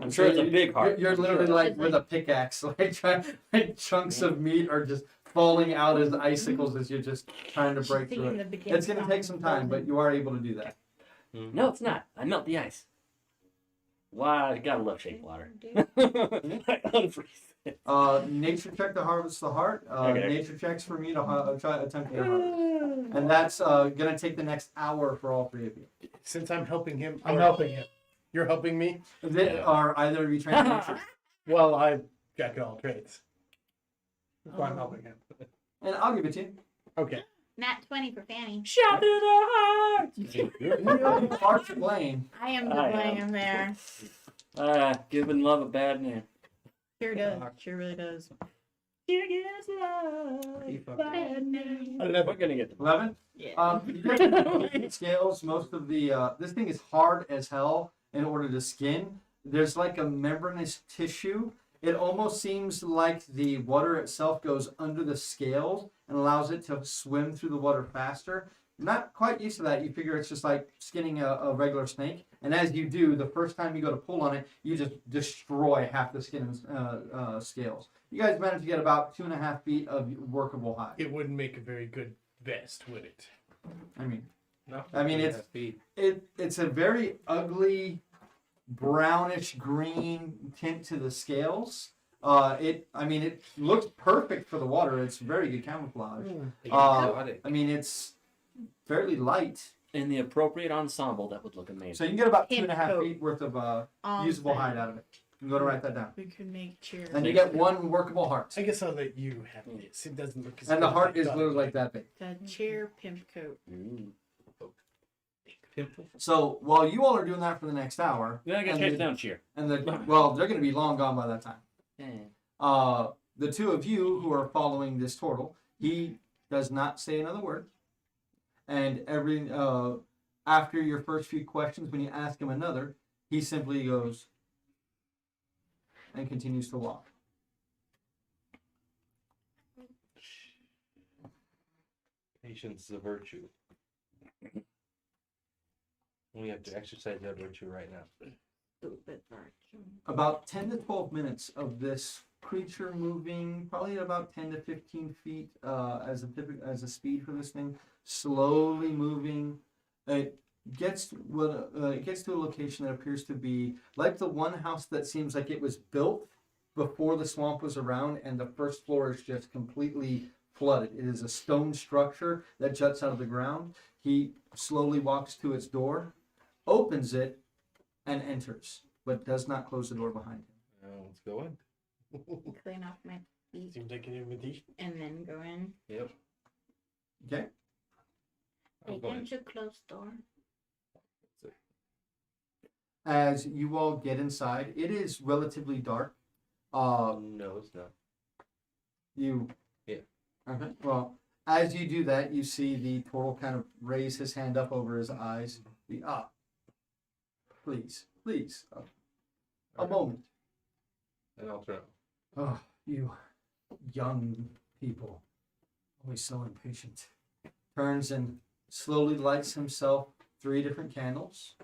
I'm So sure it's a you- big heart. You're I'm literally sure. like with a pickaxe, like chunks of meat are just falling out as icicles as you're just trying to break through it. It's gonna take some time, but you are able to do that. No, it's not. I melt the ice. Why? Gotta love shape water. I unfreeze it. Nature check to harvest the heart. Okay. Nature checks for me to try attempt to harvest, and that's gonna take the next hour for all 3 of you. Since I'm helping him, I'm helping him. You're helping me. Are either of you trained archers? Well, I jack of all trades. That's why I'm helping him. And I'll give it to you. Okay. Nat 20 for Fanny. Shout to the heart. You're far to blame. I am to I am. blame there. Giving love a bad name. Sure does. Sure really does. Here gives love. Bad name. We're gonna get to 11. Yeah. You guys can scales. Most of the this thing is hard as hell in order to skin. There's like a membranous tissue. It almost seems like the water itself goes under the scales and allows it to swim through the water faster. You're not quite used to that. You figure it's just like skinning a regular snake. And as you do, the first time you go to pull on it, you just destroy half the skin scales. You guys managed to get about 2.5 feet of workable hide. It wouldn't make a very good vest, would it? I mean, No, it's a very ugly brownish green tint to the scales. It looks perfect for the water. It's very good camouflage. I mean, it's fairly light, in the appropriate ensemble. That would look amazing. so you can get about Pimp 2.5 coat. feet worth of All usable set. hide out of it. You can go to write that down, We could make cheers. and you get 1 workable heart. I guess I'll let you have this. It doesn't look as And good the as heart I is thought it literally would. like that big. The chair pimp coat. Ooh. Pimple. So while you all are doing that for the next hour, Then I got And chased the- down cheer. and they're going to be long gone by that time. Yeah. The two of you who are following this turtle, he does not say another word. And after your first few questions, when you ask him another, he simply goes and continues to walk. Patience is a virtue. We have to exercise that virtue right now. Stupid virtue. About 10 to 12 minutes of this creature moving, probably at about 10 to 15 feet as a speed for this thing, slowly moving. It gets to a location that appears to be like the one house that seems like it was built before the swamp was around, and the first floor is just completely flooded. It is a stone structure that juts out of the ground. He slowly walks to its door, opens it, and enters, but does not close the door behind him. Let's go in. Clean off my feet Seems like an invitation. and then go in. Yep. Okay? I'm Hey, going. can't you close the door? As you all get inside, it is relatively dark. No, it's not. You. Yeah. Okay. Well, as you do that, you see the turtle kind of raise his hand up over his eyes. Please, a moment. And I'll turn. Oh, you young people, always so impatient. Turns and slowly lights himself 3 different candles.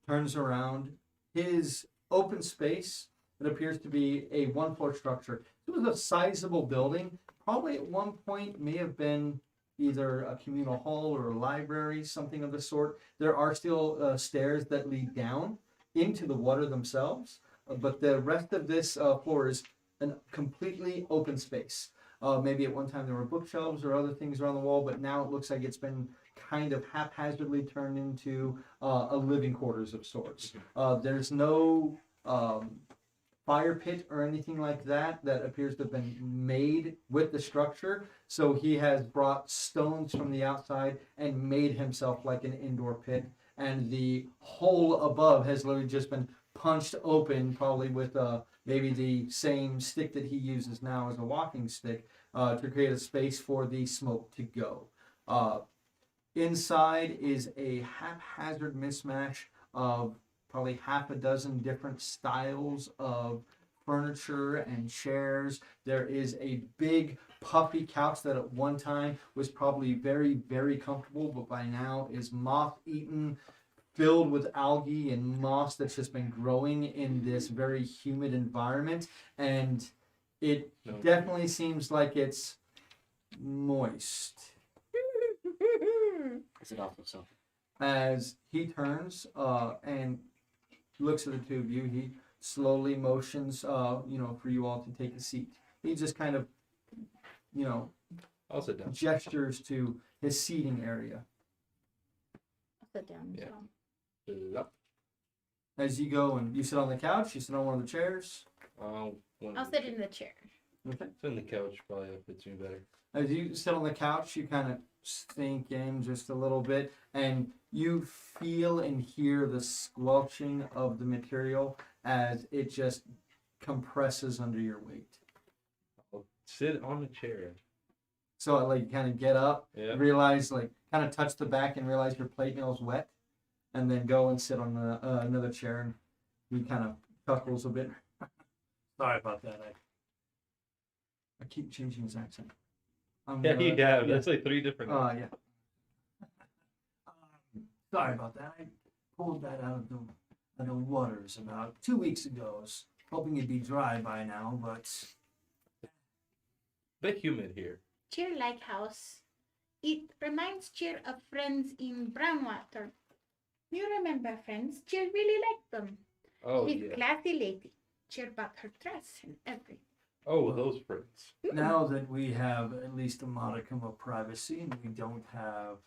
Turns around. His open space, it appears to be a 1-floor structure. It was a sizable building. Probably at one point may have been either a communal hall or a library, something of the sort. There are still stairs that lead down into the water themselves, but the rest of this floor is a completely open space. Maybe at one time there were bookshelves or other things around the wall, but now it looks like it's been kind of haphazardly turned into a living quarters of sorts. There's no fire pit or anything like that appears to have been made with the structure. So he has brought stones from the outside and made himself like an indoor pit. And the hole above has literally just been punched open, probably with maybe the same stick that he uses now as a walking stick, to create a space for the smoke to go. Inside is a haphazard mismatch of probably half a dozen different styles of furniture and chairs. There is a big puffy couch that at one time was probably very, very comfortable, but by now is moth-eaten, filled with algae and moss that's just been growing in this very humid environment. And it definitely seems like it's moist. Is it also so? As he turns and looks at the two of you, he slowly motions, for you all to take a seat. He just kind of, I'll sit down. gestures to his seating area. I'll sit down. Yeah. So. Yep. As you go and you sit on the couch, you sit on one of the chairs. I'll sit in the chair. Okay. Sit in the couch probably fits me better. As you sit on the couch, you kind of sink in just a little bit, and you feel and hear the squelching of the material as it just compresses under your weight. I'll sit on the chair. So like you kind of get up, Yeah. realize like kind of touch the back and realize your plate mail's wet, and then go and sit on the, another chair, and he kind of chuckles a bit. Sorry about that. I keep changing his accent. I'm Yeah, gonna- you have. yeah. That's like 3 different. Yeah. Sorry about that. I pulled that out of the waters about 2 weeks ago. I was hoping it'd be dry by now, but Bit humid here. Cheer like house. It reminds Cheer of friends in Brownwater. You remember friends? Cheer really liked them. Oh She's yeah. classy lady. Cheer bought her dress and everything. Oh, those friends. now that we have at least a modicum of privacy and we don't have,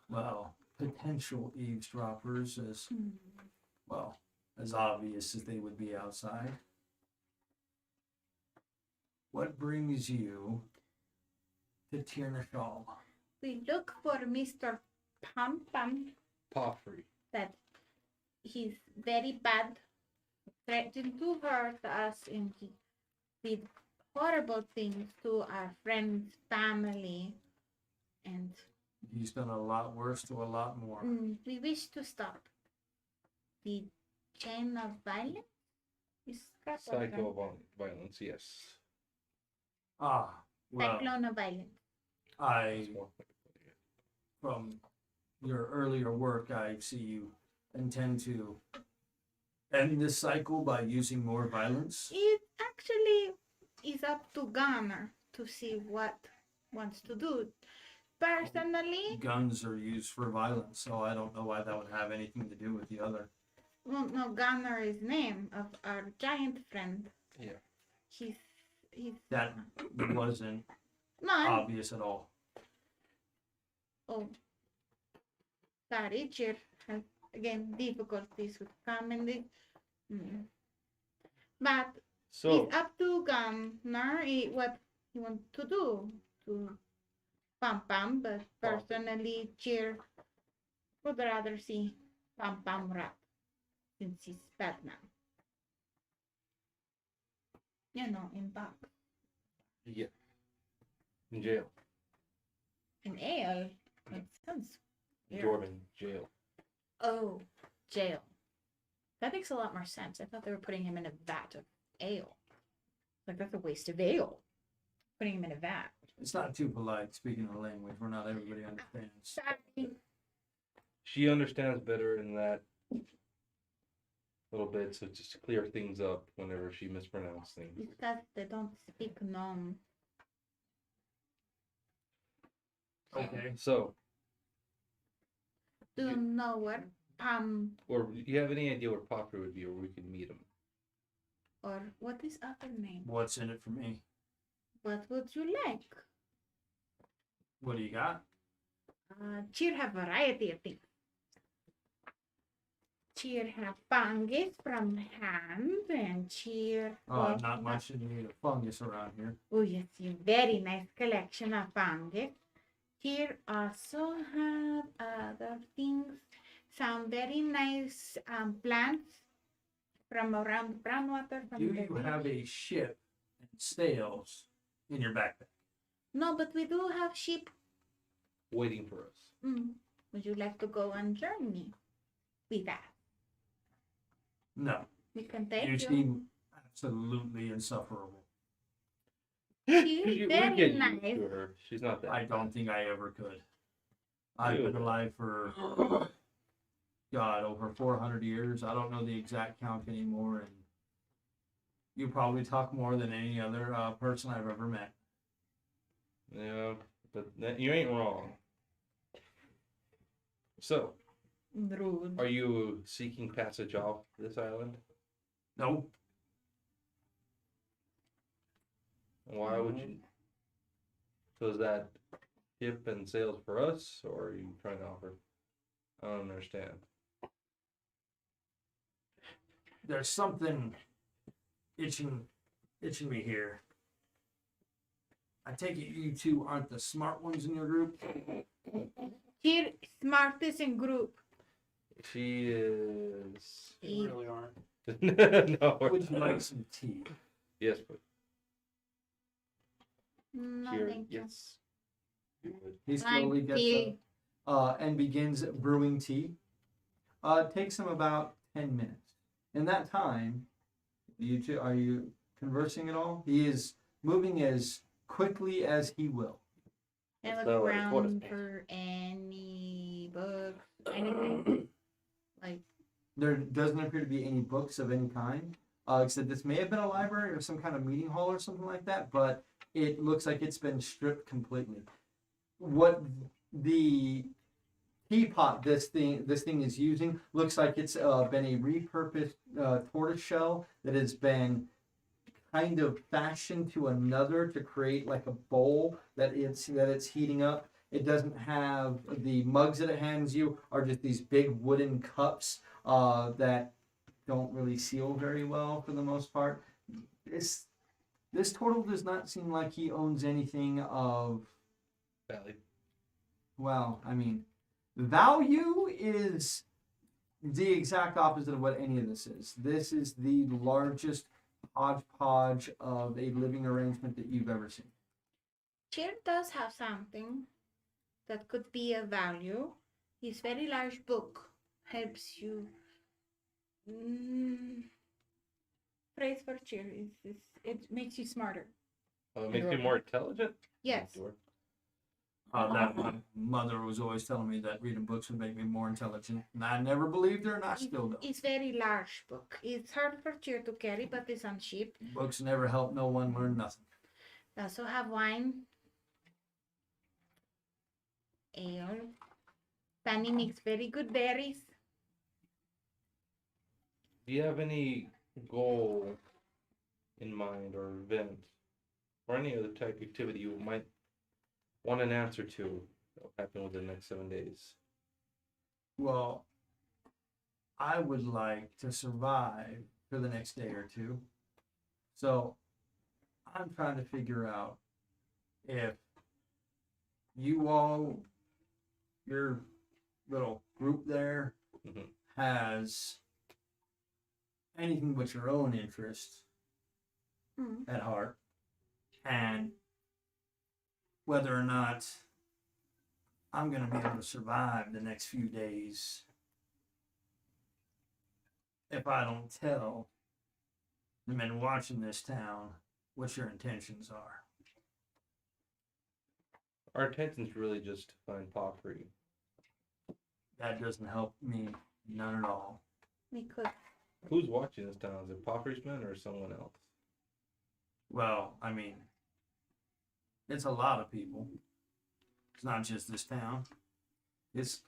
well, potential eavesdroppers as, well, as obvious as they would be outside, what brings you to Tirnashal? We look for Mr. Pum Pum, Poffrey. that he's very bad, threatened to hurt us, and he did horrible things to our friends' family, and He's done a lot worse to a lot more. we wish to stop the chain of violence. Is that what I'm- Violence, yes. Ah, well, Cyclone of violence. I, That's more like it. from your earlier work, I see you intend to end this cycle by using more violence. It actually is up to Gunner to see what wants to do. Personally, Guns are used for violence, so I don't know why that would have anything to do with the other. well, no, Gunner is name of our giant friend. Yeah. He's That wasn't no. I'm- obvious at all. Oh, sorry, Chair has again difficulties with commenting. But So it's up to Gunner what he wants to do to Pam Pam, but personally, Chair would rather see Pam Pam rat since he's Batman. You know, in box. yeah. In jail. In ale. That sounds weird. Jordan, jail. Oh, jail. That makes a lot more sense. I thought they were putting him in a vat of ale. Like, that's a waste of ale. Putting him in a vat. It's not too polite speaking of language where not everybody understands. Sorry. She understands better in that little bit, so just to clear things up whenever she mispronounced things. Because they don't speak nom. Okay. So, Do you know where Pam or do you have any idea where Poffrey would be, or we could meet him? or what is other name? What's in it for me? What would you like? What do you got? Cheer have variety of things. Cheer have fungus from hand and cheer. Not much in need of fungus around here. Oh yes, you very nice collection of fungus. Here also have other things. Some very nice plants from around Brownwater. From Do the you have a ship and sails in your backpack? No, but we do have sheep. Waiting for us. Would you like to go on journey with that? No. We can take You you. seem absolutely insufferable. She's We very get nice. used to her. She's not that. I don't think I ever could. I've Dude. been alive for, God, over 400 years. I don't know the exact count anymore, and you probably talk more than any other person I've ever met. Yeah, but you ain't wrong. So, Rude. are you seeking passage off this island? No, And why would you? So is that hip and sales for us, or are you trying to offer? I don't understand. there's something itching me here. I take it you two aren't the smart ones in your group? Here, smartest in group. She is. You really aren't. No. we're Would you not. like some tea? Yes, but No, here, thank you. yes. You would. He slowly Like gets tea. up and begins brewing tea. It takes him about 10 minutes. In that time, you two, are you conversing at all? He is moving as quickly as he will. I Let's look know where the quarters around be. for any books, anything. Like, There doesn't appear to be any books of any kind. Except this may have been a library or some kind of meeting hall or something like that, but it looks like it's been stripped completely. What the teapot this thing is using looks like it's been a repurposed tortoise shell that has been kind of fashioned to another to create like a bowl that it's heating up. It doesn't have the mugs that it hands you are just these big wooden cups that don't really seal very well for the most part. This turtle does not seem like he owns anything of, Valley. well, I mean, value is the exact opposite of what any of this is. This is the largest hodgepodge of a living arrangement that you've ever seen. Cheer does have something that could be of value. His very large book helps you. Praise for cheer. It makes you smarter. It makes you more intelligent? Yes. Sure. That my mother was always telling me that reading books would make me more intelligent, and I never believed her, and I still don't. It's very large book. It's hard for cheer to carry, but it's on cheap. Books never help no one learn nothing. They also have wine, ale. Fanny makes very good berries. Do you have any goal in mind or event or any other type of activity you might want an answer to that will happen within the next 7 days? Well, I would like to survive for the next day or two. So I'm trying to figure out if you all, your little group there, Mhm. has anything but your own interests Mhm. at heart, and whether or not I'm going to be able to survive the next few days if I don't tell the men watching this town what your intentions are. Our intention's really just to find pottery. That doesn't help me none at all. We could. Who's watching this town? Is it Pottery's men or someone else? Well, I mean, it's a lot of people. It's not just this town. It's,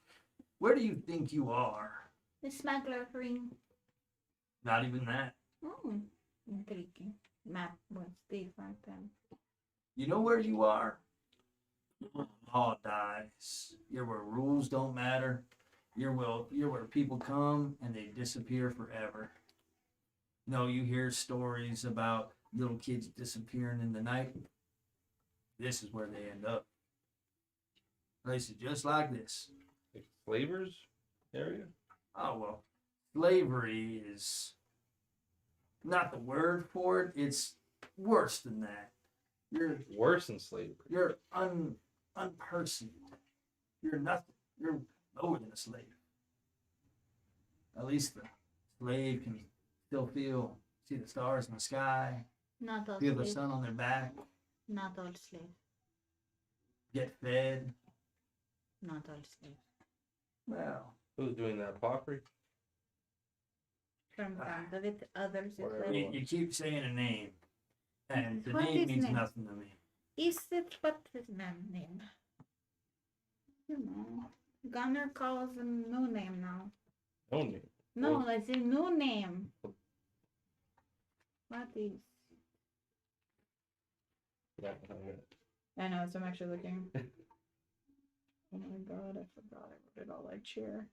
where do you think you are? The smuggler ring. Not even that. Intriguing. Map was different then. You know where you are? All dies. You're where rules don't matter. You're where people come and they disappear forever. No, you hear stories about little kids disappearing in the night. This is where they end up. Places just like this. Like Slavers area? Oh, well, slavery is not the word for it. It's worse than that. Worse than slavery. You're unpersoned. You're nothing. You're lower than a slave. At least the slave can still see the stars in the sky, Not all feel the slaves. sun on their back, Not all slaves. get fed. Not all slaves. Well, Who's doing that pottery? From front of it, others is Whatever. like, you keep saying a name, and the What name is means name? nothing to me. is it what his name? You know, Gunner calls a new name now. No name. No, Well- it's a new name. What is? Yeah, I know, so I'm actually looking. Oh my god, I forgot I wrote it all like cheer.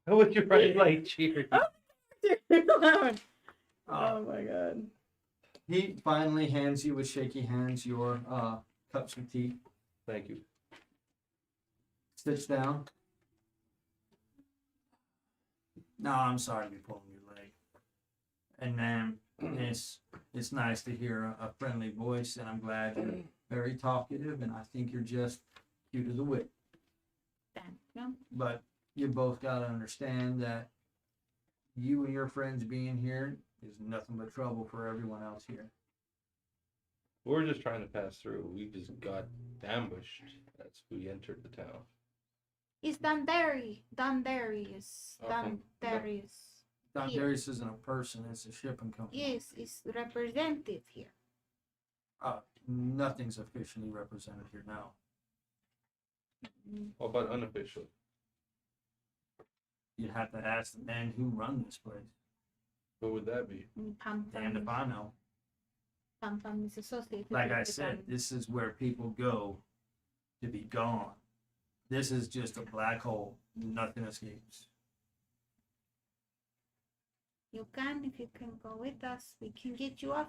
How would you write like cheer? Oh my god. He finally hands you with shaky hands your cups of tea. Thank you. Sits down. No, I'm sorry to be pulling your leg. And man, it's nice to hear a friendly voice, and I'm glad you're very talkative, and I think you're just cute as a whip. Thank you. But you both gotta understand that you and your friends being here is nothing but trouble for everyone else here. We're just trying to pass through. We just got ambushed as we entered the town. It's Dandarius. Okay. Dandarius. Don Here. Darius isn't a person, it's a shipping company. Yes, it's represented here. Nothing's officially represented here now. What about unofficial? You'd have to ask the men who run this place. What would that be? Pam And if I know. Pam is associated Like I with said, them. this is where people go to be gone. This is just a black hole. Nothing escapes. You can, if you can go with us, we can get you off.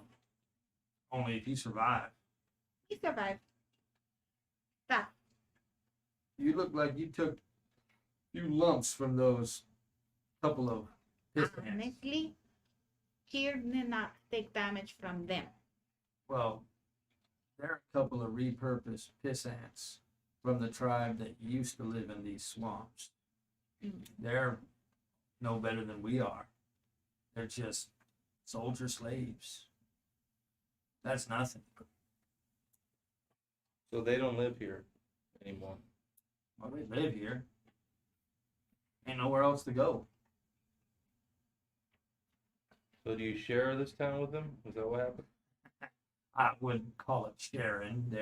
Only if you survive. We survived. That. You look like you took a few lumps from those couple of pistons. Honestly, here did not take damage from them. Well, there are a couple of repurposed piss ants from the tribe that used to live in these swamps. Mm. They're no better than we are. They're just soldier slaves. That's nothing. So they don't live here anymore. Well, they live here. Ain't nowhere else to go. So do you share this town with them? Is that what happened? I wouldn't call it sharing.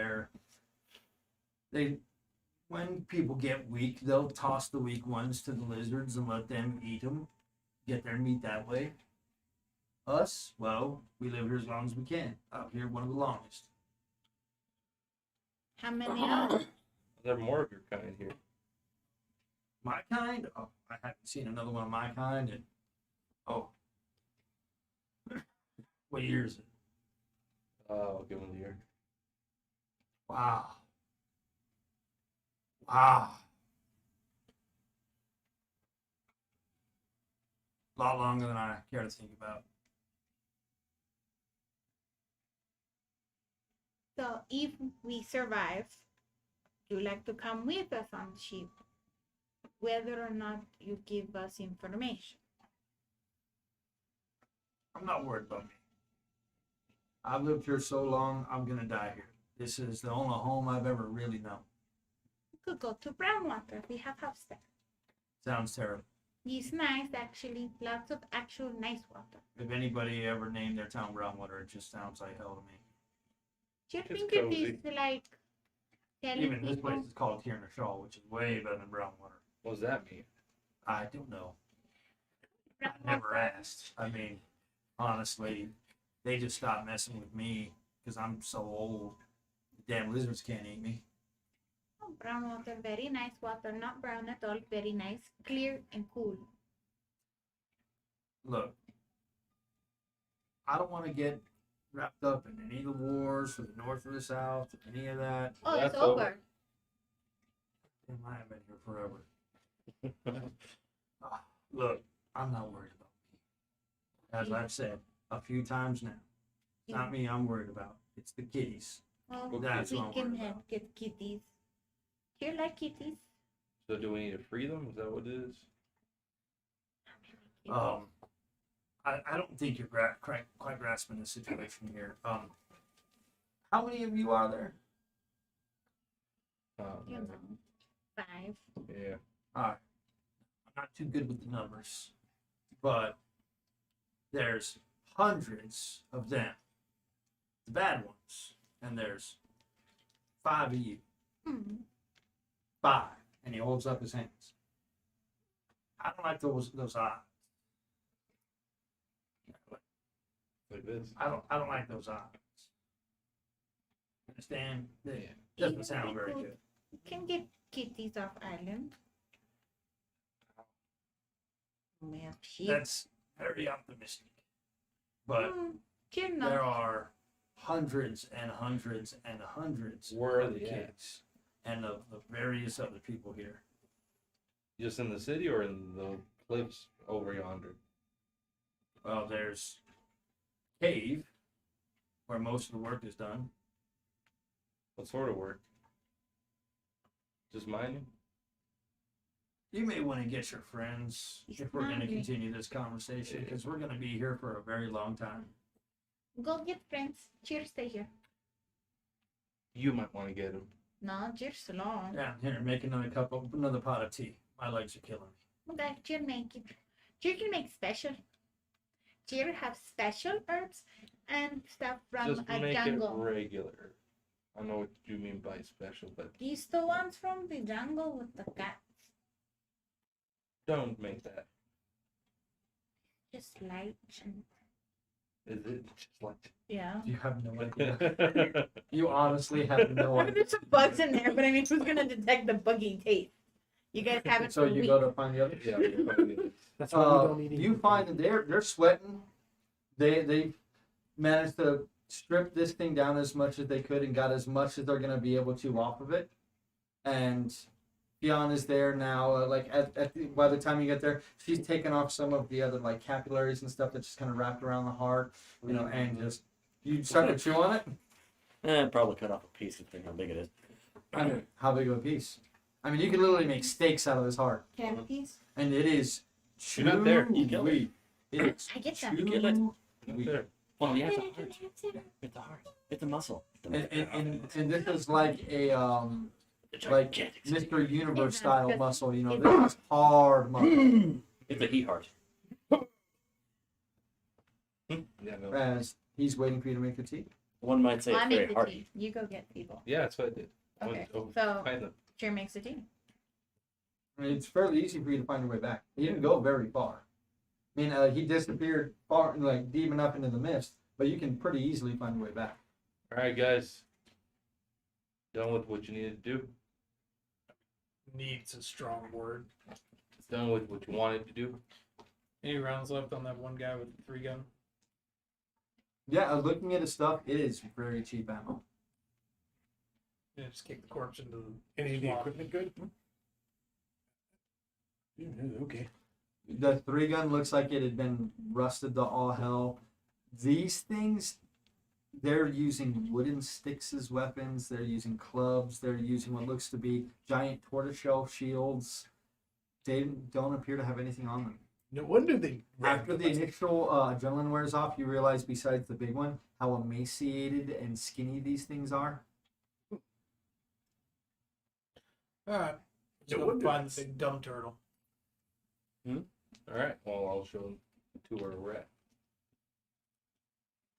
When people get weak, they'll toss the weak ones to the lizards and let them eat them, get their meat that way. Us, well, we live here as long as we can. Out here, one of the longest. How many are? Is there more of your kind here? My kind? Oh, I haven't seen another one of my kind in, what year is it? I'll give them the year. Wow. Wow. A lot longer than I care to think about. So if we survive, you like to come with us on the ship, whether or not you give us information. I'm not worried about me. I've lived here so long, I'm gonna die here. This is the only home I've ever really known. You could go to Brownwater. We have house there. Sounds terrible. It's nice, actually. Lots of actual nice water. If anybody ever named their town Brownwater, it just sounds like hell to me. Do you It's think it cozy. is like telling Even this people? place is called Shaw, which is way better than Brownwater. What does that mean? I don't know. I never asked. I mean, honestly, they just stopped messing with me because I'm so old. The damn lizards can't eat me. Oh, brown water, very nice water. Not brown at all. Very nice, clear and cool. Look, I don't want to get wrapped up in any of the wars for the North or the South, any of that. Oh, That's it's over. over. Damn, I have been here forever. Look, I'm not worried about me. As I've said a few times now, it's not me I'm worried about. It's the kitties. Oh, That's we what I'm can worried have about. get kitties. Do you like kitties? So do we need to free them? Is that what it is? I don't think you're quite grasping the situation here. How many of you are there? You know, 5. Yeah. I'm not too good with the numbers, but there's hundreds of them, the bad ones, and there's 5 of you. Hmm. 5, and he holds up his hands. I don't like those odds. Like this. I don't like those odds. Understand? It doesn't sound very good. You can get kitties off island. We have sheep. That's very optimistic. But Cute there enough. are hundreds and hundreds and hundreds Where are of they at? kids and of various other people here. Just in the city or in the cliffs over yonder? Well, there's cave where most of the work is done. What sort of work? Just mining? You may want to get your friends He's if we're going to hungry. continue this conversation because we're going to be here for a very long time. Go get friends. Cheers, stay here. You might want to get him. No, cheers alone. Yeah, here, make another pot of tea. My legs are killing me. Okay, cheer make it. Cheer can make special. Cheer have special herbs and stuff from Just a make jungle. it regular. I know what you mean by special, but These the ones from the jungle with the cats. don't make that. Just light and Is it just like? yeah. You have no idea. You honestly have no I mean, idea. there's some bugs in there, but I mean, who's gonna detect the buggy taste? You guys haven't. So you go to find the others. Yeah. you're probably- That's why we don't eat You find that they're sweating. They managed to strip this thing down as much as they could and got as much as they're gonna be able to off of it. And Fionn is there now. By the time you get there, she's taken off some of the other like capillaries and stuff that's just kind of wrapped around the heart, and just you start to chew on it. Probably cut off a piece depending how big it is. I mean, how big of a piece? I mean, you can literally make steaks out of this heart, Can I have a piece? and it is You're not there. You kill it. chewy. It is I get them. You kill it. chewy. There. Well, yeah, it's a heart. It's a heart. It's a muscle. And this is like a It's like gigantic. Mr. Universe It's style not- muscle, it's- this is hard muscle. It's a heat heart. Yeah, no. As he's waiting for you to make the tea. One might say I it's make very the hearty. tea. You go get people. Yeah, that's what I did. I Okay. went over So behind them. Cheer makes the tea. I mean, it's fairly easy for you to find your way back. He didn't go very far. I mean, he disappeared far, like deep enough into the mist, but you can pretty easily find your way back. All right, guys. Done with what you needed to do. Needs a strong word. Done with what you wanted to do. Any rounds left on that one guy with the 3-gun? Yeah, looking at his stuff, it is very cheap ammo. Yeah, just kick the corpse into the Any of the swamp. equipment good? Okay. The 3-gun looks like it had been rusted to all hell. These things, they're using wooden sticks as weapons. They're using clubs. They're using what looks to be giant tortoiseshell shields. They don't appear to have anything on them. No wonder they. After the initial adrenaline wears off, you realize, besides the big one, how emaciated and skinny these things are. Alright. Let's No go wonder find it's- the big dumb turtle. All right. Well, I'll show them to where we're at.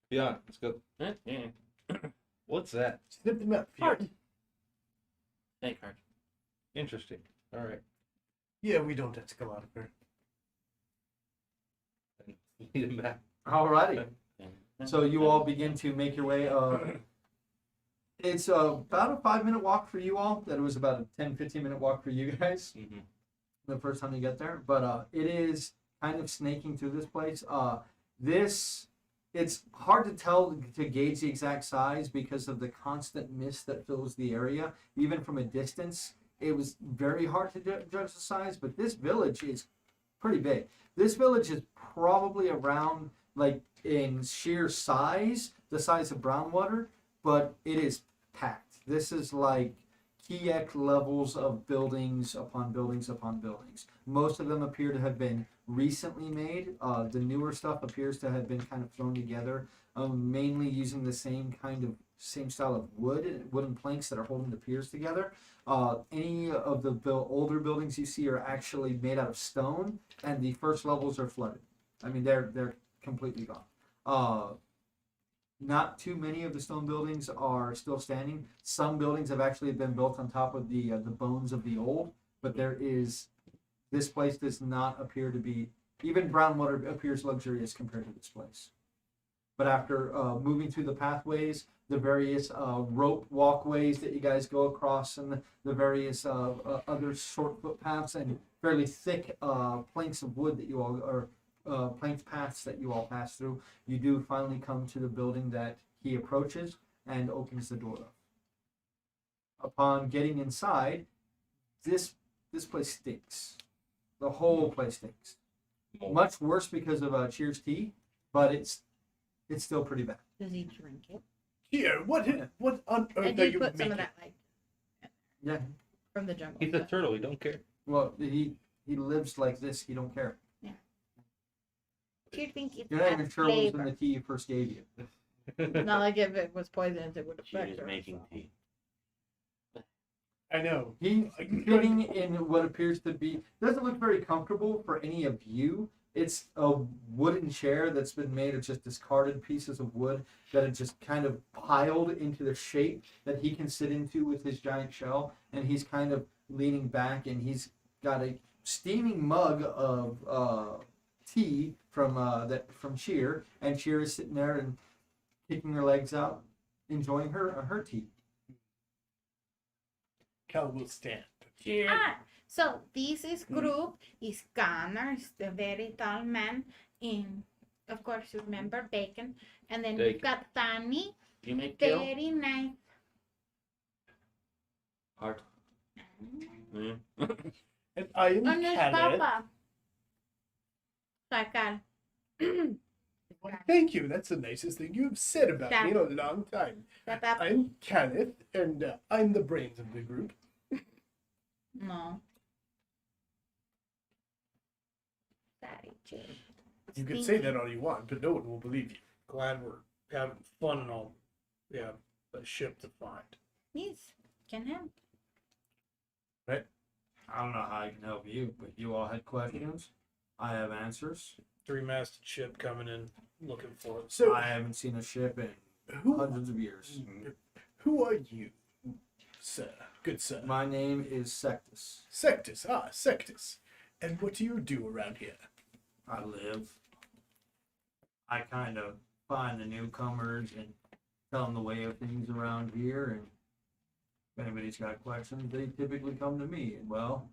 Beyond. Let's go. Yeah. What's that? Snip them up. Heart. Snake heart. Interesting. All right. Yeah, we don't have to come out of here. Lead him back. Alrighty. So you all begin to make your way. It's about a 5-minute walk for you all. That it was about a 10-15-minute walk for you guys Mm-hmm. the first time you get there. But it is kind of snaking through this place. It's hard to tell to gauge the exact size because of the constant mist that fills the area. Even from a distance, it was very hard to judge the size. But this village is pretty big. This village is probably around, like, in sheer size, the size of Brownwater, but it is packed. This is like Kiek levels of buildings upon buildings upon buildings. Most of them appear to have been recently made. The newer stuff appears to have been kind of thrown together, mainly using the same style of wooden planks that are holding the piers together. Any of the older buildings you see are actually made out of stone, and the first levels are flooded. I mean, they're completely gone. Not too many of the stone buildings are still standing. Some buildings have actually been built on top of the bones of the old, but this place does not appear to be, even Brownwater appears luxurious compared to this place. But after moving through the pathways, the various rope walkways that you guys go across, and the various other short footpaths and fairly thick planks of wood that you all, or planked paths that you all pass through, you do finally come to the building that he approaches and opens the door up. Upon getting inside, this place stinks. The whole place stinks. Much worse because of Cheers tea, but it's still pretty bad. Does he drink it? Here, what on I earth are did you put some making? of that like Yeah. from the jungle. He's a turtle. He don't care. Well, he lives like this. He don't care. Do you think it's You're not even got sure what was in flavor? the tea you first gave you. Not like if it was poisonous, it would She affect is her. making tea. I know. He's sitting in what appears to be doesn't look very comfortable for any of you. It's a wooden chair that's been made of just discarded pieces of wood that are just kind of piled into the shape that he can sit into with his giant shell. And he's kind of leaning back, and he's got a steaming mug of tea from Cheer, and Cheer is sitting there and kicking her legs out, enjoying her tea. Cal will stand. So this is group is Connor, is the very tall man, and of course you remember Bacon, and then we've Bacon. got Fanny, You make kill? very nice. Art. Mm. And I am And there's Kenneth. Papa. Sacal. Well, thank you. That's the nicest thing you have said about me in a long time. I'm Kenneth, and I'm the brains of the group. No. Sorry, Jay. You can say that all you want, but no one will believe you. Glad we're having fun and all. Yeah, a ship to find. Yes, can help. I don't know how I can help you, but you all had questions. I have answers. Three-masted ship coming in, looking for us. So, I haven't seen a ship in who hundreds of years. who are you, sir? Good sir. My name is Sectus. Sectus. Ah, Sectus. And what do you do around here? I live. I kind of find the newcomers and tell them the way of things around here. And if anybody's got questions, they typically come to me. And well,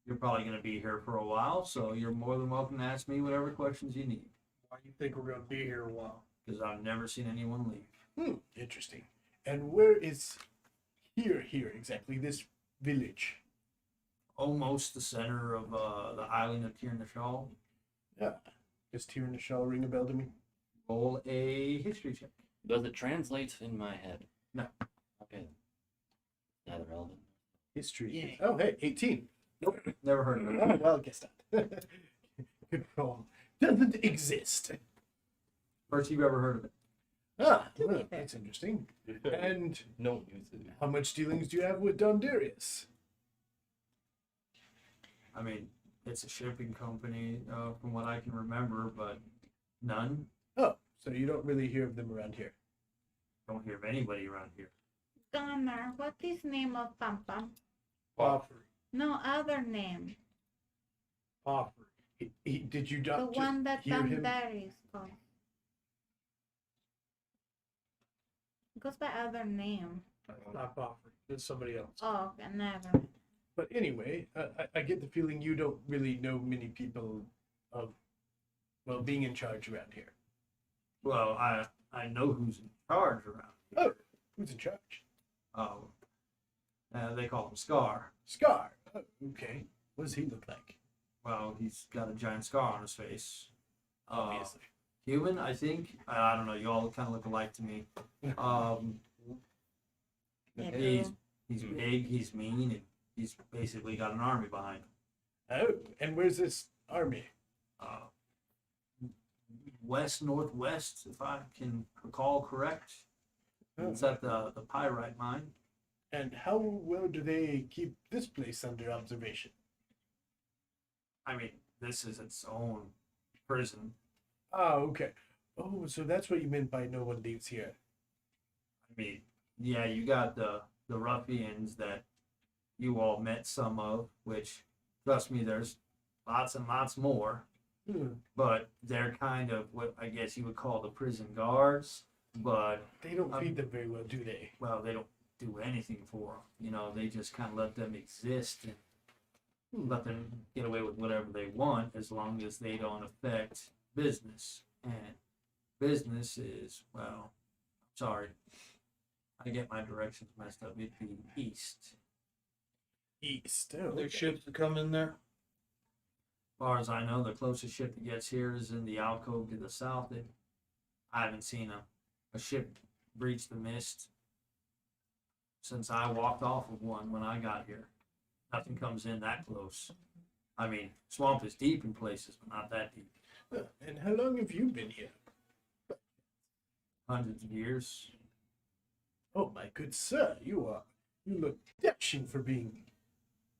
you're probably going to be here for a while, so you're more than welcome to ask me whatever questions you need. Why do you think we're going to be here a while? Because I've never seen anyone leave. Interesting. And where is here exactly? This village. Almost the center of the island of Tirnashal. Yeah. Does Tirnashal ring a bell to me? Roll a history check. Does it translate in my head? No. Okay. Neither relevant. History. Oh, hey, 18. Nope, never heard of it. Oh, well, guess not. Good roll. Doesn't exist. First you've ever heard of it. Ah, To be well, fair. that's interesting. And No use it. how much dealings do you have with Don Darius? I mean, it's a shipping company, from what I can remember, but none. Oh, so you don't really hear of them around here. Don't hear of anybody around here. Connor, what is name of Pam Pam? Poffrey. No other name. Poffrey. Did you The not just one that hear him? Darius called. It goes by other name. Not Poffrey. It's somebody else. Oh, okay, never. But anyway, I get the feeling you don't really know many people of, well, being in charge around here. Well, I know who's in charge around here. Oh, who's in charge? Oh, they call him Scar. Scar. Oh, okay. What does he look like? Well, he's got a giant scar on his face. Obviously. Human, I think. I don't know. You all kind of look alike to me. He's big. He's mean. And he's basically got an army behind him. Oh, and where's this army? West northwest, if I can recall correct. Oh. It's at the pyrite mine. And how well do they keep this place under observation? I mean, this is its own prison. Oh, okay. Oh, so that's what you meant by no one leaves here. I mean, yeah, you got the ruffians that you all met some of, which, trust me, there's lots and lots more. But they're kind of what I guess you would call the prison guards. But They don't feed them very well, do they? well, they don't do anything for them. You know, they just kind of let them exist. And let them get away with whatever they want as long as they don't affect business. And business is, well, sorry, I get my directions messed up. It'd be east. East. Oh, Their okay. ships that come in there. As far as I know, the closest ship that gets here is in the alcove to the south. I haven't seen a ship breach the Myst since I walked off of one when I got here. Nothing comes in that close. I mean, swamp is deep in places, but not that deep. And how long have you been here? Hundreds of years. Oh, my good sir, you look dashing for being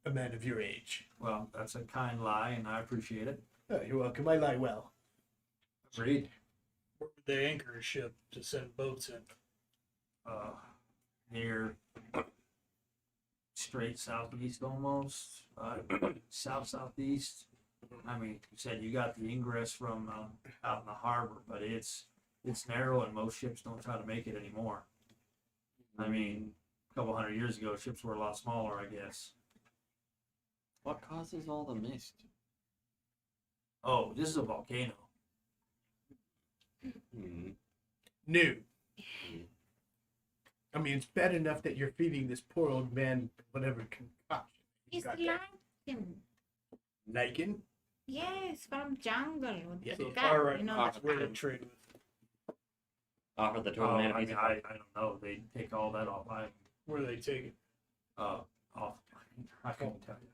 a man of your age. Well, that's a kind lie, and I appreciate it. Oh, you're welcome. I lie well. Agreed. Where would they anchor a ship to send boats in? Near straight southeast almost, southeast. I mean, you said you got the ingress from out in the harbor, but it's narrow, and most ships don't try to make it anymore. I mean, a couple hundred years ago, ships were a lot smaller, I guess. What causes all the mist? Oh, this is a volcano. New. I mean, it's bad enough that you're feeding this poor old man whatever concoction. he's It's got there. lichen. Lichen? Yes, from jungle. With Yeah, the so cat, All right, you know, that's the where they cat. trade with. Offer the Oh, total man a I piece mean, of I don't know. They take all that off. Where they take it. Off. I couldn't tell you.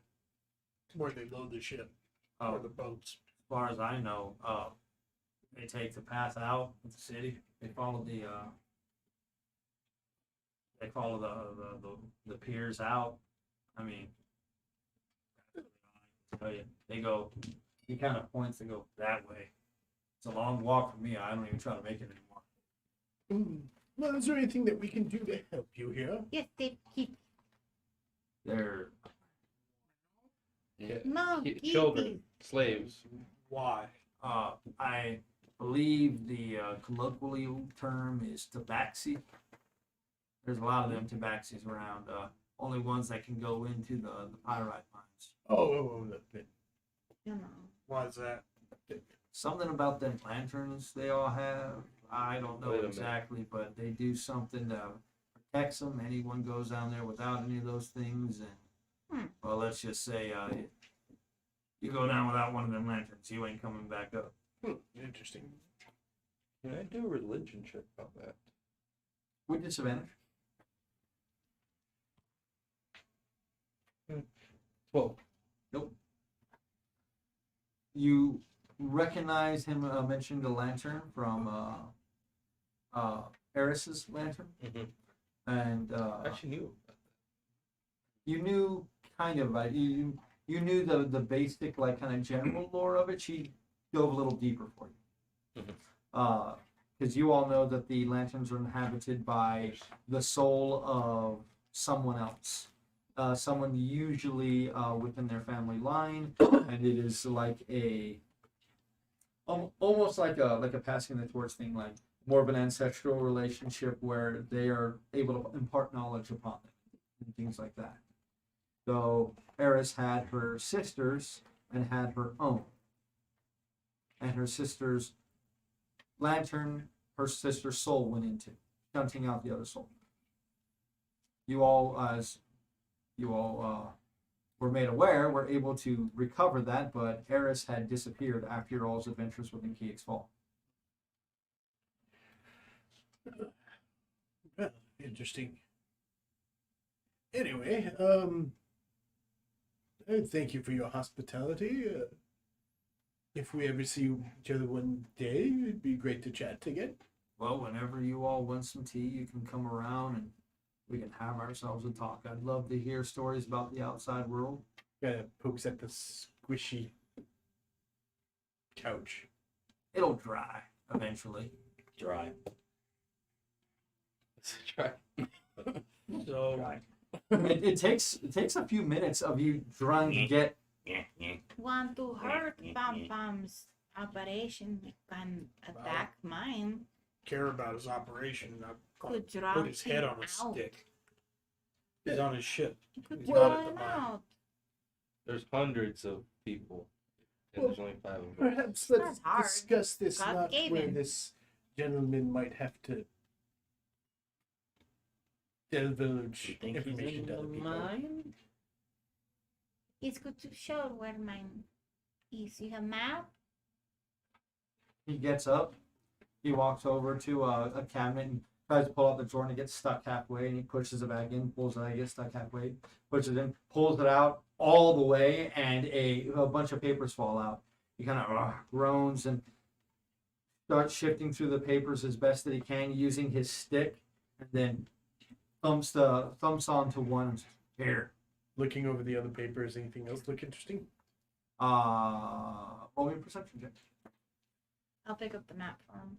Where they load the ship. Or the boats. As far as I know, they take the path out of the city. They follow the the piers out. I mean, I tell you, they go. He kind of points to go that way. It's a long walk for me. I don't even try to make it anymore. Well, is there anything that we can do to help you here? Yes, they keep. They're No, Children, slaves. Why? I believe the colloquial term is tabaxi. There's a lot of them tabaxis around. Only ones that can go into the pyrite mines. You know. Why is that? Something about them lanterns they all have. I don't know Wait a minute. exactly, but they do something to protect them. Anyone goes down there without any of those things, and well, let's just say you go down without one of them lanterns, you ain't coming back up. Interesting. Can I do a religion check about that? With disadvantage. 12. Nope. You recognize him mentioning the lantern from Eris's lantern, and I actually knew. you knew kind of you knew the basic like kind of general lore of it. She dove a little deeper for you, because you all know that the lanterns are inhabited by the soul of someone else. Someone usually within their family line, and it is like almost like a passing the torch thing, like more of an ancestral relationship where they are able to impart knowledge upon them and things like that. So Eris had her sisters and had her own, and her sister's lantern, her sister's soul went into, shunting out the other soul. You all, as you all were made aware, were able to recover that, but Eris had disappeared after your all's adventures within Keek's Fall. Well, interesting. Anyway, thank you for your hospitality. If we ever see each other one day, it'd be great to chat again. Well, whenever you all want some tea, you can come around and we can have ourselves a talk. I'd love to hear stories about the outside world. Pokes at the squishy couch. It'll dry eventually. Dry. Try. So, It takes a few minutes of you trying to get. Want to hurt Pam Pam's operation can attack mine. care about his operation. I Could drop put his head him on a out. stick. He's on his ship. Could He's throw not at the him mine. out. There's hundreds of people, and there's only 5 of them. Perhaps It's let's not hard. discuss this God not gave where him. this gentleman might have to divulge You think he's information in to the other people. mine? It's good to show where mine is. You have map? He gets up. He walks over to a cabinet and tries to pull out the drawer, and it gets stuck halfway. And he pushes it back in, pulls it out, it gets stuck halfway, pushes it in, pulls it out all the way, and a bunch of papers fall out. He kind of groans and starts shifting through the papers as best that he can using his stick, and then thumps onto one and says, "Here." Looking over the other papers, anything else look interesting? Roll me a perception check. I'll pick up the map for him.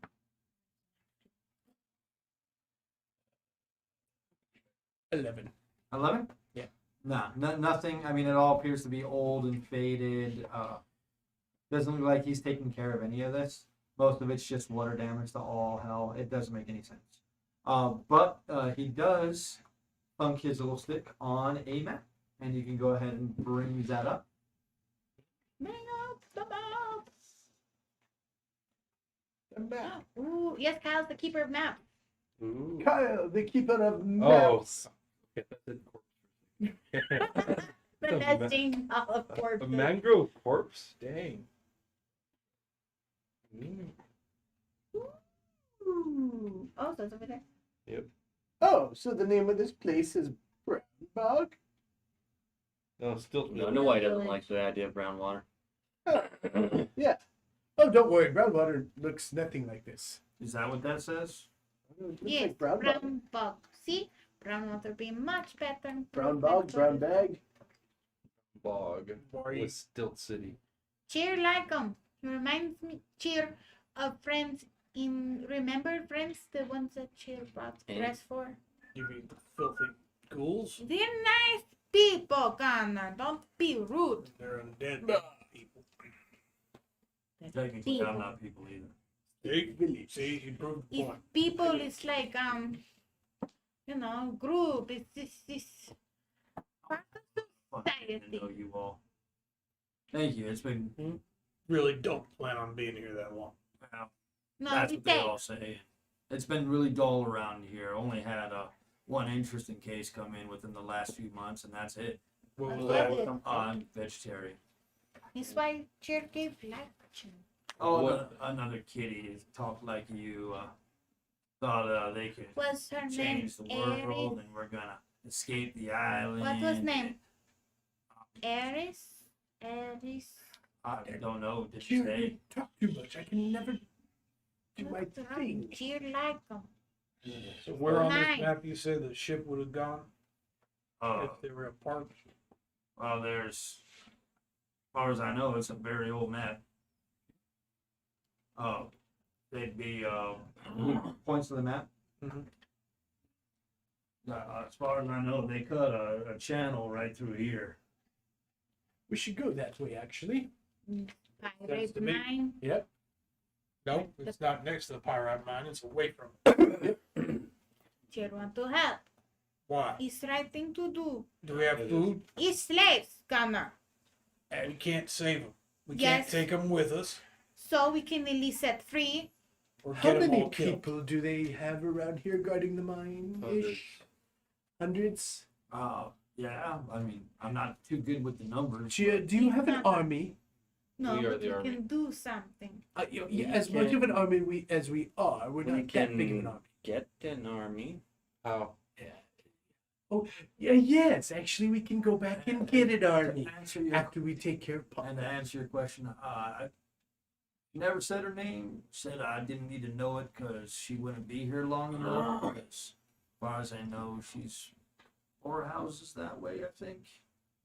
11. 11? Yeah. Nah, nothing. I mean, it all appears to be old and faded. Doesn't look like he's taking care of any of this. Most of it's just water damage to all hell. It doesn't make any sense. But he does thunk his little stick on a map. And you can go ahead and bring that up. Bring up the map! I'm back. Ooh, yes, Kyle's the keeper of maps. Ooh. Kyle, the keeper of Oh. maps. Okay, that's a corpse. The A ma- nesting of A corpses. mangrove corpse? Dang. Mm. Ooh. Oh, so it's over there. Oh, so the name of this place is Brown Bog? No, still. No wonder why he doesn't like the idea of brown water. Yeah. Oh, don't worry. Brown water looks nothing like this. Is that what that says? It looks Yes, like brown bog. brown bog. See? Brown water be much better. Brown bog, brown bag. Bog. Worry. With Stilt City. Cheer like 'em. He reminds me, Cheer, of friends in, remember friends? The ones that Cheer brought Eh. dress for? You mean the filthy ghouls? They're nice people, Connor. Don't be rude. They're undead people. Technically, I'm not people either. See, he proved the If point. people is like, you know, group, it's this part of Fun getting to know society. you all. Thank you. It's been Really don't plan on being here that long. well, No, that's we what they take. all say. It's been really dull around here. Only had one interesting case come in within the last few months, and that's it. What was What that? was it? I'm vegetarian. That's why Cheer gave life to me. Oh, What? another kitty talked like you. Thought they could What's her name? change the world, Aries? and we're gonna escape the island. What was name? Aries? Aries? I don't know. Did You you say? talk too much. I can never do my What's wrong? thing. Cheer like 'em. So where on Nice. this map you said the ship would have gone Oh, if they were apart? well, there's. As far as I know, it's a very old map. They'd be Points to the map. as far as I know, they cut a channel right through here. We should go that way, actually. Pirate the big- mine. Yep. Nope, it's not next to the pyrite mine. It's away from it. Cheer want to help. Why? It's right thing to do. Do we have It is. food? It's slaves, Connor. And we can't save them. We Yes. can't take them with us So we can at least set free. or How get them many all killed. people do they have around here guarding the mine? Ish? Hundreds? Yeah. I mean, I'm not too good with the numbers. Chia, do you have an army? No, We are but the we army. can do something. As much of an army as we are, we're We not that big of an can- army. Get an army. How? Yeah, yes, actually, we can go back and get an army To answer your after we take care of Pop. And to answer your question, I never said her name. Said I didn't need to know it because she wouldn't be here long enough. As far as I know, she's 4 houses that way, I think.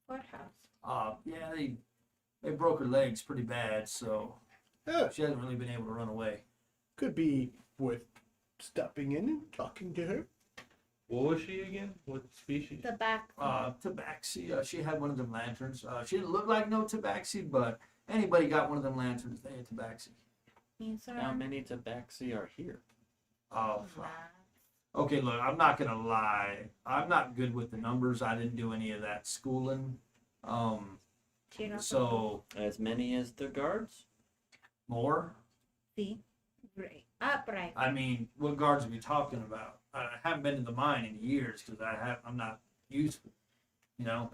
Courthouse. Yeah, they broke her legs pretty bad, so Yeah, she hasn't really been able to run away. could be worth stopping in and talking to her. What was she again? What species? The back. Tabaxi, she had one of them lanterns. She didn't look like no Tabaxi, but anybody got one of them lanterns, they had Tabaxi. Means How many tabaxi are here? Okay, look, I'm not gonna lie. I'm not good with the numbers. I didn't do any of that schooling. Cheer up. So As many as the guards? more. See? Right. Upright. I mean, what guards are we talking about? I haven't been to the mine in years because I'm not used. You know,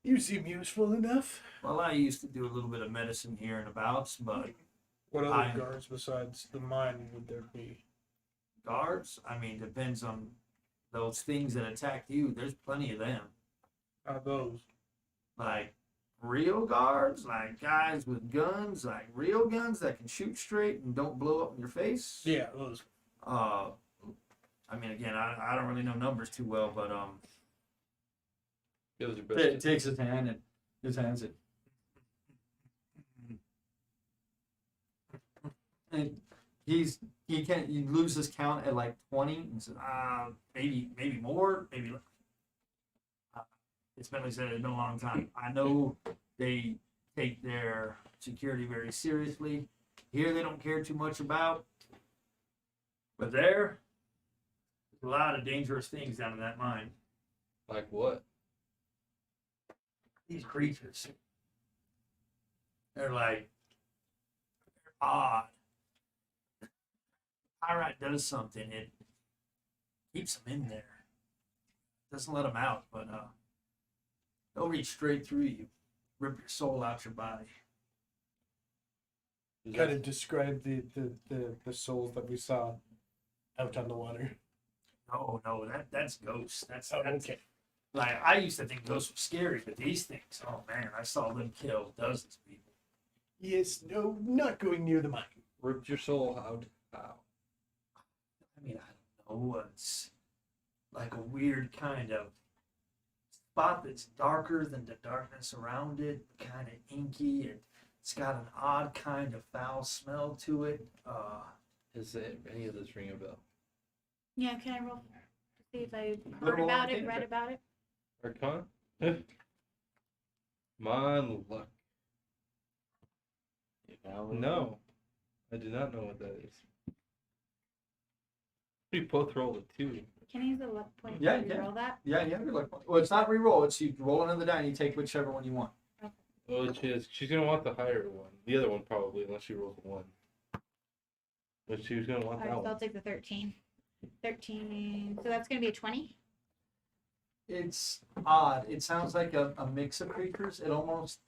You seem useful enough. well, I used to do a little bit of medicine here and abouts, but What other I- guards besides the mine would there be? guards. I mean, depends on those things that attacked you. There's plenty of them. Those. Like real guards, like guys with guns, like real guns that can shoot straight and don't blow up in your face. Yeah, those. I mean, again, I don't really know numbers too well, but It was your It best. takes his hand and his hands it. And he loses count at like 20 and says, maybe more, maybe less. It's been, like I said, it's been a long time. I know they take their security very seriously. Here they don't care too much about. But there's a lot of dangerous things down in that mine. Like what? These creatures. They're like odd. Pyrite does something. It keeps them in there. Doesn't let them out, but they'll reach straight through you, rip your soul out your body. Is Kind that- of describe the souls that we saw out on the water. No, that's ghosts. That's Oh, that's okay. like I used to think ghosts were scary, but these things, oh man, I saw them kill dozens of people. Yes, no, not going near the mine. ripped your soul out? How? I mean, I don't know. It's like a weird kind of spot that's darker than the darkness around it, kind of inky, and it's got an odd kind of foul smell to it. Is it any of this ring a bell? Yeah, can I roll to see if I Roll heard about on it, it. read about it? Arcana? Mon luck. No. I do not know what that is. We both rolled a 2. Can I use the luck point Yeah, to yeah. roll that? Yeah, you have your luck point. Well, it's not re-roll. It's you roll another die and you take whichever one you want. Well, she's gonna want the higher one. The other one probably, unless she rolls a 1. But she was gonna want Alright, that so I'll one. take the 13. 13. So that's going to be a 20? It's odd. It sounds like a mix of creatures. It almost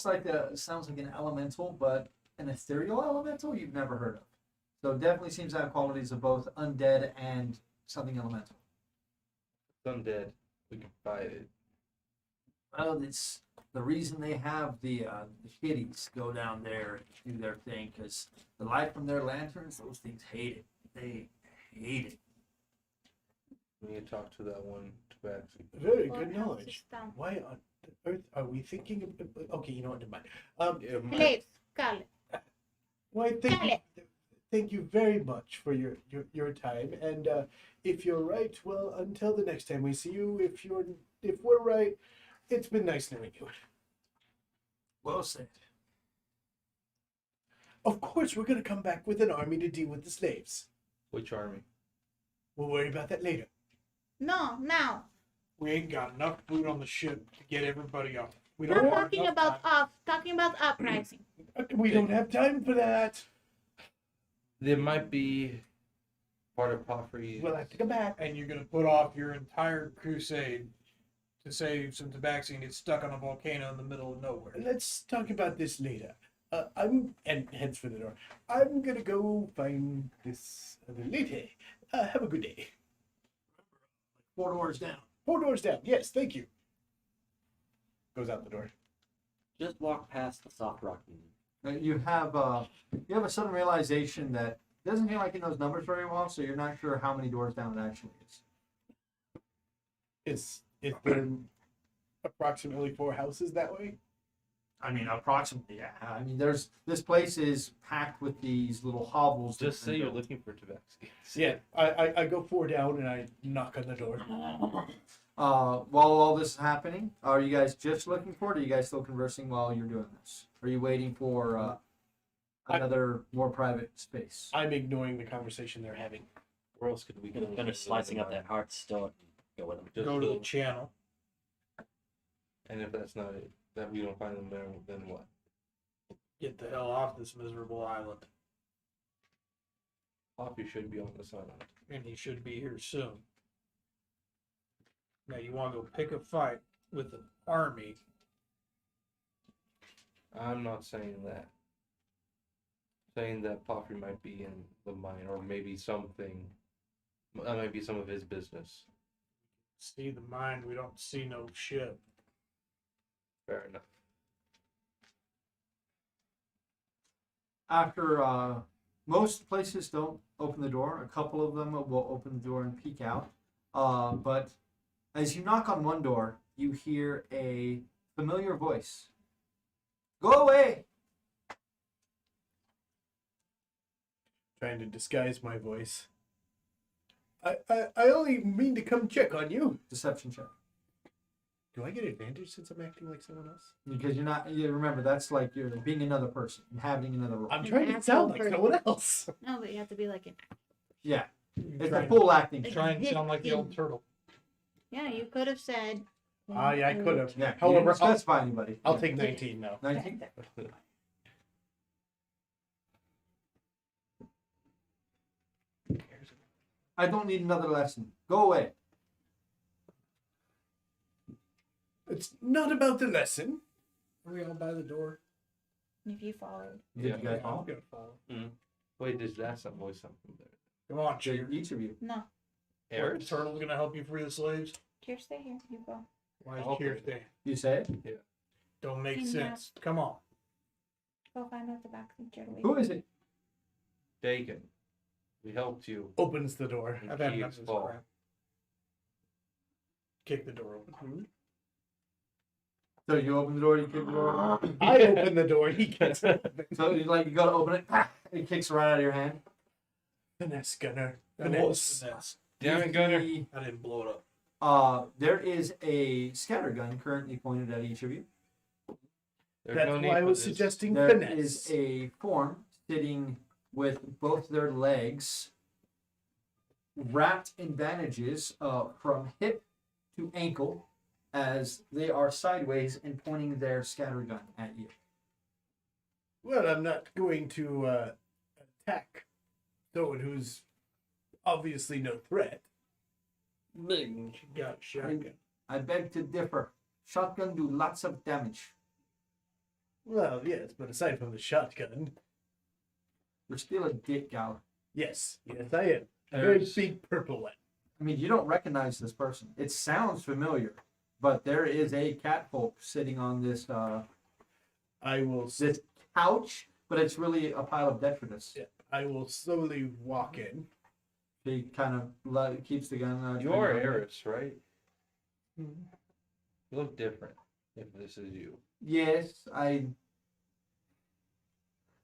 like it sounds like an elemental, but an ethereal elemental you've never heard of. So it definitely seems to have qualities of both undead and something elemental. It's undead. We can fight it. Well, it's the reason they have the kiddies go down there and do their thing because the light from their lanterns, those things hate it. They hate it. We need to talk to that one tabaxi. Very Or good else knowledge. it's down. Why on earth are we thinking of? Okay, you know what? Never mind. Yeah, Slaves, Scarlet. Why, Scarlet. thank you very much for your time. And if you're right, well, until the next time we see you, if we're right, it's been nice knowing you. Well said. Of course, we're gonna come back with an army to deal with the slaves. Which army? We'll worry about that later. No, now. We ain't got enough food on the ship to get everybody off. We Not have talking enough about time. talking about uprising. We don't have time for that. There might be part of Poffrey's. We'll have to come back. And you're gonna put off your entire crusade to save some tabaxi and get stuck on a volcano in the middle of nowhere. Let's talk about this later. And heads for the door. I'm gonna go find this other lady. Have a good day. 4 doors down. 4 doors down. Yes, thank you. Goes out the door. Just walk past the soft rock museum. You have a sudden realization that it doesn't feel like he knows numbers very well, so you're not sure how many doors down it actually is. Is there approximately 4 houses that way? I mean, approximately, yeah. I mean, this place is packed with these little hovels. Just that say you're built. looking for tabaxi. Yeah, I go 4 down and I knock on the door. While all this is happening, are you guys just looking for it? Or are you guys still conversing while you're doing this? Are you waiting for another more private space? I'm ignoring the conversation they're having. Where else could we Gonna finish slicing up that heart still and go with him. Just Go to the go- channel. And if that's not it, that we don't find them there, then what? Get the hell off this miserable island. Poppy should be on this island. And he should be here soon. Now you want to go pick a fight with an army. I'm not saying that. Saying that Poppy might be in the mine, or maybe something. That might be some of his business. See the mine, we don't see no ship. Fair enough. After most places don't open the door, a couple of them will open the door and peek out. But as you knock on one door, you hear a familiar voice. Go away! Trying to disguise my voice. I only mean to come check on you. Deception check. Do I get advantage since I'm acting like someone else? Because you're not, you remember, that's like you're being another person, inhabiting another role. I'm An trying to actual sound like person. someone else. No, but you have to be like an. Yeah, it's Try a and- full acting. Try and sound like the old turtle. Yeah, you could have said. Ah, yeah, I could have. Yeah, However, you didn't specify anybody. I'll Yeah. take 19 now. 19? I don't need another lesson. Go away. It's not about the lesson. Are we all by the door? If you followed. Did you guys I'm follow? gonna follow. Wait, does that some voice something there? Come on, Cheer. Each of you. No. The Eris? turtle's gonna help you free the slaves. Cheers, stay here. You go. Why is Okay. Cheer staying? You say it? Don't make Yeah. sense. Come on. Go find out the back of the Jerry. Who is it? Dagon. We helped you. Opens the door. I've had Key enough is of this full. crap. Kick the door open. So you open the door, you kick the door. I open the door. He gets open. So you you gotta open it. It kicks right out of your hand. Finesse, Gunner. That was Finesse. finesse. Damn it, Gunner. I didn't blow it up. There is a scatter gun currently pointed at each of you. There's That's no need why I for was this. suggesting There finesse. is a form sitting with both their legs wrapped in bandages from hip to ankle as they are sideways and pointing their scatter gun at you. Well, I'm not going to attack someone who's obviously no threat. She got a shotgun. I beg to differ. Shotgun do lots of damage. Well, yes, but aside from the shotgun, You're still a dick, gal. yes, I am. A very There's- big purple one. I mean, you don't recognize this person. It sounds familiar, but there is a catfolk sitting on this I will. this couch, but it's really a pile of detritus. I will slowly walk in. He kind of keeps the gun. You are Eris, right? You look different if this is you. Yes,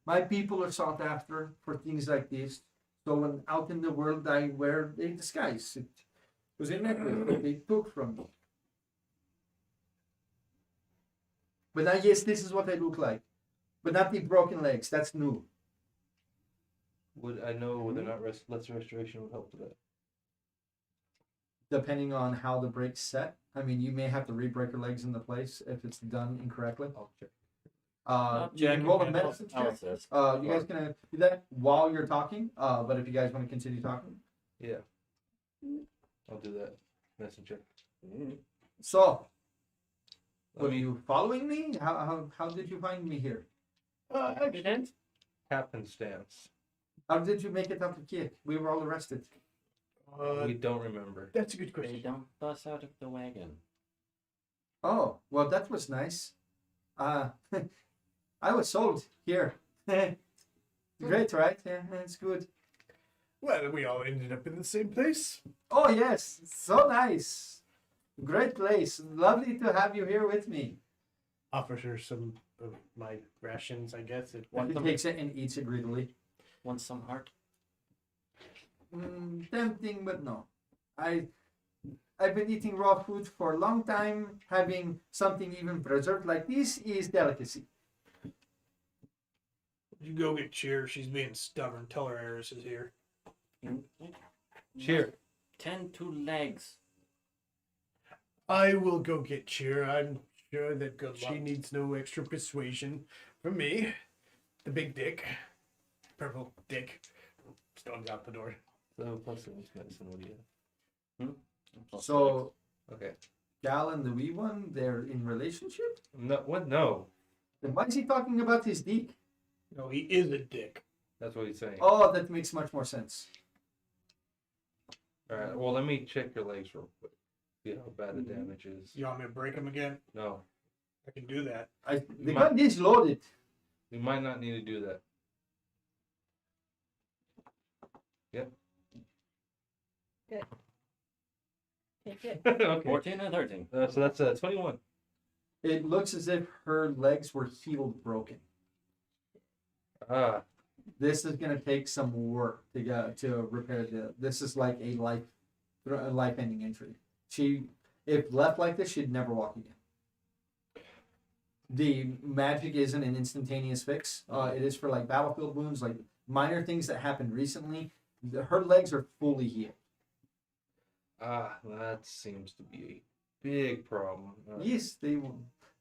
my people are sought after for things like this. So when out in the world, I wear a disguise. It was a necklace that they took from me. But now, yes, this is what I look like. But not the broken legs. That's new. Would I know whether or not Let's Restoration would help with that? Depending on how the break's set. I mean, you may have to re-break your legs into place if it's done incorrectly. I'll check. You can roll a Jack, medicine I'll check. assist. You guys can do that while you're talking. But if you guys want to continue talking. Yeah. I'll do that. Messenger. So, I were mean, you following me? How did you find me here? Accident. happenstance. How did you make it up to Kiev? We were all arrested. We don't remember. That's a good They question. don't bust out of the wagon. Oh, well, that was nice. I was sold here. Great, right? Yeah, that's good. Well, we all ended up in the same place. Oh, yes. So nice. Great place. Lovely to have you here with me. Offer her some of my rations, I guess. If Want He some, takes it and eats it greedily. want some heart? Tempting, but no. I've been eating raw food for a long time. Having something even preserved like this is delicacy. You go get Cheer. She's being stubborn. Tell her Eris is here. Cheer. Tend to legs. I will go get Cheer. I'm sure that Good she luck. needs no extra persuasion from me. The big dick. Purple dick. Storms out the door. So plus six medicine. What do you So, have? Okay. Gal and the wee one, they're in relationship? No. What? No. Then why is he talking about his dick? No, he is a dick. That's what he's saying. Oh, that makes much more sense. All right. Well, let me check your legs real quick. See how bad the damage is. You want me to break him again? No, I can do that. The gun is loaded. we might not need to do that. Take it. Okay. 14 and 13. So that's 21. It looks as if her legs were healed broken. Ah. This is gonna take some work to repair the. This is like a life-ending injury. She, if left like this, she'd never walk again. The magic isn't an instantaneous fix. It is for like battlefield wounds, like minor things that happened recently. Her legs are fully healed. Ah, that seems to be a big problem. Yes, they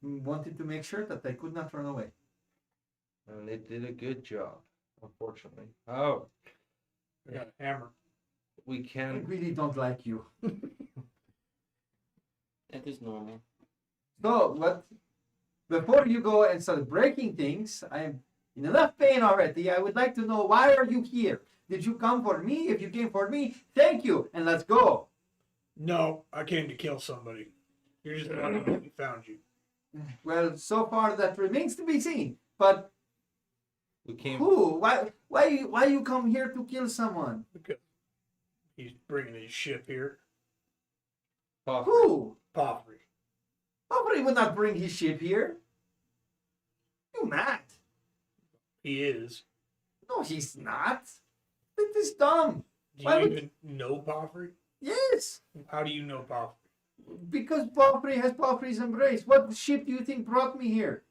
wanted to make sure that they could not run away. And they did a good job, unfortunately. Oh, I got a hammer. we I can. really don't like you. That is normal. So, what? Before you go and start breaking things, I'm in enough pain already. I would like to know, why are you here? Did you come for me? If you came for me, thank you, and let's go. No, I came to kill somebody. You're just lucky that we found you. Well, so far that remains to be seen. But We came. who? Why you come here to kill someone? Because he's bringing his ship here. Off. Who? Poverty. Nobody would not bring his ship here. You mad? He is. No, he's not. It is dumb. Do Why you would- even know Poverty? Yes, How do you know Poverty? because Palfrey has Palfrey's embrace. What ship do you think brought me here?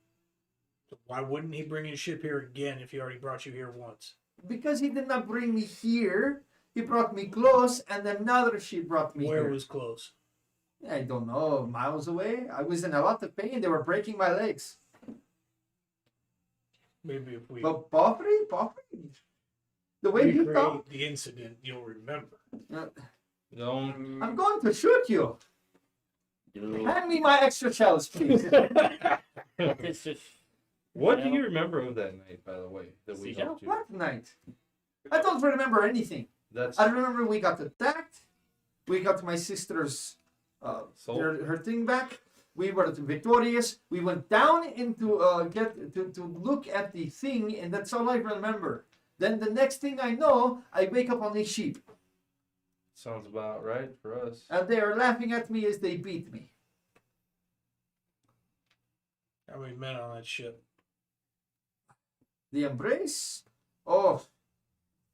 So why wouldn't he bring his ship here again if he already brought you here once? Because he did not bring me here. He brought me close, and another ship brought me Where here. was close? I don't know, miles away. I was in a lot of pain. They were breaking my legs. Maybe if we But Palfrey, the way you recreate talk, the incident, you'll remember. Don't. I'm going to shoot you. Do Hand me my extra shells, please. it's just What do you remember of that night, by the way? That we Seashell? helped you. What night? I don't remember anything. That's I remember we got attacked. We got my sister's Soul? her thing back. We were victorious. We went down into to look at the thing, and that's all I remember. Then the next thing I know, I wake up on a sheep, sounds about right for us. and they are laughing at me as they beat me. How many men on that ship? The embrace? Oh,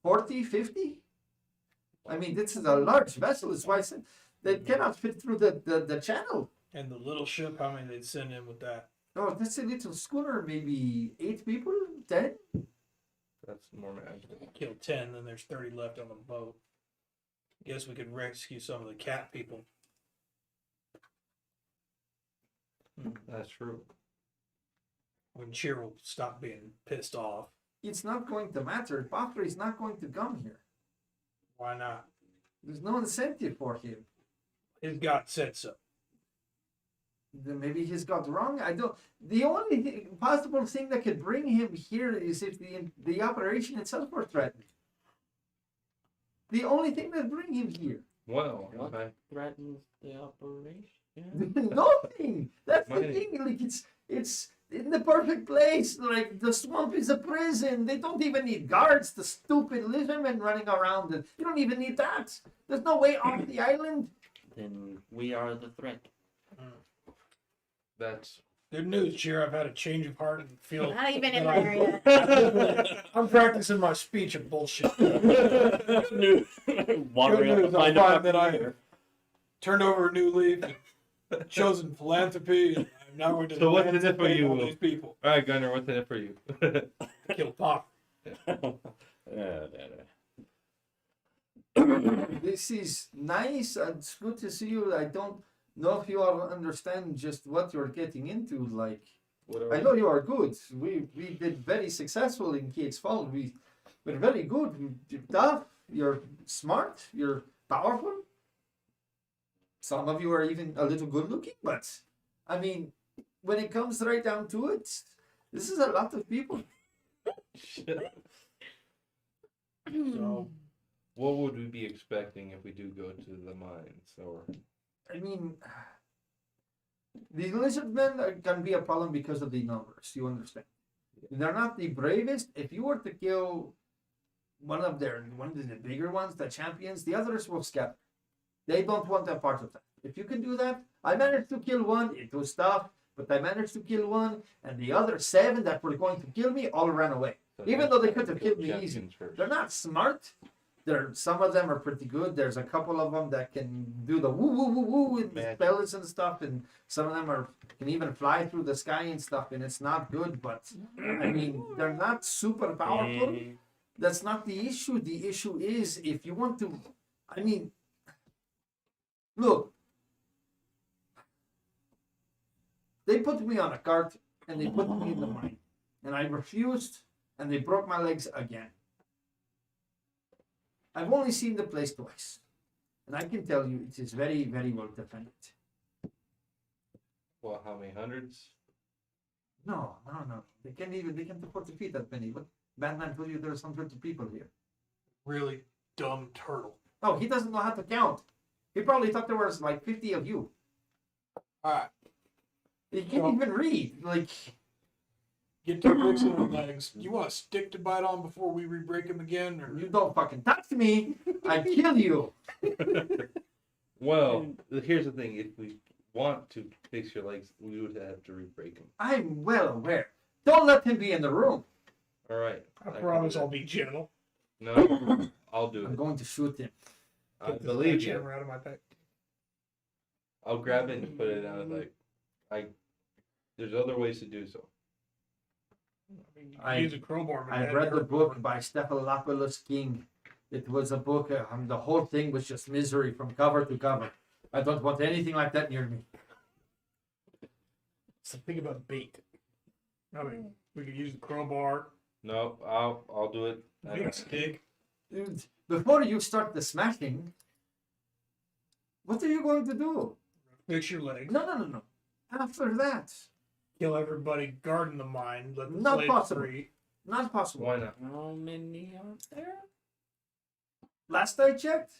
40, 50? I mean, this is a large vessel. It's why I said they cannot fit through the channel. And the little ship, how many they'd send in with that? Oh, that's a little schooner, maybe 8 people, 10? That's more manageable. Kill 10, then there's 30 left on the boat. Guess we could rescue some of the cat people. That's true. When Cheer will stop being pissed off. It's not going to matter. Bafra is not going to come here. Why not? There's no incentive for him. His God said so. Then maybe he's got wrong. I don't. The only possible thing that could bring him here is if the operation itself were threatened. The only thing that bring him here. Well, What? okay. threatens the operation. Nothing. That's the Money. thing. Like it's in the perfect place. Like the swamp is a prison. They don't even need guards. The stupid lizardmen running around it. You don't even need that. There's no way off the island. Then we are the threat. That's Good news, Cheer. I've had a change of heart and feel. Not even in that there yet. I'm practicing my speech and bullshit. Wandering up news, to I'm find a fine that I- fucking Turned over a new leaf, and chosen philanthropy, and I'm now going to So what is it for emancipate you? all these people. all right, Gunner. What's in it for you? Kill Pop. This is nice. It's good to see you. I don't. know if you all understand just what you're getting into. Like, Whatever. I know you are good. We did very successful in Kate's Fall. We're very good. You're tough. You're smart. You're powerful. Some of you are even a little good looking, but I mean, when it comes right down to it, this is a lot of people. So What would we be expecting if we do go to the mines? Or I mean, the lizard men can be a problem because of the numbers. You understand? They're not the bravest. If you were to kill one of the bigger ones, the champions, the others will scatter. They don't want a part of that. If you can do that, I managed to kill one. It was tough, but I managed to kill one, and the other 7 that were going to kill me all ran away. Even though they could have killed me easy. They're not smart. Some of them are pretty good. There's a couple of them that can do the woo woo woo woo with the spells and stuff, and some of them can even fly through the sky and stuff, and it's not good. But I mean, they're not super powerful. That's not the issue. The issue is if you want to. I mean, look. They put me on a cart and they put me in the mine, and I refused, and they broke my legs again. I've only seen the place twice, and I can tell you it is very, very well defended. well, how many hundreds? No. They can't afford to feed that many. But Batman told you there's hundreds of people here. really dumb turtle. Oh, he doesn't know how to count. He probably thought there was like 50 of you. Alright, He can't even read. Like, get to fixing the legs. You want a stick to bite on before we re-break them again? Or you don't fucking touch me, I kill you. Well, here's the thing: if we want to fix your legs, we would have to re-break them. I'm well aware. Don't let him be in the room. All right. I can promise do I'll that. be gentle. No, I'll do I'm it. going to shoot him. I Get this believe you. sledgehammer out of my pack. I'll grab it and put it out. There's other ways to do so. I mean, you I- can use a crowbar. but I that read the hurt book more. by Stephanopoulos King. It was a book, the whole thing was just misery from cover to cover. I don't want anything like that near me. Something about bait. I mean, we could use the crowbar, No, I'll do it. big stick. Dude, before you start the smashing, what are you going to do? Fix your legs. No. After that, Kill everybody guarding the mine. Let the Not slaves possible. free. not possible. Why not? How many are there? Last I checked,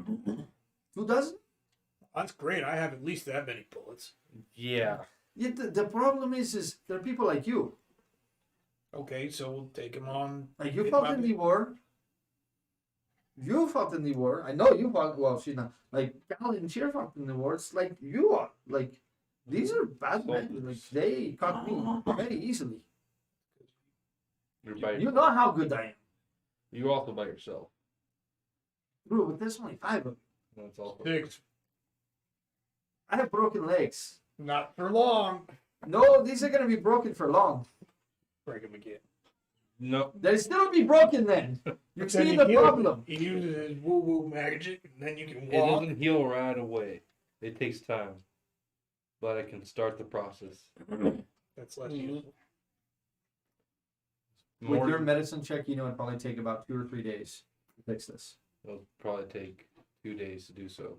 2 dozen. That's great. I have at least that many bullets. Yeah. Yeah, the problem is there are people like you. Okay, so we'll take them on. Like you It fought might in be- the war. You fought in the war. I know you fought. Well, she's not. Like Cal and Cheer fought in the war. It's like you are. Like these are bad men. Like they caught me very easily. You're by You know how good I am, You also by yourself. bro. But there's only 5 of you. That's also. 6. I have broken legs. Not for long. No, these are gonna be broken for long. Break them again. No. They'll still be broken then. You Then see he the heals problem. it. He uses his woo woo magic, and then you can It walk. doesn't heal right away. It takes time. But I can start the process. That's less Mhm. useful. With your medicine check, you know it'd probably take about 2 or 3 days to fix this. It'll probably take 2 days to do so.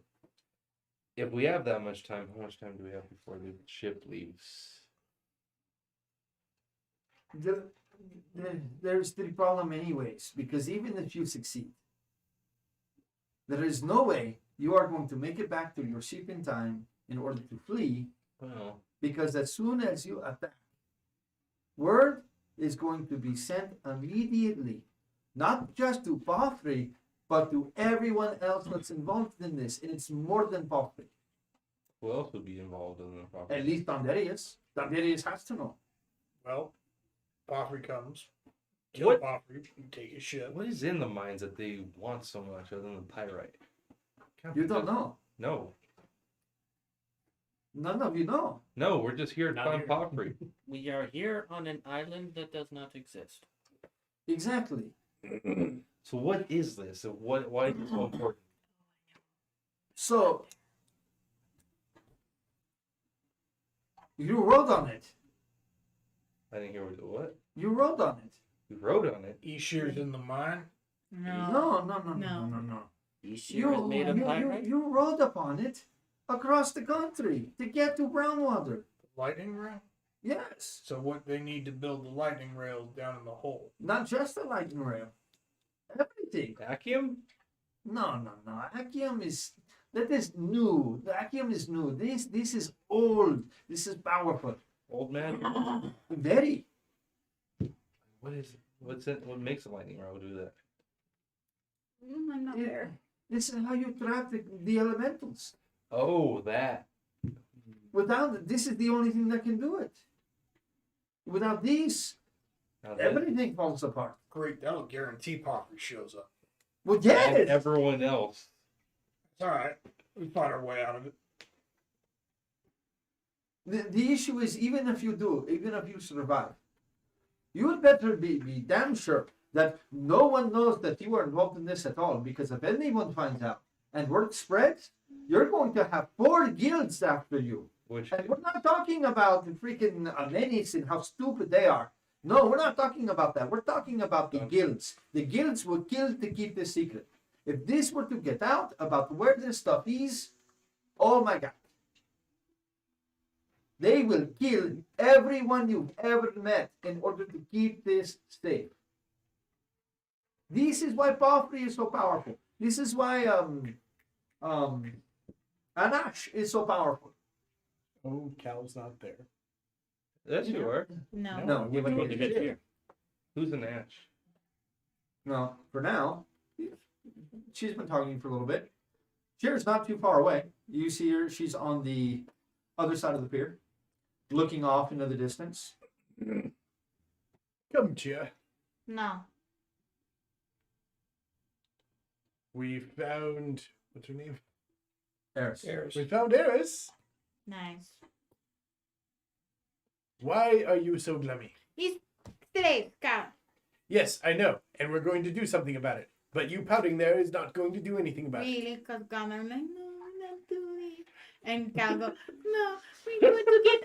If we have that much time, how much time do we have before the ship leaves? There's the problem anyways, because even if you succeed, there is no way you are going to make it back to your ship in time in order to flee, Well, because as soon as you attack, word is going to be sent immediately, not just to Palfrey, but to everyone else that's involved in this, and it's more than Palfrey. who else would be involved in the process? At least Dandarius. Dandarius has to know. Well, Palfrey comes. Kill What? Palfrey. You take his ship. What is in the mines that they want so much other than pyrite? Can't You be don't just- know. No. None of you know. No, we're just here to Not find here. Palfrey. We are here on an island that does not exist. Exactly. So what is this? And why is it so important? So, You rode on it. I didn't hear what. You rode on it. You rode on it. Ishirs in the mine. No. No. Ishir is made of pyrite. You rode upon it across the country to get to Brownwater. Lightning rail? Yes. So what they need to build the lightning rails down in the hole. Not just the lightning rail. Everything. Vacuum? No. Achium is that is new. The Achium is new. This is old. This is powerful. Old man? Very. What is it? What's it? What makes a lightning rod do that? I'm not there. This is how you trap the elementals. Oh, that. Without this is the only thing that can do it. Without these, Now that- everything falls apart. Great, that'll guarantee Poppy shows up. Well, and yes. everyone else. It's alright. We find our way out of it. The issue is even if you survive, you would better be damn sure that no one knows that you are involved in this at all. Because if anyone finds out and word spreads, you're going to have 4 guilds after you. Which And we're not talking about the freaking Amenis and how stupid they are. No, we're not talking about that. We're talking about the guilds. The guilds will kill to keep this secret. If this were to get out about where this stuff is, oh my God. They will kill everyone you've ever met in order to keep this safe. This is why Palfrey is so powerful. This is why Anash is so powerful. Oh, Cal's not there. Yes, you are. No. No, Give but it a good cheer. Who's an ash? No, for now, she's been talking for a little bit. Cheer's not too far away. You see her, she's on the other side of the pier, looking off into the distance. Come, Cheer. No. We found what's her name? Eris. We found Eris. Nice. Why are you so glummy? He's today, Scout. Yes, I know, and we're going to do something about it. But you pouting there is not going to do anything about it. Really? Because Gunnar like, no, I'm not doing it. And Cal go, no, we're going to get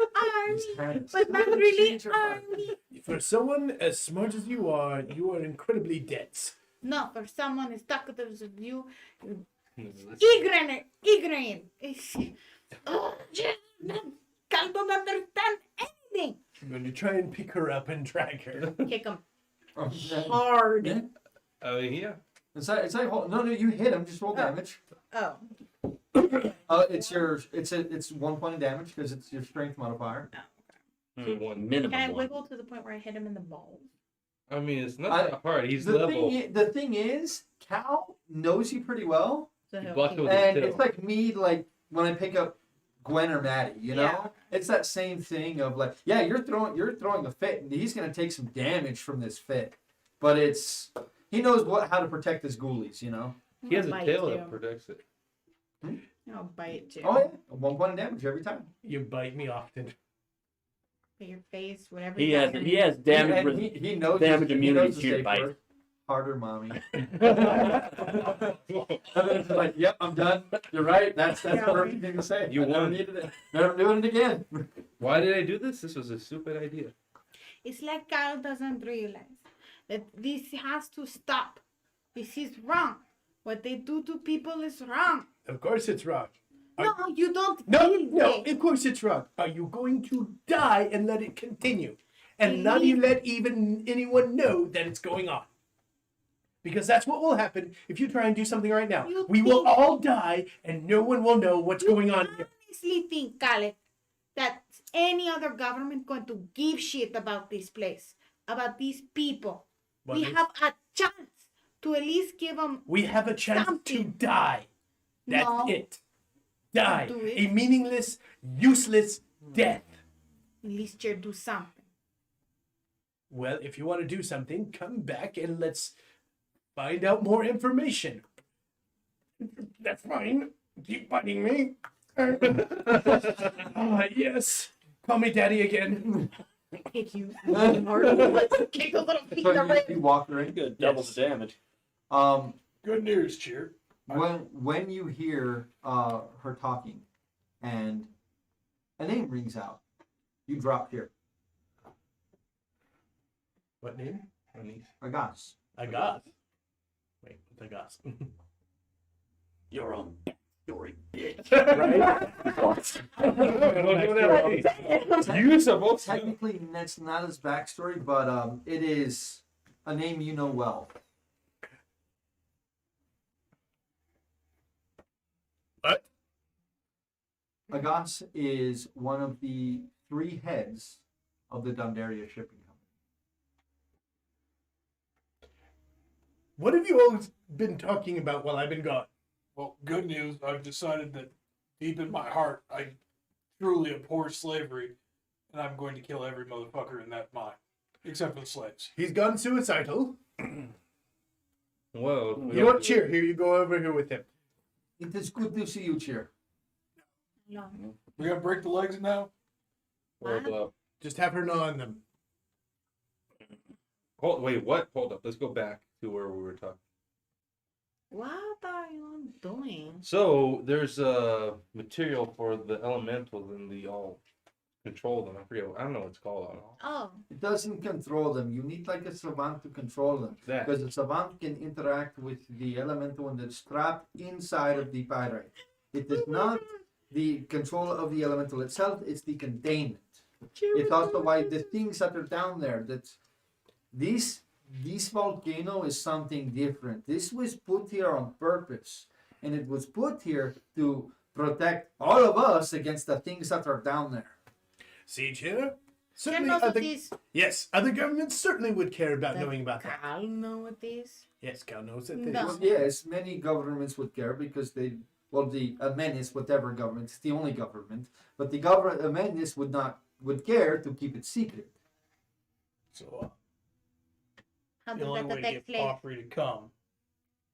army, but not really army. For someone as smart as you are incredibly dense. No, for someone as talkative as you, This- ignorant. Oh, Cal don't understand anything. I'm going to try and pick her up and drag her. Kick him Okay. hard. Yeah. Oh yeah. It's like no, you hit him. Just roll damage. Oh, It's 1 point of damage because it's your strength modifier. One minimum. can I one. wiggle to the point where I hit him in the balls? I mean, it's not that hard. He's The level. the thing is, Cal knows you pretty well, So he'll blocked keep- it with his and tail. it's like me, like when I pick up Gwen or Maddie. You know, Yeah. it's that same thing of like, yeah, you're throwing a fit, and he's gonna take some damage from this fit, but he knows how to protect his ghoulies. You know. He has a Bite tail you. that protects it. I'll bite you. Oh yeah, 1 point of damage every time. You bite me often. Your face, whatever. He you has got. he has damage. And he knows damage he immunity knows the to your safe bite. word. Harder, mommy. And then it's like, yep, I'm done. You're right. That's the perfect thing to say. You I never won. needed it. Never doing it again. Why did I do this? This was a stupid idea. It's like Carl doesn't realize that this has to stop. This is wrong. What they do to people is wrong. Of course it's wrong. No, you don't No, kill no, them. of course it's wrong. Are you going to die and let it continue? And not you let even anyone know that it's going on? Because that's what will happen if you try and do something right now. You We will think- all die and no one will know what's going on here. honestly think, Khaled, that any other government going to give shit about this place, about these people? But we it's- have a chance to at least give them. We have a chance to Something. die. That's No. it. Die. Do it. A meaningless, useless death. At least you do something. Well, if you want to do something, come back and let's find out more information. That's fine. Keep biting me. Yes. Call me daddy again. Hit you hard. Let's kick a little piece of So rib. you walk her in. Good, doubles the damage. Good news, Cheer. When you hear her talking, and a name rings out, You drop here. What name? Agas. Agas. Wait, what's Agas? Your own story, bitch. Right? You supposed to. Technically, that's not his backstory, but it is a name you know well. What? Agas is one of the 3 heads of the Dundaria Shipping Company. What have you all been talking about while I've been gone? Well, good news. I've decided that deep in my heart, I truly abhor slavery, and I'm going to kill every motherfucker in that mine, except for the slaves. He's gone suicidal. Well, You know what? Cheer. Here, you go over here with him. It is good to see you, Cheer. No. We gotta break the legs now. Just have her gnaw on them. Wait, what? Hold up. Let's go back to where we were talking. What are you doing? So there's a material for the elementals and the all control them. I don't know what it's called. Oh, It doesn't control them. You need like a savant to control them. That. Because the savant can interact with the elemental when it's trapped inside of the pyrite. It is not the control of the elemental itself, it's the containment. It's also why the things that are down there, that this volcano is something different. This was put here on purpose. And it was put here to protect all of us against the things that are down there. See, Cheer? Cal Certainly, knows what these. yes, other governments certainly would care about knowing about that. Cal know what these. Yes, Cal knows that. No. Well, yes, many governments would care because they, well, the Amenis, whatever government, it's the only government, but the government Amenis would care to keep it secret. So How the does only that way to affect get slaves? Joffrey to come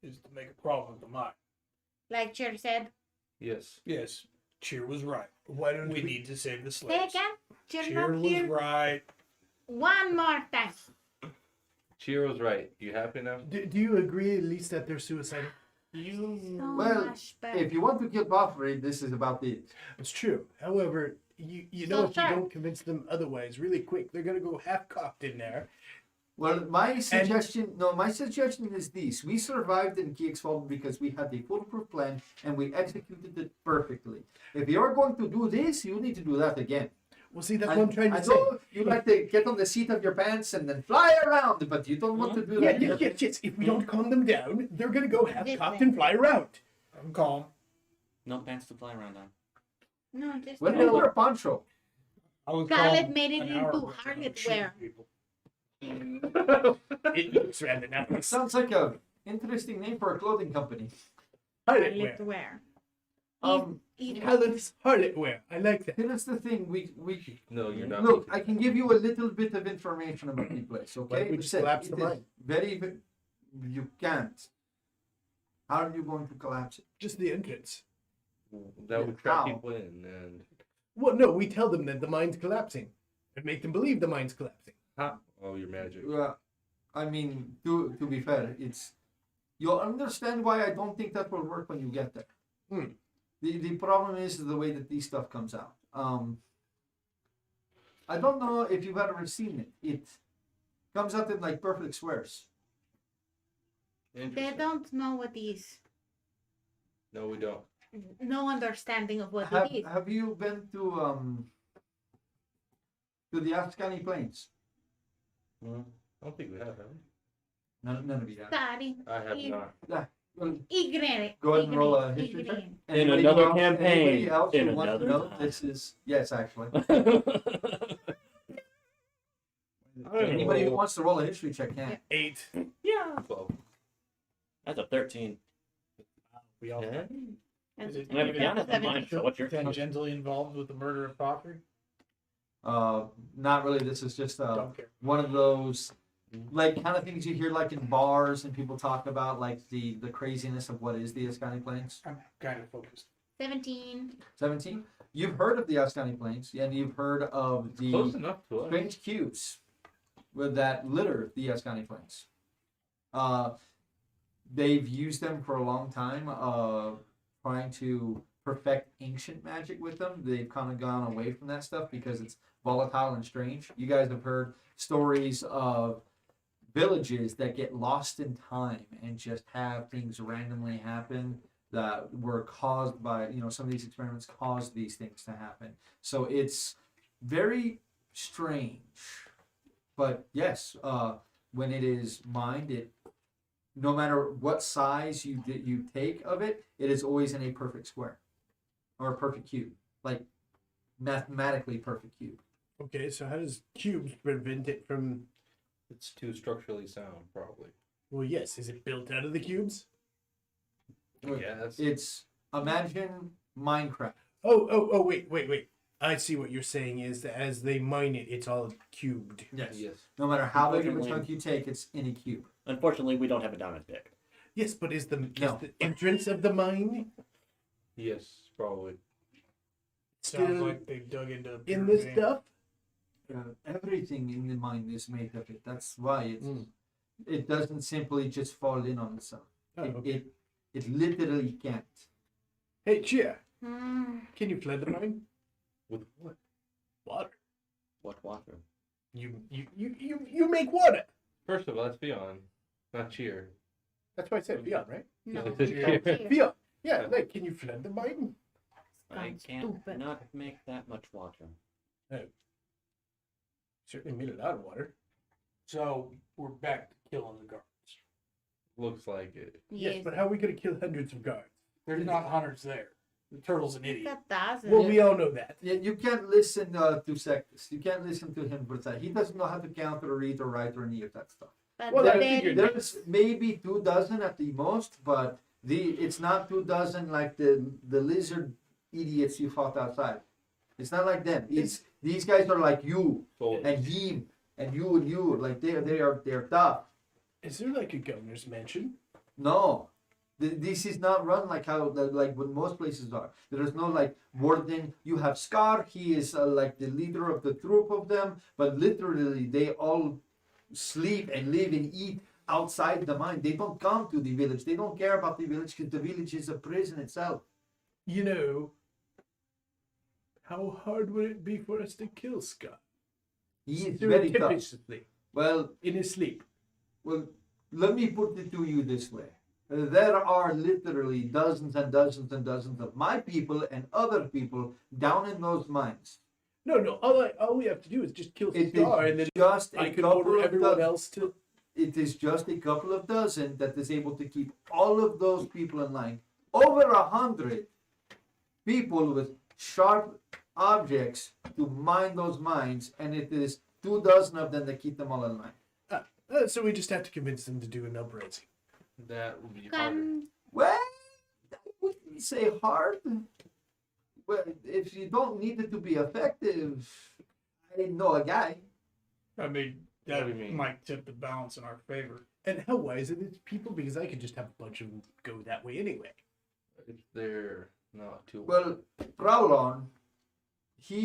is to make a problem with the mine. Like Cher said. Yes. Yes, Cheer was right. Why don't we need to save the Say slaves? again. Cher Cheer not was here. right. One more time. Cheer was right. You happy now? Do you agree at least that they're suicidal? So Well, much better. If you want to kill Joffrey, this is about it. It's true. However, you know So, if you sir. don't convince them otherwise, really quick, they're gonna go half cocked in there. Well, my suggestion is this. We survived in Kiexfeld because we had a foolproof plan and we executed it perfectly. If you're going to do this, you need to do that again. Well, see, that's what I'm trying I to say. know you like to get on the seat of your pants and then fly around, but you don't want to do Yeah, that. yes. If we don't calm them down, they're gonna go half cocked and fly around. I'm calm. No pants to fly around on. No, just. When did you wear a poncho? I was Scarlet calm made it an hour into ago, and I'm harlot shooting wear. people. It looks rather It nice. sounds like a interesting name for a clothing company. Harlot Harlot wear. wear. Um, Harlot wear. I like that. Here's the thing. We No, you're not. look. I can give you a little bit of information about the place. Okay, Why don't we just collapse the mine? You can't. How are you going to collapse it? Just the entrance. That would trap How? people in, and Well, no, we tell them that the mine's collapsing and make them believe the mine's collapsing. your magic. I mean, to be fair, you'll understand why I don't think that will work when you get there. Hmm. The problem is the way that this stuff comes out. I don't know if you've ever seen it. It comes out in like perfect squares. They Interesting. don't know what these. No, we don't. No understanding of what Have, it is. have you been to the Afghani plains? I don't think we have. None of you have. Sorry. I have You- not. Well, Ignorant. Go ahead and roll a history check. Ignorant. anybody another else- campaign, anybody else who in wants to another know, time. this is yes, actually. I don't Anybody who know. wants to roll a history check can. 8. Yeah. 12. That's a 13. We all. Yeah. That's Is it And I have a even piano in mine, so what's your tangentially involved with the murder of Potter? Not really. This is just Don't care. one of those like kind of things you hear like in bars and people talk about like the craziness of what is the Ascani Plains. I'm kind of focused. 17. 17. You've heard of the Ascani Plains, and you've heard of Close the enough to us. strange cubes with that litter the Ascani Plains. They've used them for a long time, trying to perfect ancient magic with them. They've kind of gone away from that stuff because it's volatile and strange. You guys have heard stories of villages that get lost in time and just have things randomly happen that were caused by, some of these experiments caused these things to happen. So it's very strange. But yes, when it is mined, no matter what size you take of it, it is always in a perfect square or a perfect cube, like mathematically perfect cube. Okay, so how does cubes prevent it from? It's too structurally sound, probably. Well, yes. Is it built out of the cubes? Yeah, It's imagine Minecraft. Oh, wait. I see what you're saying is that as they mine it, it's all cubed. Yes. Yes. No matter how big of a Unfortunately- chunk you take, it's in a cube. Unfortunately, we don't have a diamond pick. Yes, but is No. the entrance of the mine Yes, probably. Sounds still like they dug into in this pyramid. stuff? Everything in the mine is made of it. That's why Mm. it doesn't simply just fall in on itself. Oh, okay. It literally can't. Hey, Chia, Hmm. can you flood the mine? With what? Water. What water? You make water. First of all, that's beyond, not cheer. That's why I said beyond, right? No. Yeah. Here. Beyond. Yeah, like, can you flood the mine? I Sounds can't stupid. not make that much water. Certainly made a lot of water. So we're back to killing the guards. Looks like it. Yes, but how are we going to kill hundreds of guards? There's not hunters there. The turtle's an idiot. That doesn't. Well, we all know that. Yeah, you can't listen to Sectus. You can't listen to him for that. He doesn't know how to count or read or write or any of that stuff. But Well, I then- figured There's maybe 24 at the most, but it's not 24 like the lizard idiots you fought outside. It's not like them. It's these guys are like you So and him and you. Like they're tough. Is there like a governor's mansion? No, this is not run like what most places are. There is no like warden. You have Scar. He is like the leader of the troop of them, but literally they all sleep and live and eat outside the mine. They don't come to the village. They don't care about the village because the village is a prison itself. You know, how hard would it be for us to kill Scott? He is very tough. Surreptitiously, Well, in his sleep. let me put it to you this way. There are literally dozens and dozens and dozens of my people and other people down in those mines. No. All we have to do is just kill It Scar, and then is just I a can couple order of everyone dozen. else to. It is just a couple of dozen that is able to keep all of those people in line. Over 100 people with sharp objects to mine those mines, and it is 24 of them that keep them all in line. So we just have to convince them to do an uprising. that would be harder. Well, I wouldn't say hard. Well, if you don't need it to be effective, I know a guy. I mean, What do you mean? might tip the balance in our favor. And how wise are these people? Because I could just have a bunch of them go that way anyway. If they're not too Well, Prowlon, he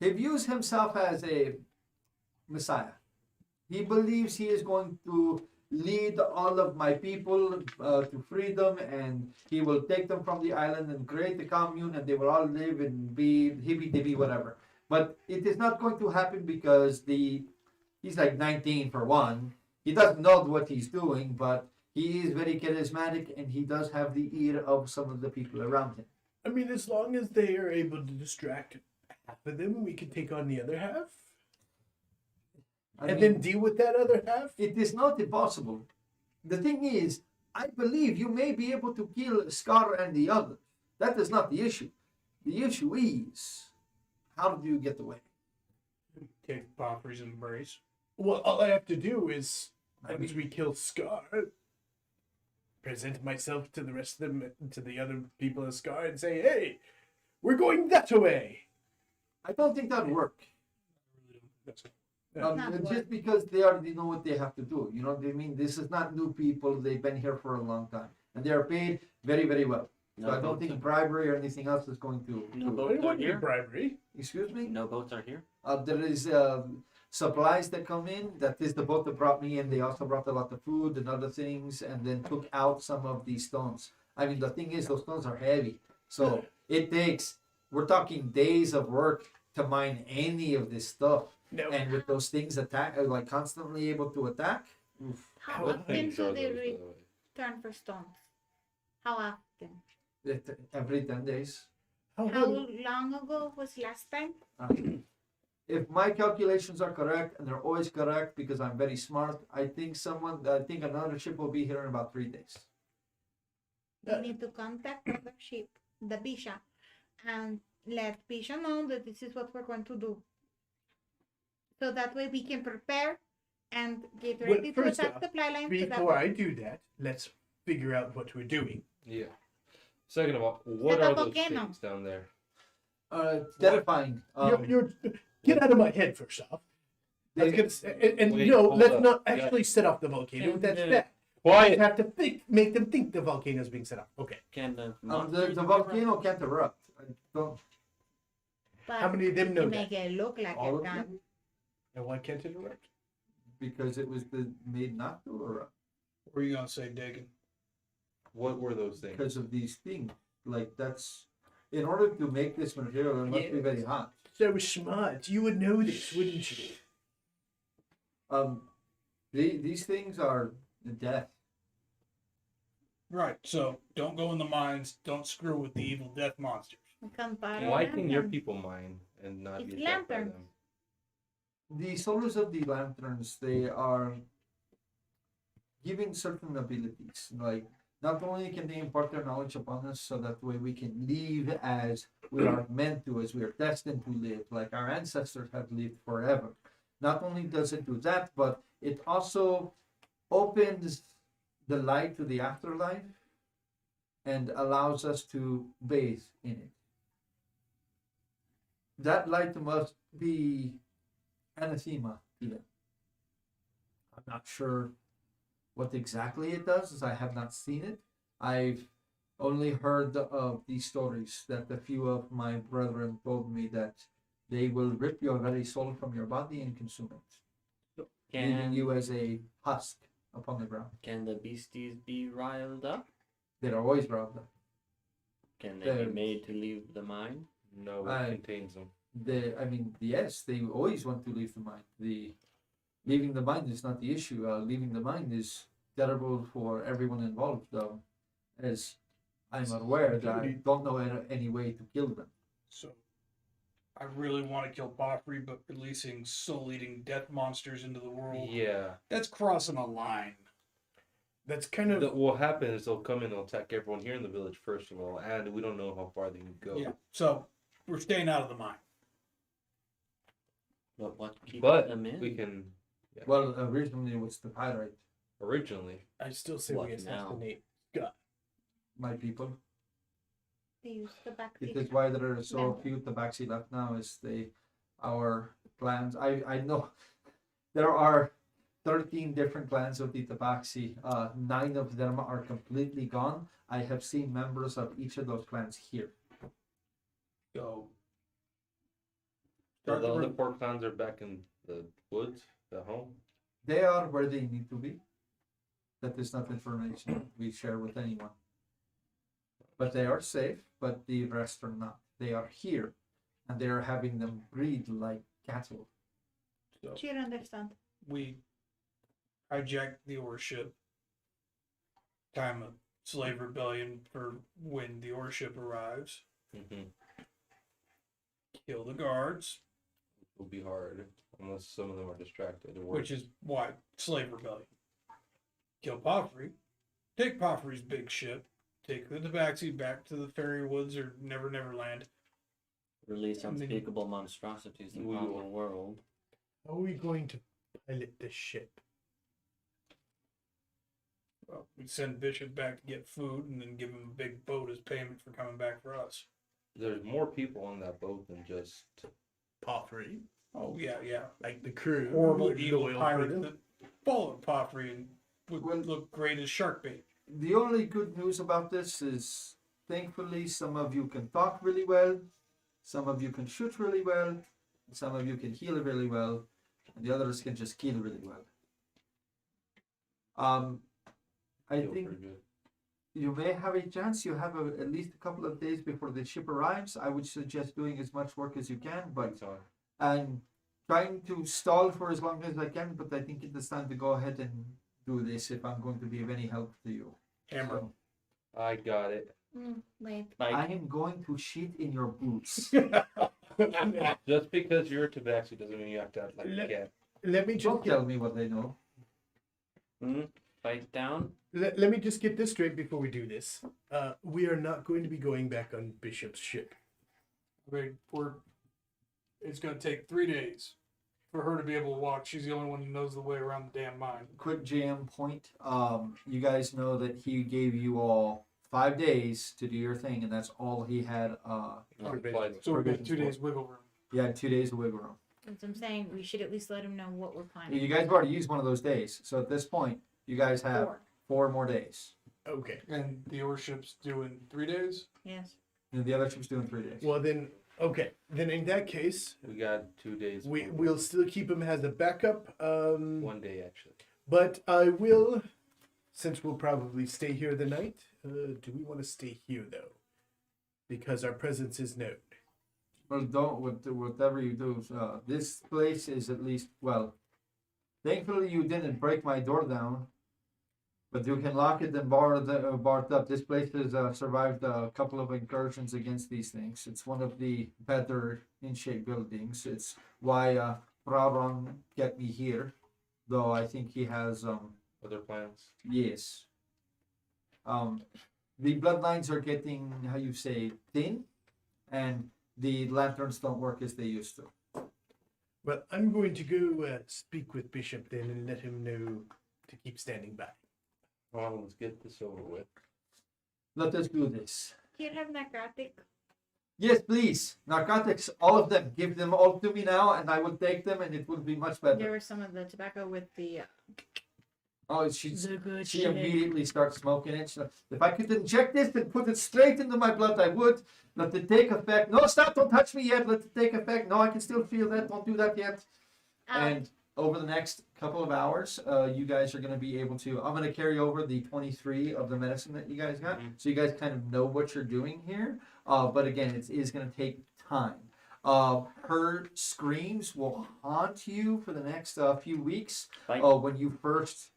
views himself as a messiah. He believes he is going to lead all of my people to freedom, and he will take them from the island and create a commune, and they will all live and be hippy-dippy, whatever. But it is not going to happen because he's like 19 for one. He doesn't know what he's doing, but he is very charismatic, and he does have the ear of some of the people around him. I mean, as long as they are able to distract half of them, we can take on the other half. I And mean, then deal with that other half? it is not impossible. The thing is, I believe you may be able to kill Scar and the others. That is not the issue. The issue is, how do you get away? Take Pomfrey's embrace. Well, all I have to do is, I once we kill Scar, present myself to the rest of them, to the other people of Scar, and say, hey, we're going that way. I don't think that would work. That's Not Just work. because they already know what they have to do. You know what I mean? This is not new people. They've been here for a long time. And they are paid very, very well. So I don't think bribery or anything else is going to... No But boats it are wouldn't be here. bribery. Excuse me? No boats are here. There is supplies that come in. That is the boat that brought me in. They also brought a lot of food and other things, and then took out some of the stones. I mean, the thing is, those stones are heavy, so it takes. We're talking days of work to mine any of this stuff, No. and with those things like constantly able to attack. Oof. How What often Things do are they those, by the way. return for stones? How often? Every 10 days. How How long? long ago was last time? If my calculations are correct, and they're always correct because I'm very smart, I think another ship will be here in about 3 days. We need to contact other ship, the Bisha, and let Bisha know that this is what we're going to do. So that way we can prepare and get Well, ready to first attack off, the supply line. Before I do that, let's figure out what we're doing. Yeah. Second of all, what Set a are those volcano. things down there? Terrifying. You're get out of my head first off. I was they- gonna say, and Wait, no, hold let's up. not Yeah. actually set off the volcano. That's Yeah. bad. Quiet. You have to make them think the volcano is being set up. Okay. Can the the monsters volcano can't erupt. I don't. But How many of them know to that? make it look like All it of can. them? And why can't it erupt? Because it was made not to erupt. What were you gonna say, Dagan? What were those things? Because of these things. Like that's in order to make this material, it must be very hot. So smart. You would know this, wouldn't you? These things are death. Right. So don't go in the mines. Don't screw with the evil death monsters. We can borrow Why can your lanterns. people mine and not It's be attacked by lanterns. them? The souls of the lanterns, they are given certain abilities. Like not only can they impart their knowledge upon us, so that way we can live as we are meant to, as we are destined to live, like our ancestors have lived forever. Not only does it do that, but it also opens the light to the afterlife and allows us to bathe in it. That light must be anathema to them. I'm not sure what exactly it does, as I have not seen it. I've only heard of these stories that a few of my brethren told me that they will rip your very soul from your body and consume it, leaving can you as a husk upon the ground. can the beasties be riled up? They're always robbed. Can they They're- be made to leave the mine? No, I- it contains them. Yes, they always want to leave the mine. The leaving the mine is not the issue. Leaving the mine is terrible for everyone involved, though, as I'm aware that I don't know any way to kill them. So I really want to kill Bofri, but releasing soul-eating death monsters into the world, Yeah. that's crossing a line. That's kind of What will happen is they'll come in and they'll attack everyone here in the village, first of all, and we don't know how far they can go. Yeah. So we're staying out of the mine. But what keeps But them in? we can, Well, originally it was the pyrite, originally, I still say What we now? assassinate. my people. They use the back It seat. is why there are so Member. few tabaxi left now. Is our clans? I know there are 13 different clans of the tabaxi. 9 of them are completely gone. I have seen members of each of those clans here. So so start the the other re- 4 clans are back in the woods, at home. They are where they need to be. That is not information we share with anyone. But they are safe, but the rest are not. They are here, and they are having them breed like cattle. so She don't understand. we hijacked the ore ship. Time a slave rebellion for when the ore ship arrives. Mm-hmm. Kill the guards, It'll be hard unless some of them are distracted. Or which is why slave rebellion. Kill Poffrey. Take Poffrey's big ship. Take the Tabaxi back to the Fairy Woods or Never Never Land. Release I mean- unspeakable monstrosities We upon will. the world. How are we going to pilot this ship? Well, we send Bishop back to get food and then give him a big boat as payment for coming back for us. there's more people on that boat than just. Pottery, Oh yeah, yeah. like the crew. Horrible loyal evil crew. pirate that followed Poffrey and would Well- look great as shark bait. The only good news about this is, thankfully, some of you can talk really well, some of you can shoot really well, and some of you can heal really well, and the others can just kill really well. I Feel think pretty good. you may have a chance. You have at least a couple of days before the ship arrives. I would suggest doing as much work as you can, but and trying to stall for as long as I can. But I think it is time to go ahead and do this if I'm going to be of any help to you. Hammer. So, I got it. Wait. I am going to shit in your boots. Just because you're a tabaxi doesn't mean you have to act like a cat. Let me just Don't get, tell me what they know. Bite down. let me just get this straight before we do this. We are not going to be going back on Bishop's ship. I mean, it's going to take 3 days for her to be able to walk. She's the only one who knows the way around the damn mine. Quick jam point. You guys know that he gave you all 5 days to do your thing, and that's all he had. So we've got 2 days wiggle room. You had 2 days of wiggle room. That's what I'm saying. We should at least let him know what we're planning. You guys have already used one of those days, so at this point, you guys have 4 more days. Okay. And the ore ship's doing 3 days? Yes. And the other ship's doing 3 days. Well then, okay. Then in that case, We got 2 days. we'll still keep him as a backup. 1 day actually. But I will, since we'll probably stay here the night. Do we want to stay here though? Because our presence is known. Well, don't whatever you do. This place is at least thankfully you didn't break my door down, but you can lock it and bar it up. This place has survived a couple of incursions against these things. It's one of the better in shape buildings. It's why Raron get me here, though I think he has Other plans. yes. The bloodlines are getting, how you say, thin, and the lanterns don't work as they used to. Well, I'm going to go speak with Bishop then and let him know to keep standing by. Well, let's get this over with. Let us do this. Can't have narcotic. Yes, please. Narcotics, all of them. Give them all to me now, and I will take them, and it will be much There better. was some of the tobacco with the. Oh, she good she immediately starts smoking it. If I could inject this and put it straight into my blood, I would. Let it take effect. No, stop! Don't touch me yet. Let it take effect. No, I can still feel that. Don't do that yet. And over the next couple of hours, you guys are going to be able to. I'm going to carry over the 23 of the medicine that you guys got, so you guys kind of know what you're doing here. But again, it is going to take time. Her screams will haunt you for the next few weeks. When you first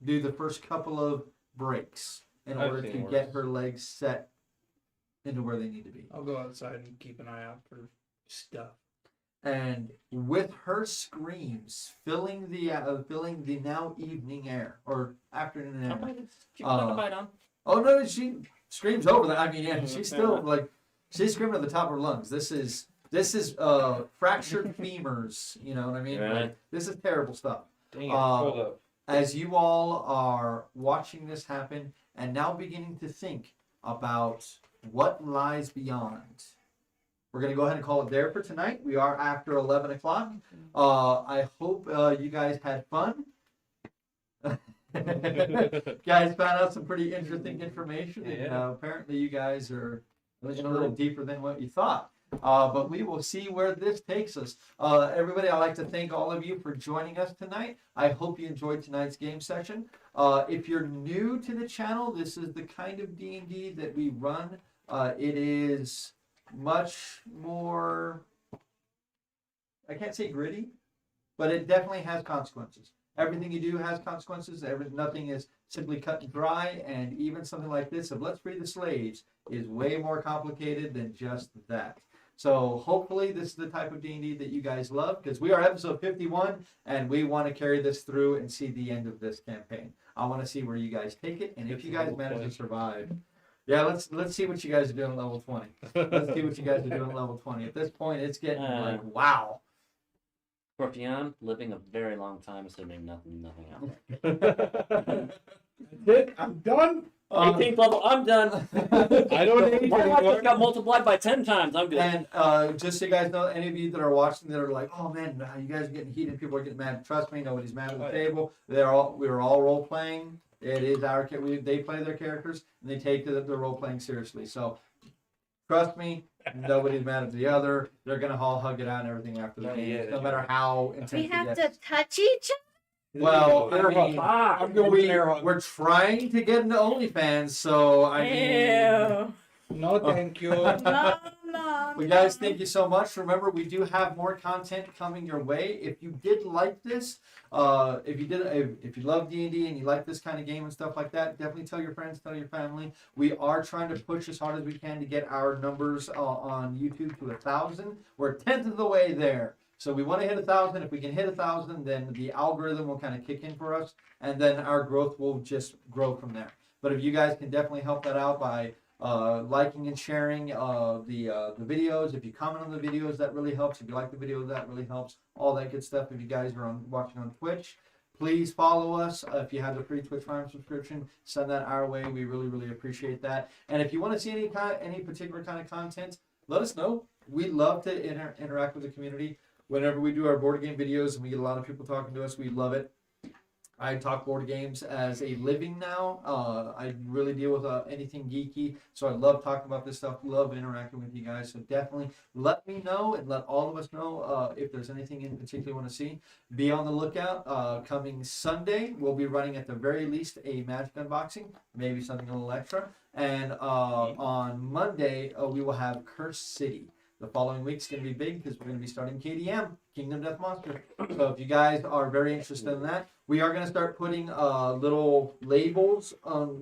do the first couple of breaks in order to get her legs set into where they need to be. I'll go outside and keep an eye out for stuff. And with her screams filling the now evening air or afternoon air. She put a bite on. Oh no, she screams over that. I mean, yeah, she's still she's screaming at the top of her lungs. This is fractured femurs. You know what I mean? Right. This is terrible stuff. Dang it, hold up. As you all are watching this happen and now beginning to think about what lies beyond, we're going to go ahead and call it there for tonight. We are after 11 o'clock. I hope you guys had fun. Guys found out some pretty interesting information. And, apparently you guys are a little deeper than what you thought. But we will see where this takes us. Everybody, I'd like to thank all of you for joining us tonight. I hope you enjoyed tonight's game session. If you're new to the channel, this is the kind of D&D that we run. It is much more, I can't say gritty, but it definitely has consequences. Everything you do has consequences. Nothing is simply cut and dry. And even something like this of Let's Free the Slaves is way more complicated than just that. So hopefully this is the type of D&D that you guys love, because we are episode 51 and we want to carry this through and see the end of this campaign. I want to see where you guys take it, and if you guys manage to survive. Yeah, let's see what you guys are doing at level 20. Let's see what you guys are doing at level 20. At this point, it's getting like, wow. Scorpion, living a very long time, assuming nothing else. That's it. I'm done. 18th level, I'm done. I don't need My life just got multiplied by 10 times. I'm good. And just so you guys know, any of you that are watching that are like, oh man, you guys are getting heated, people are getting mad. Trust me, nobody's mad at the table. We were all role playing. It is they play their characters and they take the role playing seriously. So trust me, nobody's mad at the other. They're gonna all hug it out and everything after the game, no matter how intense. We have to touch each Well, Air I Hug. mean, I'm going with an air hug. we're trying to get into OnlyFans, so I mean. No, thank you. No, no. Well, guys, thank you so much. Remember, we do have more content coming your way. If you did like this, if you love D&D and you like this kind of game and stuff like that, definitely tell your friends, tell your family. We are trying to push as hard as we can to get our numbers on YouTube to 1,000. We're a tenth of the way there. So we want to hit 1,000. If we can hit 1,000, then the algorithm will kind of kick in for us, and then our growth will just grow from there. But if you guys can definitely help that out by liking and sharing the videos. If you comment on the videos, that really helps. If you like the videos, that really helps. All that good stuff. If you guys are watching on Twitch, please follow us. If you have the free Twitch Prime subscription, send that our way. We really, really appreciate that. And if you want to see any particular kind of content, let us know. We love to interact with the community. Whenever we do our board game videos and we get a lot of people talking to us, we love it. I talk board games as a living now. I really deal with anything geeky, so I love talking about this stuff. Love interacting with you guys. So definitely let me know and let all of us know if there's anything in particular you want to see. Be on the lookout. Coming Sunday, we'll be running at the very least a Magic unboxing, maybe something a little extra. And on Monday, we will have Cursed City. The following week's going to be big because we're going to be starting KDM, Kingdom Death Monster. So if you guys are very interested in that, we are going to start putting little labels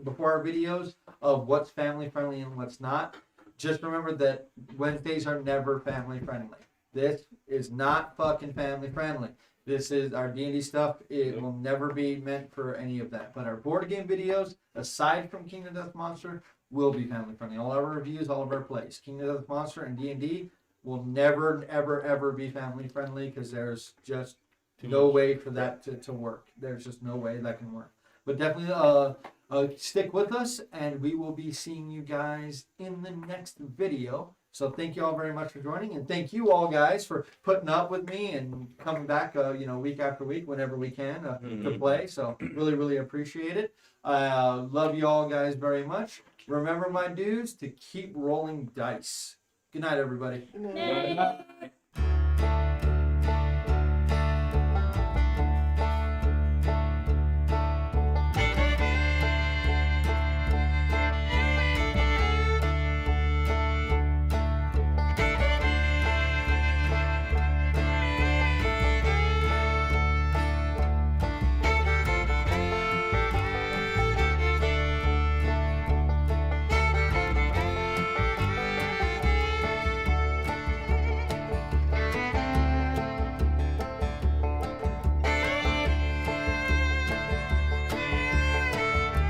before our videos of what's family friendly and what's not. Just remember that Wednesdays are never family friendly. This is not fucking family friendly. This is our D&D stuff. It will never be meant for any of that. But our board game videos, aside from Kingdom Death Monster, will be family friendly. All of our reviews, all of our plays. Kingdom Death Monster and D&D will never, ever, ever be family friendly because there's just no way for that to work. There's just no way that can work. But definitely stick with us, and we will be seeing you guys in the next video. So thank you all very much for joining, and thank you all guys for putting up with me and coming back, week after week whenever we can to play. So really, really appreciate it. Love you all guys very much. Remember, my dudes, to keep rolling dice. Good night, everybody. Nay.